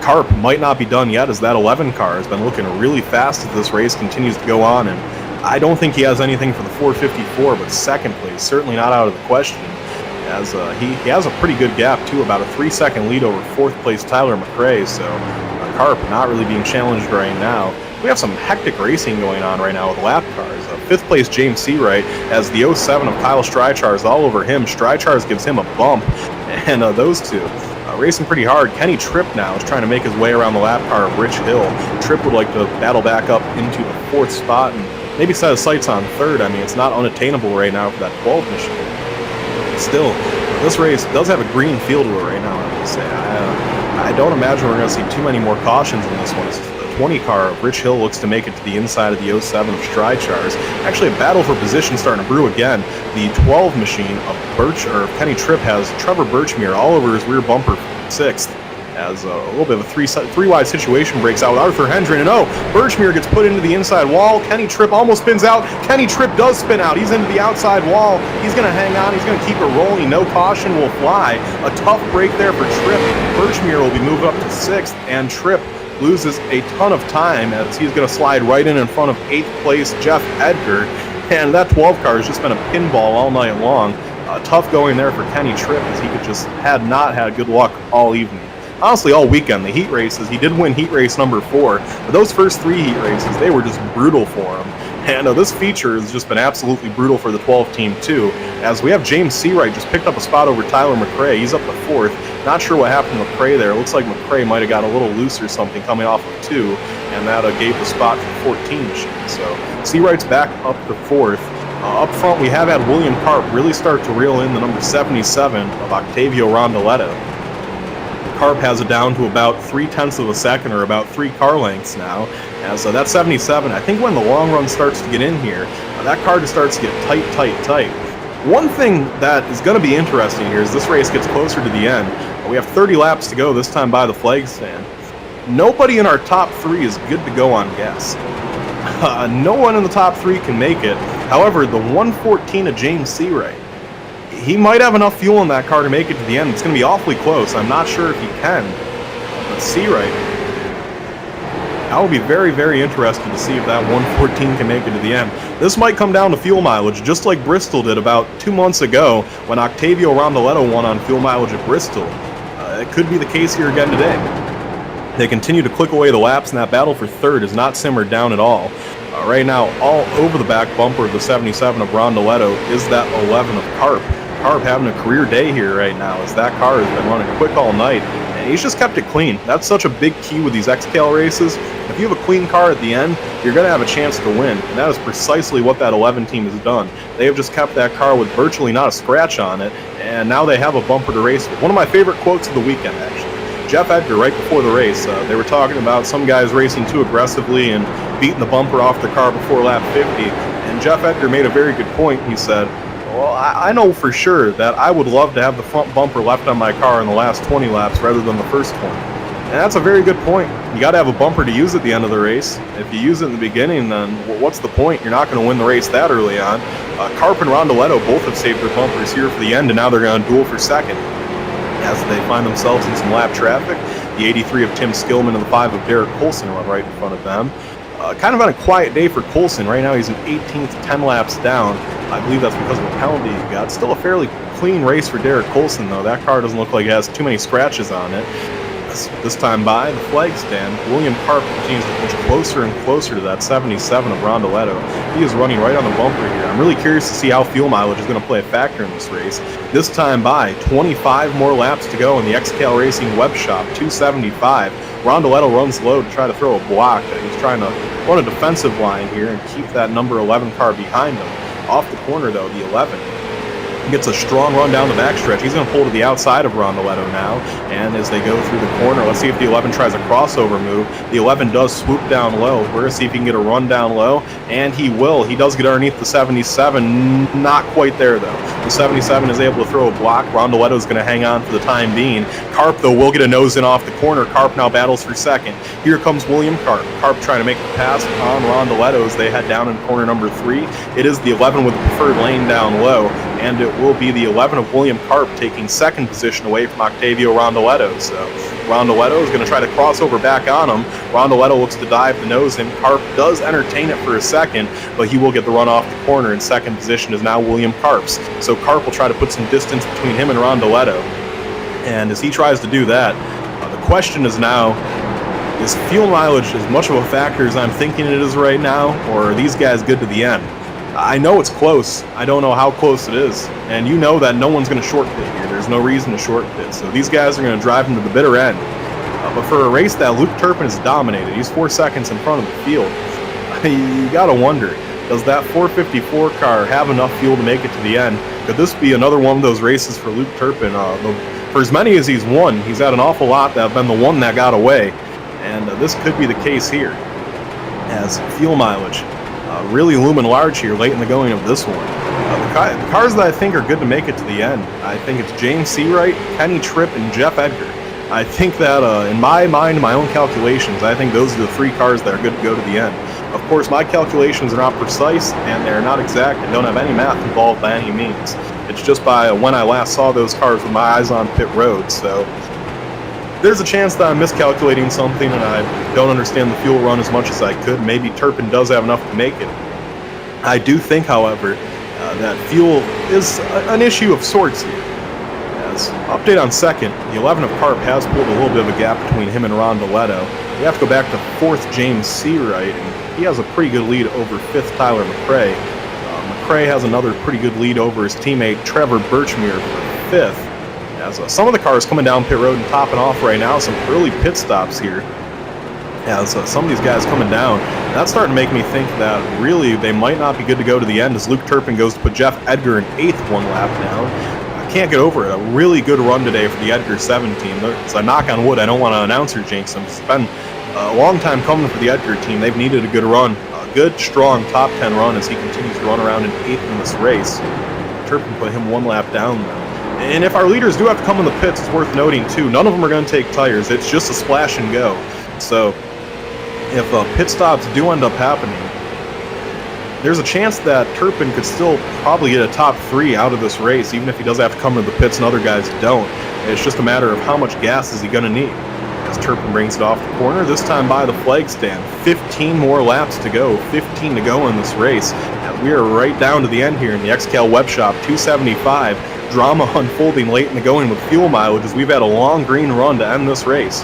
Carp might not be done yet, as that 11 car has been looking really fast as this race continues to go on, and I don't think he has anything for the 454, but second place, certainly not out of the question. as he has a pretty good gap too, about a 3-second lead over 4th place Tyler McRae. So Carp not really being challenged right now. We have some hectic racing going on right now with lap cars. 5th place James Seawright as the 07 of Kyle Strychar is all over him. Strychar gives him a bump, and those two racing pretty hard. Kenny Tripp now is trying to make his way around the lap car of Rich Hill. Tripp would like to battle back up into the 4th spot and maybe set his sights on 3rd. I mean, it's not unattainable right now for that 12 machine. Still, this race does have a green feel to it right now, I have to say. I don't imagine we're going to see too many more cautions in this one. The 20 car of Rich Hill looks to make it to the inside of the 07 of Strychar's. Actually, a battle for position starting to brew again. The 12 machine of Kenny Tripp has Trevor Birchmere all over his rear bumper 6th. As a little bit of a three-wide situation breaks out with Arthur Hendren, and Birchmere gets put into the inside wall. Kenny Tripp almost spins out. Kenny Tripp does spin out. He's into the outside wall. He's going to hang on. He's going to keep it rolling. No caution will fly. A tough break there for Tripp. Birchmere will be moved up to 6th, and Tripp loses a ton of time as he's going to slide right in front of 8th place Jeff Edgar. And that 12 car has just been a pinball all night long. Tough going there for Kenny Tripp as he had not had good luck all evening. Honestly, all weekend, the heat races, he did win heat race number 4, but those first 3 heat races, they were just brutal for him. And this feature has just been absolutely brutal for the 12 team too, as we have James Seawright just picked up a spot over Tyler McRae. He's up to 4th. Not sure what happened to McRae there. It looks like McRae might have got a little loose or something coming off of 2, and that gave the spot to the 14 machine. So Seawright's back up to 4th. Up front, we have had William Carp really start to reel in the number 77 of Octavio Rondoletto. Carp has it down to about 0.3 of a second, or about 3 car lengths now. As that 77, I think when the long run starts to get in here, that car just starts to get tight. One thing that is going to be interesting here is this race gets closer to the end. We have 30 laps to go, this time by the flag stand. Nobody in our top 3 is good to go on gas. No one in the top 3 can make it. However, the 114 of James Seawright, he might have enough fuel in that car to make it to the end. It's going to be awfully close. I'm not sure if he can. But Seawright, I will be very, very interested to see if that 114 can make it to the end. This might come down to fuel mileage, just like Bristol did about 2 months ago when Octavio Rondoletto won on fuel mileage at Bristol. It could be the case here again today. They continue to click away the laps, and that battle for 3rd is not simmered down at all. Right now, all over the back bumper of the 77 of Rondoletto is that 11 of Carp. Carp having a career day here right now, as that car has been running quick all night, and he's just kept it clean. That's such a big key with these XCAL races. If you have a clean car at the end, you're going to have a chance to win, and that is precisely what that 11 team has done. They have just kept that car with virtually not a scratch on it, and now they have a bumper to race with. One of my favorite quotes of the weekend, actually. Jeff Edgar, right before the race, they were talking about some guys racing too aggressively and beating the bumper off the car before lap 50, and Jeff Edgar made a very good point. He said, well, I know for sure that I would love to have the front bumper left on my car in the last 20 laps rather than the first 20. And that's a very good point. You got to have a bumper to use at the end of the race. If you use it in the beginning, then what's the point? You're not going to win the race that early on. Carp and Rondoletto both have saved their bumpers here for the end, and now they're going to duel for 2nd. As they find themselves in some lap traffic, the 83 of Tim Skillman and the 5 of Derek Colson run right in front of them. Kind of on a quiet day for Colson. Right now he's in 18th, 10 laps down. I believe that's because of a penalty he got. Still a fairly clean race for Derek Colson, though. That car doesn't look like it has too many scratches on it. This time by the flag stand, William Carp continues to push closer and closer to that 77 of Rondoletto. He is running right on the bumper here. I'm really curious to see how fuel mileage is going to play a factor in this race. This time by, 25 more laps to go in the XCAL Racing web shop, 275. Rondoletto runs low to try to throw a block. He's trying to run a defensive line here and keep that number 11 car behind him. Off the corner, though, the 11 gets a strong run down the backstretch. He's going to pull to the outside of Rondoletto now, and as they go through the corner, let's see if the 11 tries a crossover move. The 11 does swoop down low. We're going to see if he can get a run down low, and he will. He does get underneath the 77. Not quite there, though. The 77 is able to throw a block. Rondoletto is going to hang on for the time being. Carp, though, will get a nose in off the corner. Carp now battles for 2nd. Here comes William Carp. Carp trying to make the pass on Rondoletto as they head down in corner number 3. It is the 11 with the preferred lane down low, and it will be the 11 of William Carp taking 2nd position away from Octavio Rondoletto. So Rondoletto is going to try to cross over back on him. Rondoletto looks to dive to nose him. Karp does entertain it for a second, but he will get the run off the corner. In second position is now William Karps. So Karp will try to put some distance between him and Rondoletto. And as he tries to do that, the question is now, is fuel mileage as much of a factor as I'm thinking it is right now, or are these guys good to the end? I know it's close. I don't know how close it is. And you know that no one's going to short pit here. There's no reason to short pit. So these guys are going to drive him to the bitter end. But for a race that Luke Turpin has dominated, he's 4 seconds in front of the field. You got to wonder, does that 454 car have enough fuel to make it to the end? Could this be another one of those races for Luke Turpin? For as many as he's won, he's had an awful lot that have been the one that got away. And this could be the case here, as fuel mileage really looming large here late in the going of this one. The cars that I think are good to make it to the end, I think it's James Seawright, Kenny Tripp, and Jeff Edgar. I think that in my mind, my own calculations, I think those are the 3 cars that are good to go to the end. Of course, my calculations are not precise, and they're not exact, and don't have any math involved by any means. It's just by when I last saw those cars with my eyes on pit road, so there's a chance that I'm miscalculating something and I don't understand the fuel run as much as I could. Maybe Turpin does have enough to make it. I do think, however, that fuel is an issue of sorts here. As update on second, the 11 of Karp has pulled a little bit of a gap between him and Rondoletto. We have to go back to 4th James Seawright, and he has a pretty good lead over 5th Tyler McRae. McRae has another pretty good lead over his teammate Trevor Birchmere for 5th. As some of the cars coming down pit road and topping off right now, some early pit stops here. As some of these guys coming down, that's starting to make me think that really they might not be good to go to the end, as Luke Turpin goes to put Jeff Edgar in 8th 1 lap down. I can't get over it. A really good run today for the Edgar 7 team. So I knock on wood, I don't want to announcer jinx them. It's been a long time coming for the Edgar team. They've needed a good run, a good, strong top 10 run as he continues to run around in 8th in this race. Turpin put him 1 lap down though. And if our leaders do have to come in the pits, it's worth noting too, none of them are going to take tires. It's just a splash and go. So if pit stops do end up happening, there's a chance that Turpin could still probably get a top 3 out of this race, even if he does have to come to the pits and other guys don't. It's just a matter of how much gas is he going to need. As Turpin brings it off the corner, this time by the flag stand. 15 more laps to go, 15 to go in this race. And we are right down to the end here in the XCAL web shop, 275. Drama unfolding late in the going with fuel mileage as we've had a long green run to end this race.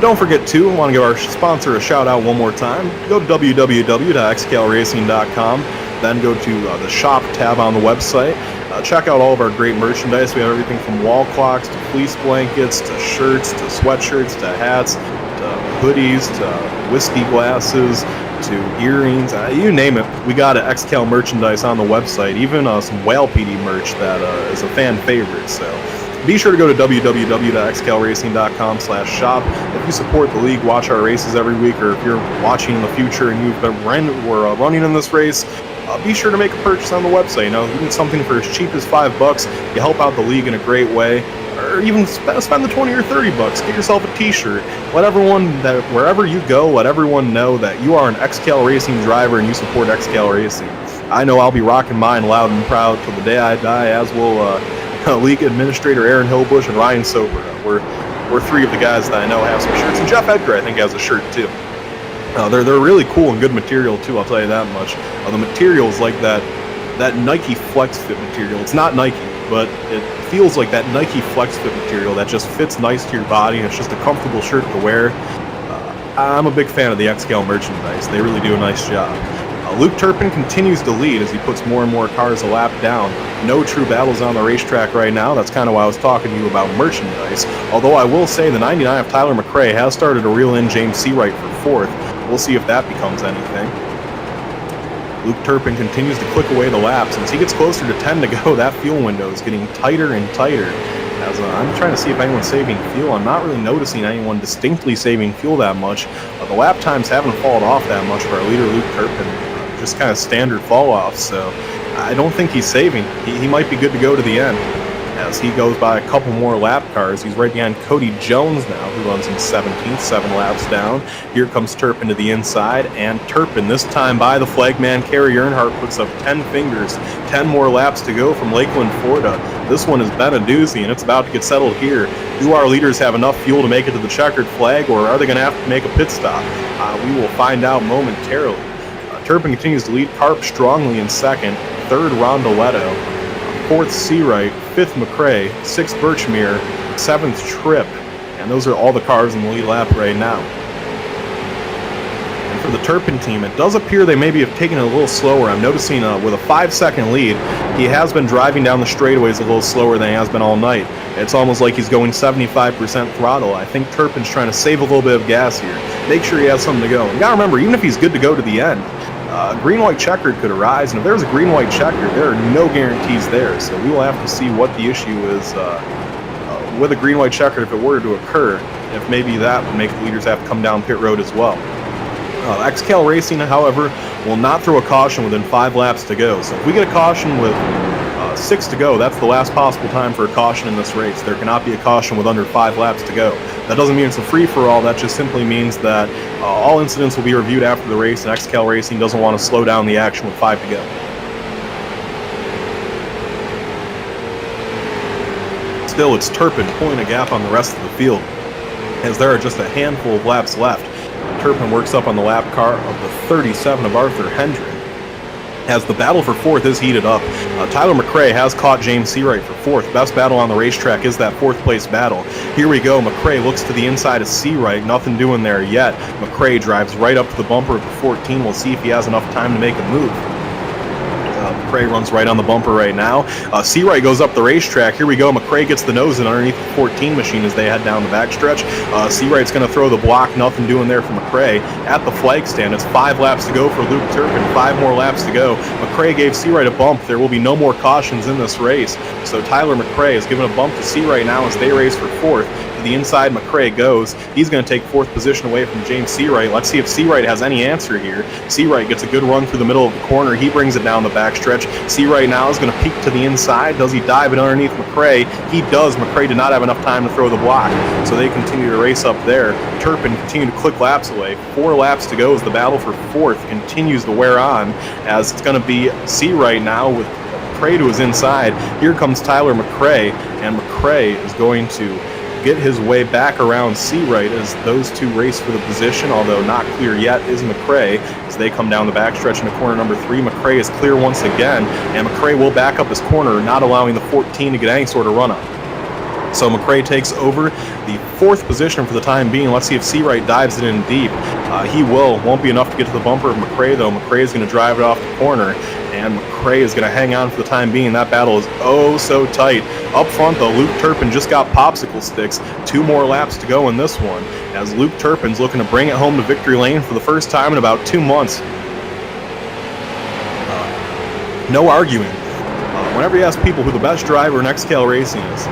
Don't forget too, I want to give our sponsor a shout out one more time. Go to www.xcalracing.com, then go to the shop tab on the website. Check out all of our great merchandise. We have everything from wall clocks to fleece blankets to shirts to sweatshirts to hats to hoodies to whiskey glasses to earrings, you name it. We got XCAL merchandise on the website, even some Whale PD merch that is a fan favorite. So be sure to go to www.xcalracing.com/shop. If you support the league, watch our races every week, or if you're watching in the future and you've been running in this race, be sure to make a purchase on the website. You know, you get something for as cheap as $5. You help out the league in a great way. Or even spend the 20 or 30 bucks. Get yourself a t-shirt. Let everyone that wherever you go, let everyone know that you are an XCAL Racing driver and you support XCAL Racing. I know I'll be rocking mine loud and proud till the day I die, as will league administrator Aaron Hillbush and Ryan Soper. We're 3 of the guys that I know have some shirts, and Jeff Edgar I think has a shirt too. They're really cool and good material too, I'll tell you that much. The material's like that Nike Flex Fit material. It's not Nike, but it feels like that Nike Flex Fit material that just fits nice to your body. It's just a comfortable shirt to wear. I'm a big fan of the XCAL merchandise. They really do a nice job. Luke Turpin continues to lead as he puts more and more cars a lap down. No true battles on the racetrack right now. That's kind of why I was talking to you about merchandise. Although I will say the 99 of Tyler McRae has started to reel in James Seawright for 4th. We'll see if that becomes anything. Luke Turpin continues to click away the laps. As he gets closer to 10 to go, that fuel window is getting tighter and tighter. As I'm trying to see if anyone's saving fuel. I'm not really noticing anyone distinctly saving fuel that much. The lap times haven't fallen off that much for our leader, Luke Turpin. Just kind of standard fall off, so I don't think he's saving. He might be good to go to the end. as he goes by a couple more lap cars. He's right behind Cody Jones now, who runs in 17th, 7 laps down. Here comes Turpin to the inside, and Turpin, this time by the flagman, Kerry Earnhardt, puts up 10 fingers. 10 more laps to go from Lakeland, Florida. This one has been a doozy, and it's about to get settled here. Do our leaders have enough fuel to make it to the checkered flag, or are they going to have to make a pit stop? We will find out momentarily. Turpin continues to lead Carp strongly in second, third Rondoletto, fourth Seawright, fifth McRae, sixth Birchmere, seventh Tripp, and those are all the cars in the lead lap right now. And for the Turpin team, it does appear they maybe have taken it a little slower. I'm noticing with a 5-second lead, he has been driving down the straightaways a little slower than he has been all night. It's almost like he's going 75% throttle. I think Turpin's trying to save a little bit of gas here, make sure he has something to go. You gotta remember, even if he's good to go to the end, green-white checkered could arise, and if there's a green-white checkered, there are no guarantees there. So we will have to see what the issue is with a green-white checkered if it were to occur. If maybe that would make the leaders have to come down pit road as well. XCAL Racing, however, will not throw a caution within 5 laps to go. So if we get a caution with 6 to go, that's the last possible time for a caution in this race. There cannot be a caution with under 5 laps to go. That doesn't mean it's a free-for-all. That just simply means that all incidents will be reviewed after the race, and XCAL Racing doesn't want to slow down the action with 5 to go. Still, it's Turpin pulling a gap on the rest of the field, as there are just a handful of laps left. Turpin works up on the lap car of the 37 of Arthur Hendren. As the battle for 4th is heated up, Tyler McRae has caught James Seawright for 4th. Best battle on the racetrack is that 4th place battle. Here we go. McRae looks to the inside of Seawright. Nothing doing there yet. McRae drives right up to the bumper of the 14. We'll see if he has enough time to make a move. McRae runs right on the bumper right now. Seawright goes up the racetrack. Here we go. McRae gets the nose in underneath the 14 machine as they head down the backstretch. Seawright's going to throw the block. Nothing doing there for McRae. At the flag stand, it's 5 laps to go for Luke Turpin. 5 more laps to go. McRae gave Seawright a bump. There will be no more cautions in this race. So Tyler McRae is giving a bump to Seawright now as they race for 4th. To the inside, McRae goes. He's going to take 4th position away from James Seawright. Let's see if Seawright has any answer here. Seawright gets a good run through the middle of the corner. He brings it down the backstretch. Seawright now is going to peek to the inside. Does he dive it underneath McRae? He does. McRae did not have enough time to throw the block, so they continue to race up there. Turpin continue to click laps away. 4 laps to go as the battle for 4th continues to wear on, as it's going to be Seawright now with McRae to his inside. Here comes Tyler McRae, and McRae is going to get his way back around Seawright as those two race for the position, although not clear yet is McRae as they come down the backstretch into corner number 3. McRae is clear once again, and McRae will back up his corner, not allowing the 14 to get any sort of run-up. So McRae takes over the 4th position for the time being. Let's see if Seawright dives it in deep. He won't be enough to get to the bumper of McRae, though. McRae is going to drive it off the corner, and McRae is going to hang on for the time being. That battle is oh so tight. Up front, though, Luke Turpin just got popsicle sticks. 2 more laps to go in this one, as Luke Turpin's looking to bring it home to victory lane for the first time in about 2 months. No arguing. Whenever you ask people who the best driver in XCAL Racing is,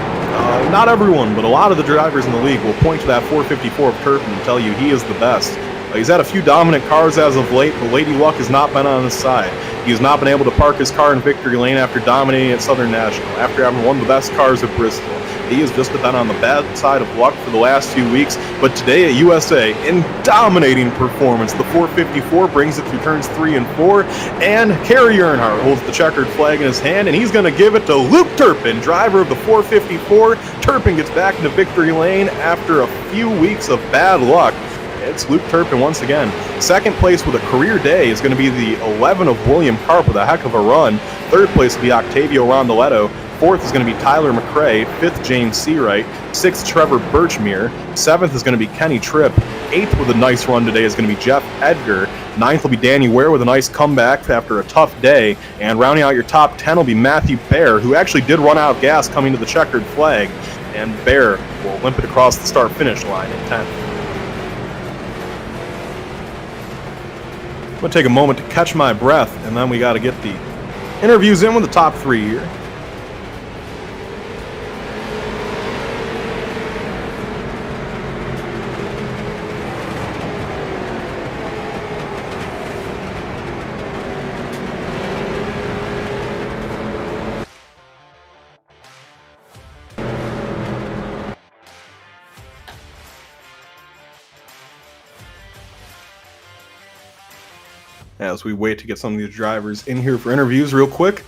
not everyone, but a lot of the drivers in the league will point to that 454 of Turpin and tell you he is the best. He's had a few dominant cars as of late, but Lady Luck has not been on his side. He has not been able to park his car in victory lane after dominating at Southern National, after having one of the best cars at Bristol. He has just been on the bad side of luck for the last few weeks, but today at USA, in dominating performance, the 454 brings it through turns 3 and 4, and Kerry Earnhardt holds the checkered flag in his hand, and he's going to give it to Luke Turpin, driver of the 454. Turpin gets back into victory lane after a few weeks of bad luck. It's Luke Turpin once again. 2nd place with a career day is going to be the 11 of William Carp with a heck of a run. 3rd place will be Octavio Rondoletto. 4th is going to be Tyler McRae. 5th, James Seawright. 6th, Trevor Birchmere. 7th is going to be Kenny Tripp. 8th with a nice run today is going to be Jeff Edgar. 9th will be Danny Ware with a nice comeback after a tough day. And rounding out your top 10 will be Matthew Bear, who actually did run out of gas coming to the checkered flag. And Bear will limp it across the start-finish line in 10th. I'm going to take a moment to catch my breath, and then we got to get the interviews in with the top 3 here. as we wait to get some of these drivers in here for interviews real quick.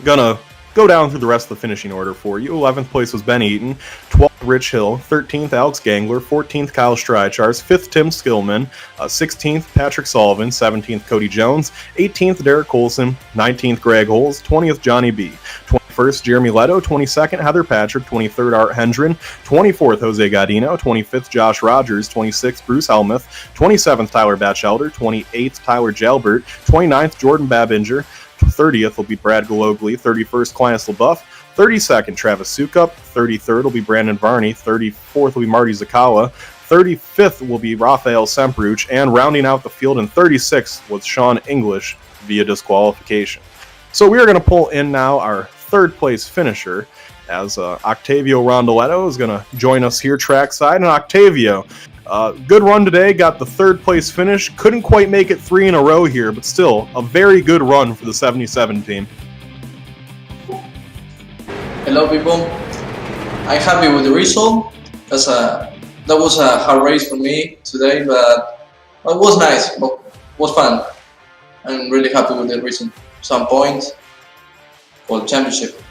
Gonna go down through the rest of the finishing order for you. 11th place was Ben Eaton, 12th Rich Hill, 13th Alex Gangler, 14th Kyle Strychars, 5th Tim Skillman, 16th Patrick Sullivan, 17th Cody Jones, 18th Derek Colson, 19th Greg Holes, 20th Johnny B, 21st Jeremy Leto, 22nd Heather Patrick, 23rd Art Hendren, 24th Jose Godino, 25th Josh Rogers, 26th Bruce Helmuth, 27th Tyler Batchelder, 28th Tyler Jalbert, 29th Jordan Babinger, 30th will be Brad Galogly, 31st Clinus LaBeouf, 32nd Travis Sukup, 33rd will be Brandon Varney, 34th will be Marty Zakala, 35th will be Rafael Sempruch, and rounding out the field in 36th was Sean English via disqualification. So we are going to pull in now our third place finisher, as Octavio Rondoletto is going to join us here trackside. And Octavio, good run today, got the third place finish. Couldn't quite make it 3 in a row here, but still a very good run for the 77 team. Hello people, I'm happy with the result, because that was a hard race for me today, but it was nice, it was fun. I'm really happy with the result. Some points for the championship.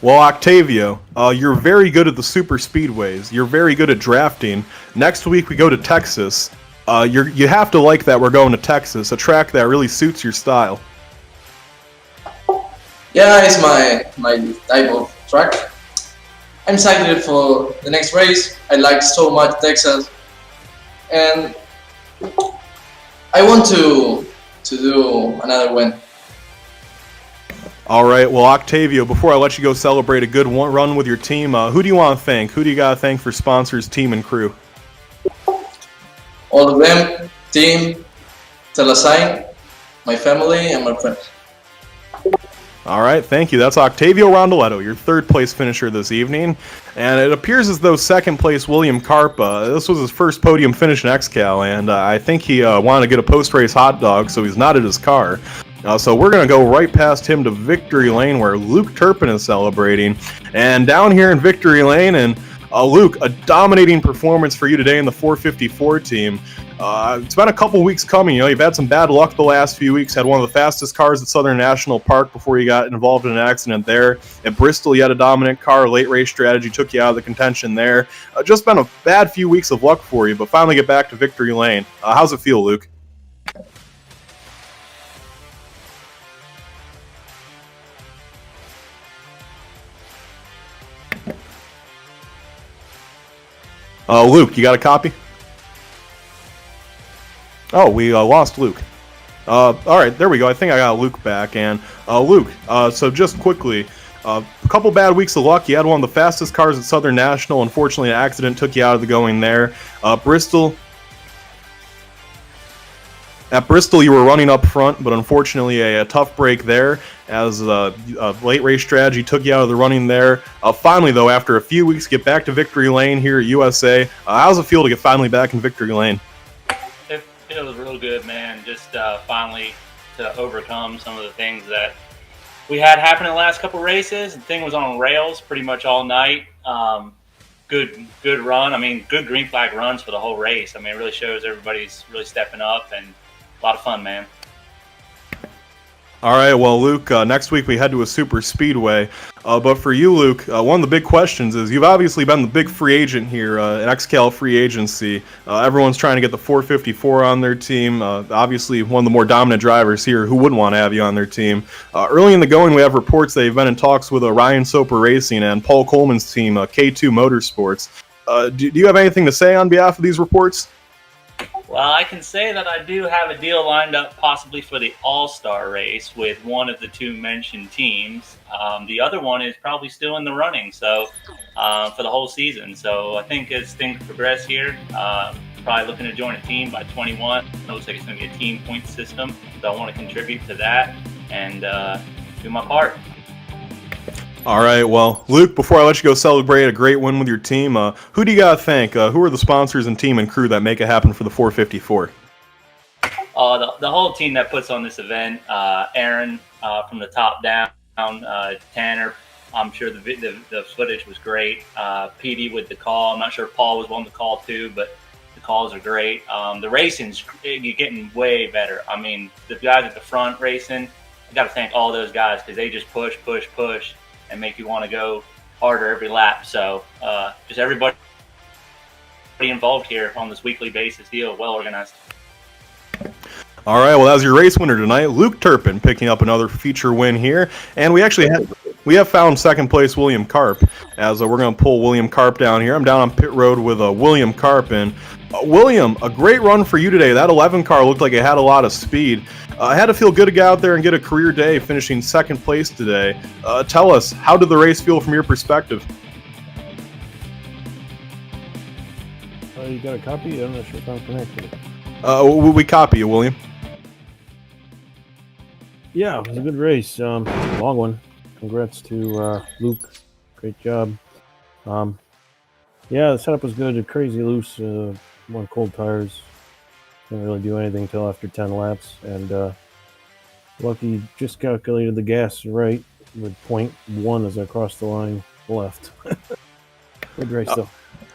Well, Octavio, you're very good at the super speedways. You're very good at drafting. Next week we go to Texas. You have to like that we're going to Texas, a track that really suits your style. Yeah, it's my type of track. I'm excited for the next race. I like so much Texas, and I want to do another win. All right, well, Octavio, before I let you go celebrate a good run with your team, who do you want to thank? Who do you got to thank for sponsors, team, and crew? All of them, team, Tella, my family, and my friends. All right, thank you. That's Octavio Rondoletto, your third place finisher this evening. And it appears as though second place William Carpa, this was his first podium finish in XCAL, and I think he wanted to get a post-race hot dog, so he's not at his car. So we're going to go right past him to Victory Lane, where Luke Turpin is celebrating. And down here in Victory Lane, and Luke, a dominating performance for you today in the 454 team. It's been a couple weeks coming. You know, you've had some bad luck the last few weeks. Had one of the fastest cars at Southern National Park before you got involved in an accident there. At Bristol, you had a dominant car. Late race strategy took you out of the contention there. Just been a bad few weeks of luck for you, but finally get back to Victory Lane. How's it feel, Luke? Luke, you got a copy? Oh, we lost Luke. All right, there we go. I think I got Luke back. And Luke, so just quickly, a couple bad weeks of luck. You had one of the fastest cars at Southern National. Unfortunately, an accident took you out of the going there. Bristol. At Bristol, you were running up front, but unfortunately a tough break there as late race strategy took you out of the running there. Finally, though, after a few weeks, get back to Victory Lane here at USA. How's it feel to get finally back in Victory Lane? It was real good, man. Just finally to overcome some of the things that we had happen in the last couple races. The thing was on rails pretty much all night. Good run. I mean, good green flag runs for the whole race. I mean, it really shows everybody's really stepping up, and a lot of fun, man. All right, well, Luke, next week we head to a super speedway. But for you, Luke, one of the big questions is you've obviously been the big free agent here in XCAL free agency. Everyone's trying to get the 454 on their team. Obviously, one of the more dominant drivers here. Who wouldn't want to have you on their team? Early in the going, we have reports that you've been in talks with Ryan Soper Racing and Paul Coleman's team, K2 Motorsports. Do you have anything to say on behalf of these reports? Well, I can say that I do have a deal lined up possibly for the All-Star race with one of the two mentioned teams. The other one is probably still in the running, so for the whole season. So I think as things progress here, probably looking to join a team by 21. It looks like it's going to be a team point system, so I want to contribute to that and do my part. All right, well, Luke, before I let you go celebrate a great win with your team, who do you got to thank? Who are the sponsors and team and crew that make it happen for the 454? The whole team that puts on this event, Aaron from the top down, Tanner. I'm sure the footage was great. PD with the call. I'm not sure if Paul was on the call too, but the calls are great. The racing's getting way better. I mean, the guys at the front racing, I got to thank all those guys because they just push, and make you want to go harder every lap. So just everybody involved here on this weekly basis deal, well organized. All right, well, that was your race winner tonight, Luke Turpin, picking up another feature win here, and we have found second place William Karp, as we're going to pull William Karp down here. I'm down on pit road with William Karp, and William, a great run for you today. That 11 car looked like it had a lot of speed. I had to feel good to get out there and get a career day, finishing second place today. Tell us, how did the race feel from your perspective? You got a copy? I'm not sure if I'm connected. We copy you, William. Yeah, it was a good race. Long one. Congrats to Luke. Great job. Yeah, the setup was good. Crazy loose. One cold tires. Didn't really do anything until after 10 laps. And lucky just calculated the gas right with 0.1 as I crossed the line left. Good race though.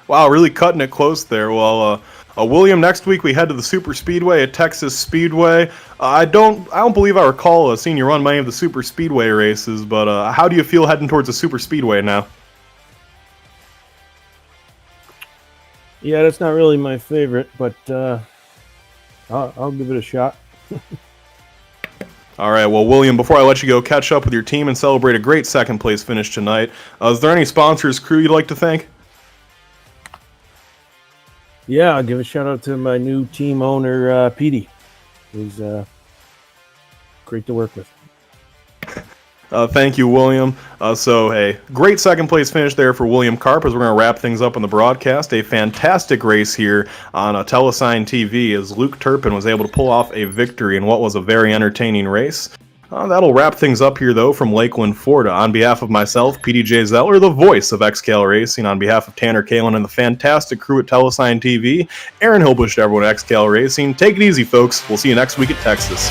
Wow, really cutting it close there. Well, William, next week we head to the Super Speedway at Texas Speedway. I don't believe I recall seeing you run many of the Super Speedway races, but how do you feel heading towards the Super Speedway now? Yeah, that's not really my favorite, but I'll give it a shot. All right, well, William, before I let you go, catch up with your team and celebrate a great second place finish tonight. Is there any sponsors, crew you'd like to thank? Yeah, I'll give a shout out to my new team owner, Petey. He's great to work with. Thank you, William. So, hey, great second place finish there for William Karp as we're going to wrap things up on the broadcast. A fantastic race here on Tella TV as Luke Turpin was able to pull off a victory in what was a very entertaining race. That'll wrap things up here, though, from Lakeland, Florida. On behalf of myself, PDJ Zeller, the voice of XCAL Racing, on behalf of Tanner Kalin and the fantastic crew at Tella TV, Aaron Hilbush to everyone at XCAL Racing. Take it easy, folks. We'll see you next week at Texas.